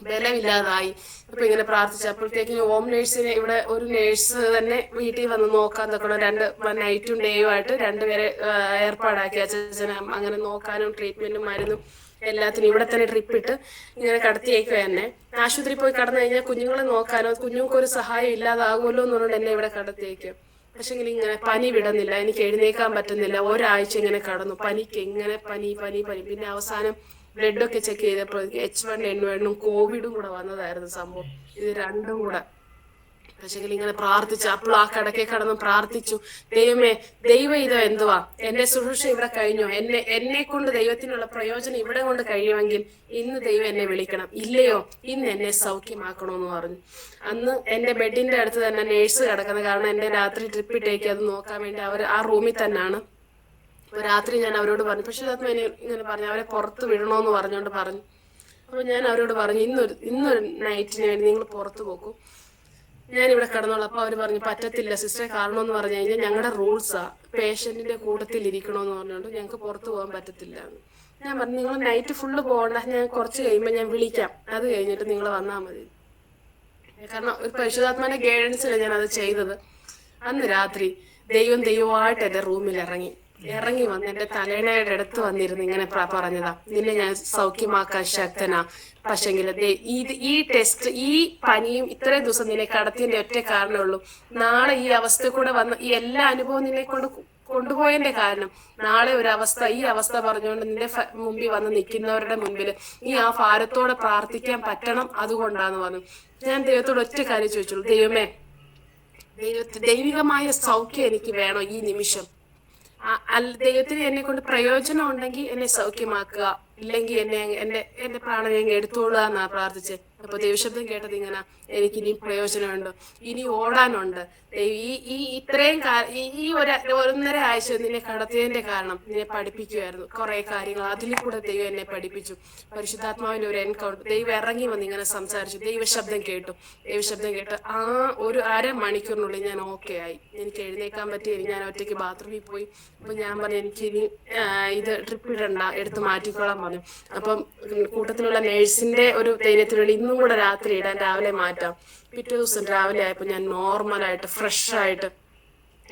ബലമില്ലാതായി. അപ്പൊ ഇങ്ങനെ പ്രാർത്ഥിച്ചപ്പോഴത്തേക്കും ഹോം നേഴ്സിനെ, ഇവിടെ ഒരു നേഴ്സ് തന്നെ വീട്ടിൽ വന്ന് നോക്കാൻ തക്കണം. 2 നൈറ്റും ഡേയും ആയിട്ട് 2 പേരെ ഏർപ്പാടാക്കി. അച്ഛനെ അങ്ങനെ നോക്കാനും ട്രീറ്റ്മെന്റും മരുന്നും എല്ലാത്തിനും ഇവിടെ തന്നെ ട്രിപ്പ് ഇട്ട് ഇങ്ങനെ കടത്തിയേക്കുക തന്നെ. ആശുപത്രി പോയി കടന്നു കഴിഞ്ഞാൽ കുഞ്ഞുങ്ങളെ നോക്കാനോ കുഞ്ഞുങ്ങൾക്കൊരു സഹായം ഇല്ലാതാകുമല്ലോ എന്ന് പറഞ്ഞുകൊണ്ട് എന്നെ ഇവിടെ കടത്തിയേക്കും. പക്ഷെങ്കിൽ ഇങ്ങനെ പനി വിടുന്നില്ല, എനിക്ക് എഴുന്നേക്കാൻ പറ്റുന്നില്ല. ഒരാഴ്ച ഇങ്ങനെ കടന്നു, പനിക്ക് എങ്ങനെ പനി. പിന്നെ അവസാനം ബ്ലഡൊക്കെ ചെക്ക് ചെയ്തപ്പോൾ H1N1 കോവിഡും കൂടെ വന്നതായിരുന്നു സംഭവം, ഇത് രണ്ടും കൂടെ. പക്ഷെങ്കിൽ ഇങ്ങനെ പ്രാർത്ഥിച്ചു, അപ്പോൾ ആ കിടക്കെ കടന്ന് പ്രാർത്ഥിച്ചു, ദൈവം ഇത് എന്തുവാ, എന്റെ ശുശ്രൂഷ ഇവിടെ കഴിഞ്ഞോ, എന്നെ കൊണ്ട് ദൈവത്തിനുള്ള പ്രയോജനം ഇവിടെ കൊണ്ട് കഴിയുമെങ്കിൽ ഇന്ന് ദൈവം എന്നെ വിളിക്കണം, ഇല്ലയോ ഇന്ന് എന്നെ സൗഖ്യമാക്കണമെന്ന് പറഞ്ഞു. അന്ന് എന്റെ ബെഡിന്റെ അടുത്ത് തന്നെ നേഴ്സ് കിടക്കുന്നത്, കാരണം എന്റെ രാത്രി ട്രിപ്പ് ഇട്ടേക്ക് അത് നോക്കാൻ വേണ്ടി അവർ ആ റൂമിൽ തന്നെയാണ്. അപ്പൊ രാത്രി ഞാൻ അവരോട് പറഞ്ഞു, പക്ഷെ അതൊന്നും ഇങ്ങനെ പറഞ്ഞു, അവരെ പുറത്ത് വിടണോന്ന് പറഞ്ഞോണ്ട് പറഞ്ഞു. അപ്പൊ ഞാൻ അവരോട് പറഞ്ഞു, ഇന്നൊരു നൈറ്റിന് വേണ്ടി നിങ്ങൾ പുറത്ത് പോക്കൂ, ഞാനിവിടെ കിടന്നോളാം. അപ്പൊ അവർ പറഞ്ഞു പറ്റത്തില്ല സിസ്റ്ററെ, കാരണം എന്ന് പറഞ്ഞു കഴിഞ്ഞാൽ ഞങ്ങളുടെ റൂൾസാ, പേഷ്യന്റിന്റെ കൂട്ടത്തിൽ ഇരിക്കണോന്ന് പറഞ്ഞോണ്ട് ഞങ്ങൾക്ക് പുറത്ത് പോകാൻ പറ്റത്തില്ല. ഞാൻ പറഞ്ഞു നിങ്ങൾ നൈറ്റ് ഫുള്ള് പോകണ്ട, ഞാൻ കുറച്ച് കഴിയുമ്പോൾ ഞാൻ വിളിക്കാം, അത് കഴിഞ്ഞിട്ട് നിങ്ങൾ വന്നാൽ മതി. കാരണം ഒരു പരിശുദ്ധാത്മാന്റെ ഗൈഡൻസിലാണ് ഞാൻ അത് ചെയ്തത്. അന്ന് രാത്രി ദൈവമായിട്ട് എന്റെ റൂമിൽ ഇറങ്ങി വന്ന് എന്റെ തലേണയുടെ അടുത്ത് വന്നിരുന്നു ഇങ്ങനെ പറഞ്ഞതാ, നിന്നെ ഞാൻ സൗഖ്യമാക്കാൻ ശക്തനാ. പക്ഷെങ്കിൽ ഈ ടെസ്റ്റ്, ഈ പനിയും ഇത്രയും ദിവസം നിന്നെ കടത്തിയതിന്റെ ഒറ്റ കാരണമേ ഉള്ളൂ, നാളെ ഈ അവസ്ഥ കൂടെ വന്ന ഈ എല്ലാ അനുഭവം നിന്നെ കൊണ്ടുപോയതിന്റെ കാരണം നാളെ ഈ അവസ്ഥ പറഞ്ഞുകൊണ്ട് നിന്റെ മുമ്പിൽ വന്ന് നിൽക്കുന്നവരുടെ മുമ്പിൽ നീ ആ ഭാരത്തോടെ പ്രാർത്ഥിക്കാൻ പറ്റണം, അതുകൊണ്ടാന്ന് പറഞ്ഞു. ഞാൻ ദൈവത്തോട് ഒറ്റ കാര്യം ചോദിച്ചുള്ളൂ, ദൈവികമായ സൗഖ്യം എനിക്ക് വേണോ ഈ നിമിഷം. ദൈവത്തിന് എന്നെ കൊണ്ട് പ്രയോജനം ഉണ്ടെങ്കിൽ എന്നെ സൗഖ്യമാക്കുക, ഇല്ലെങ്കിൽ എന്റെ പ്രാണനെ അങ്ങ് എടുത്തോളുക എന്നാ പ്രാർത്ഥിച്ച്. അപ്പൊ ദൈവശബ്ദം കേട്ടത് ഇങ്ങനെ, എനിക്ക് ഇനി പ്രയോജനമുണ്ട്, ഇനി ഓടാനുണ്ട്. ഇത്രയും ഈ 1.5 ആഴ്ച നിന്നെ കടത്തിയതിന്റെ കാരണം നിന്നെ പഠിപ്പിക്കുമായിരുന്നു കുറെ കാര്യങ്ങൾ, അതിൽ കൂടെ ദൈവം എന്നെ പഠിപ്പിച്ചു. പരിശുദ്ധാത്മാവിന്റെ ഒരു എൻകൗണ്ടർ, ദൈവം ഇറങ്ങി വന്ന് ഇങ്ങനെ സംസാരിച്ചു, ദൈവശബ്ദം കേട്ട് ആ ഒരു 1/2 മണിക്കൂറിനുള്ളിൽ ഞാൻ ഓക്കെ ആയി. എനിക്ക് എഴുന്നേക്കാൻ പറ്റി, ഞാൻ ഒറ്റയ്ക്ക് ബാത്റൂമിൽ പോയി. അപ്പൊ ഞാൻ പറഞ്ഞു എനിക്ക് ഇനി ഇത് ട്രിപ്പ് ഇടണ്ട, എടുത്ത് മാറ്റിക്കോളാൻ പറഞ്ഞു. അപ്പം കൂട്ടത്തിലുള്ള നേഴ്സിന്റെ ഒരു ധൈര്യത്തിലുള്ള ഇന്നും കൂടെ രാത്രി ഇടാൻ, രാവിലെ മാറ്റാം. പിറ്റേ ദിവസം രാവിലെ ആയപ്പോൾ ഞാൻ നോർമലായിട്ട് ഫ്രഷ് ആയിട്ട്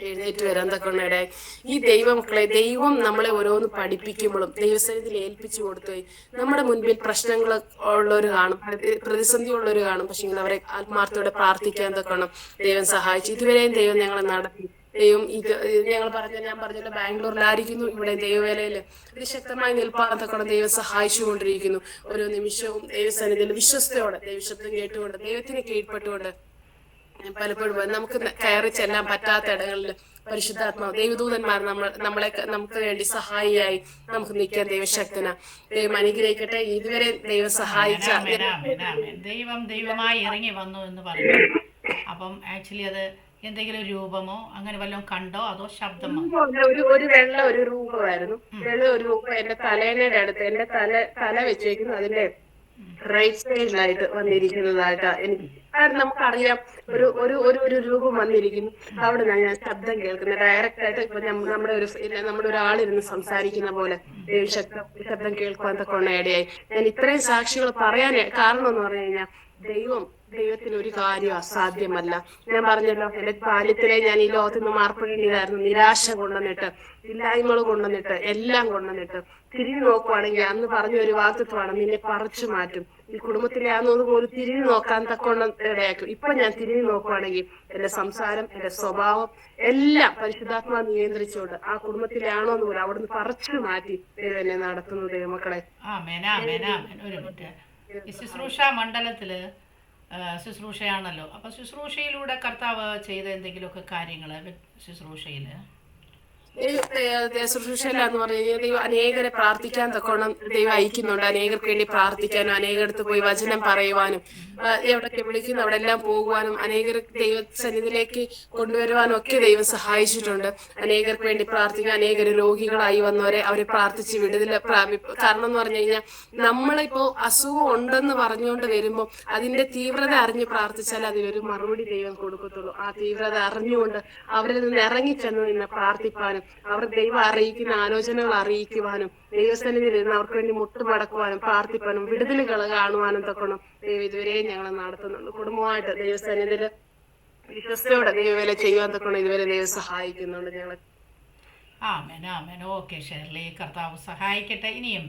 എഴുന്നേറ്റ് വരാൻ തക്കൊണ്ടിടയായി. ഈ ദൈവമക്കളെ, ദൈവം നമ്മളെ ഓരോന്ന് പഠിപ്പിക്കുമ്പോഴും ദൈവസന്നിധിയിൽ ഏൽപ്പിച്ചു കൊടുത്തു. നമ്മുടെ മുൻപിൽ പ്രശ്നങ്ങൾ ഉള്ളവർ കാണും, പ്രതിസന്ധി ഉള്ളവർ കാണും, പക്ഷെ അവരെ ആത്മാർത്ഥത്തോടെ പ്രാർത്ഥിക്കാൻ തക്കണം ദൈവം സഹായിച്ചു. ഇതുവരെയും ദൈവം ഞങ്ങളെ നടത്തി. ദൈവം ഞാൻ പറഞ്ഞല്ലോ ബാംഗ്ലൂരിലായിരിക്കുന്നു, ഇവിടെ ദൈവവേലയിൽ അതിശക്തമായി നിൽപ്പാൻ തക്കണം ദൈവം സഹായിച്ചുകൊണ്ടിരിക്കുന്നു. ഓരോ നിമിഷവും ദൈവസന്നിധിയിൽ വിശ്വസ്തയോടെ ദൈവശബ്ദം കേട്ടുകൊണ്ട് ദൈവത്തിന് കീഴ്പ്പെട്ടുകൊണ്ട് പലപ്പോഴും നമുക്ക് കയറി ചെല്ലാൻ പറ്റാത്ത ഇടങ്ങളിൽ പരിശുദ്ധാത്മാവ് ദൈവദൂതന്മാർ നമുക്ക് വേണ്ടി സഹായിയായി നമുക്ക് നിൽക്കാൻ ദൈവശക്തന. ദൈവം അനുഗ്രഹിക്കട്ടെ. ഇതുവരെ ദൈവം സഹായിച്ച ദൈവമായി ഇറങ്ങി വന്നു എന്ന് പറഞ്ഞു. അപ്പം ആക്ച്വലി അത് എന്തെങ്കിലും രൂപമോ അങ്ങനെ വല്ലതും കണ്ടോ, അതോ ശബ്ദമോ? ഒരു രൂപമായിരുന്നു. ഒരു രൂപം എന്റെ തലേനയുടെ അടുത്ത്, എന്റെ തല വെച്ചേക്കുന്നു, അതിന്റെ റൈറ്റ് സൈഡിലായിട്ട് വന്നിരിക്കുന്നതായിട്ട് എനിക്ക് നമുക്കറിയാം. ഒരു രൂപം വന്നിരിക്കുന്നു. അവിടെ നിന്നാണ് ഞാൻ ശബ്ദം കേൾക്കുന്നത്. ഡയറക്റ്റ് ആയിട്ട് ഇപ്പൊ നമ്മുടെ ഒരാളിരുന്ന് സംസാരിക്കുന്ന പോലെ ശബ്ദം കേൾക്കുവാൻ തക്കവണ്ണം ഇടയായി. ഞാൻ ഇത്രയും സാക്ഷികൾ പറയാൻ കാരണം എന്ന് പറഞ്ഞു കഴിഞ്ഞാൽ ദൈവത്തിന് ഒരു കാര്യം അസാധ്യമല്ല. ഞാൻ പറഞ്ഞല്ലോ, എന്റെ ബാല്യത്തിലെ ഞാൻ ഈ ലോകത്ത് നിന്ന് മാർപ്പെടേണ്ടതായിരുന്നു. നിരാശ കൊണ്ടുവന്നിട്ട്, ഇല്ലായ്മകൾ കൊണ്ടുവന്നിട്ട്, എല്ലാം കൊണ്ടുവന്നിട്ട് തിരിഞ്ഞു നോക്കുവാണെങ്കിൽ അന്ന് പറഞ്ഞ ഒരു വാക്തത്വമാണ്, നിന്നെ പറിച്ചു മാറ്റും. ഈ കുടുംബത്തിലെ ആണെന്ന് പോലും തിരിഞ്ഞു നോക്കാൻ തക്കവണ്ണം ഇടയാക്കും. ഇപ്പൊ ഞാൻ തിരിഞ്ഞു നോക്കുവാണെങ്കിൽ എന്റെ സംസാരം, എന്റെ സ്വഭാവം എല്ലാം പരിശുദ്ധാത്മാ നിയന്ത്രിച്ചുകൊണ്ട് ആ കുടുംബത്തിലെ ആണോ എന്ന് പോലും അവിടുന്ന് പറിച്ചു മാറ്റി ദൈവം എന്നെ നടത്തുന്നു. ദൈവമക്കളെ, ആമേൻ ആമേൻ ആമേൻ. ഒരു മിനിറ്റ്. ഈ ശുശ്രൂഷ മണ്ഡലത്തില് ശുശ്രൂഷയാണല്ലോ. അപ്പോൾ ശുശ്രൂഷയിലൂടെ കർത്താവ് ചെയ്ത എന്തെങ്കിലുമൊക്കെ കാര്യങ്ങൾ ശുശ്രൂഷയിൽ ശുശ്രൂഷയില്ല എന്ന് പറഞ്ഞു കഴിഞ്ഞാൽ ദൈവം അനേകരെ പ്രാർത്ഥിക്കാൻ തക്കോണം ദൈവം അയക്കുന്നുണ്ട്. അനേകർക്ക് വേണ്ടി പ്രാർത്ഥിക്കാനും അനേകടുത്ത് പോയി വചനം പറയുവാനും എവിടൊക്കെ വിളിക്കുന്നു അവിടെ എല്ലാം പോകുവാനും അനേകർ ദൈവസന്നിധിയിലേക്ക് കൊണ്ടുവരുവാനും ഒക്കെ ദൈവം സഹായിച്ചിട്ടുണ്ട്. അനേകർക്ക് വേണ്ടി പ്രാർത്ഥിക്കാൻ, അനേകർ രോഗികളായി വന്നവരെ അവരെ പ്രാർത്ഥിച്ച് വിടുതൽ കാരണം എന്ന് പറഞ്ഞു കഴിഞ്ഞാൽ നമ്മളിപ്പോ അസുഖം ഉണ്ടെന്ന് പറഞ്ഞുകൊണ്ട് വരുമ്പോൾ അതിന്റെ തീവ്രത അറിഞ്ഞ് പ്രാർത്ഥിച്ചാൽ അതിനൊരു മറുപടി ദൈവം കൊടുക്കത്തുള്ളൂ. ആ തീവ്രത അറിഞ്ഞുകൊണ്ട് അവരിൽ നിന്ന് ഇറങ്ങിച്ചെന്ന് നിന്ന് പ്രാർത്ഥിപ്പാനും അവർ ദൈവം അറിയിക്കുന്ന ആലോചനകൾ അറിയിക്കുവാനും ദൈവസന്നിധിയിൽ ഇരുന്ന് അവർക്ക് വേണ്ടി മുട്ടുമടക്കുവാനും പ്രാർത്ഥിപ്പാനും വിടുതലുകൾ കാണുവാനും തക്കണം ദൈവം ഇതുവരെ ഞങ്ങൾ നടത്തുന്നുണ്ട്. കുടുംബമായിട്ട് ദൈവസന്നിധിയിൽ വിശ്വസ്തയോടെ ദൈവവേല ചെയ്യുവാൻ തക്കണം ഇതുവരെ ദൈവം സഹായിക്കുന്നുണ്ട് ഞങ്ങളെ. ആമേൻ ആമേൻ. ഓക്കെ ഷെർലി, കർത്താവ് സഹായിക്കട്ടെ. ഇനിയും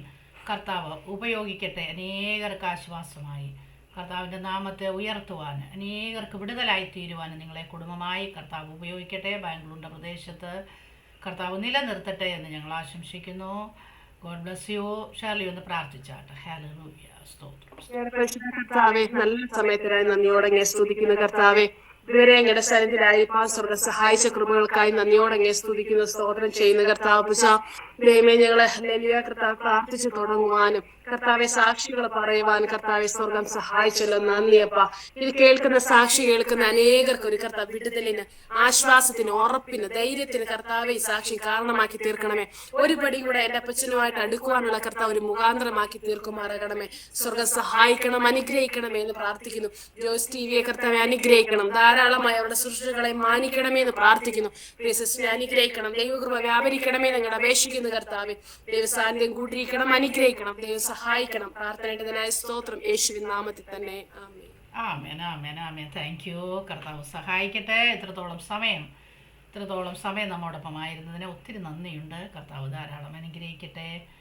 കർത്താവ് ഉപയോഗിക്കട്ടെ. അനേകർക്ക് ആശ്വാസമായി കർത്താവിൻ്റെ നാമത്തെ ഉയർത്തുവാൻ, അനേകർക്ക് വിടുതലായി തീരുവാൻ നിങ്ങളെ കുടുംബമായി കർത്താവ് ഉപയോഗിക്കട്ടെ. ബാംഗ്ലൂരിൻ്റെ പ്രദേശത്ത് കർത്താവ് നിലനിർത്തട്ടെ എന്ന് ഞങ്ങൾ ആശംസിക്കുന്നു. God bless you. ഷെർലി ഒന്ന് പ്രാർത്ഥിച്ചാട്ടെ. ഹല്ലേലൂയ, സ്തോത്രം. കർത്താവേ, നല്ല സമയത്തിനായി നന്ദിയോടെ സ്തുതിക്കുന്ന കർത്താവേ, ഇതുവരെ ഞങ്ങളുടെ സ്ഥലത്തിലായി പാസ്വർക്ക് സഹായിച്ച കൃപകൾക്കായി നന്ദിയോടെ സ്തുതിക്കുന്ന സ്തോത്രം ചെയ്യുന്ന കർത്താവ്. ദൈവമേ, ഞങ്ങളെ ഹല്ലേലൂയ കർത്താവ് പ്രാർത്ഥിച്ചു തുടങ്ങുവാനും കർത്താവെ സാക്ഷികൾ പറയുവാനും കർത്താവെ സ്വർഗം സഹായിച്ചല്ലോ. നന്ദിയപ്പ. ഇത് കേൾക്കുന്ന സാക്ഷി കേൾക്കുന്ന അനേകർക്ക് ഒരു കർത്താവ് വിടുതലിന്, ആശ്വാസത്തിന്, ഉറപ്പിന്, ധൈര്യത്തിന് കർത്താവെ ഈ സാക്ഷി കാരണമാക്കി തീർക്കണമേ. ഒരു പടി കൂടെ എന്റെ അപ്പച്ചനുമായിട്ട് അടുക്കുവാനുള്ള കർത്താവ് ഒരു മുഖാന്തരമാക്കി തീർക്കുമാറാകണമേ. സ്വർഗം സഹായിക്കണം, അനുഗ്രഹിക്കണമേ എന്ന് പ്രാർത്ഥിക്കുന്നു. ജോസ് ടിവിയെ കർത്താവെ അനുഗ്രഹിക്കണം. ധാരാളമായി അവരുടെ ശുശ്രൂഷകളെ മാനിക്കണമേ എന്ന് പ്രാർത്ഥിക്കുന്നു. സിസ്റ്ററിനെ അനുഗ്രഹിക്കണം. ദൈവകൃപ വ്യാപരിക്കണമേ ഞങ്ങൾ അപേക്ഷിക്കുന്നു കർത്താവെ. ദൈവസാന്നിധ്യം കൂട്ടിരിക്കണം, അനുഗ്രഹിക്കണം, ദൈവം സഹായിക്കണം. പ്രാർത്ഥനയുടേതിനായ സ്തോത്രം യേശുവിൻ നാമത്തിൽ തന്നെ. ആമേൻ ആമേൻ ആമേൻ ആമേൻ. Thank you. കർത്താവ് സഹായിക്കട്ടെ. ഇത്രത്തോളം സമയം നമ്മോടൊപ്പം ആയിരുന്നതിന് ഒത്തിരി നന്ദിയുണ്ട്. കർത്താവ് ധാരാളം അനുഗ്രഹിക്കട്ടെ.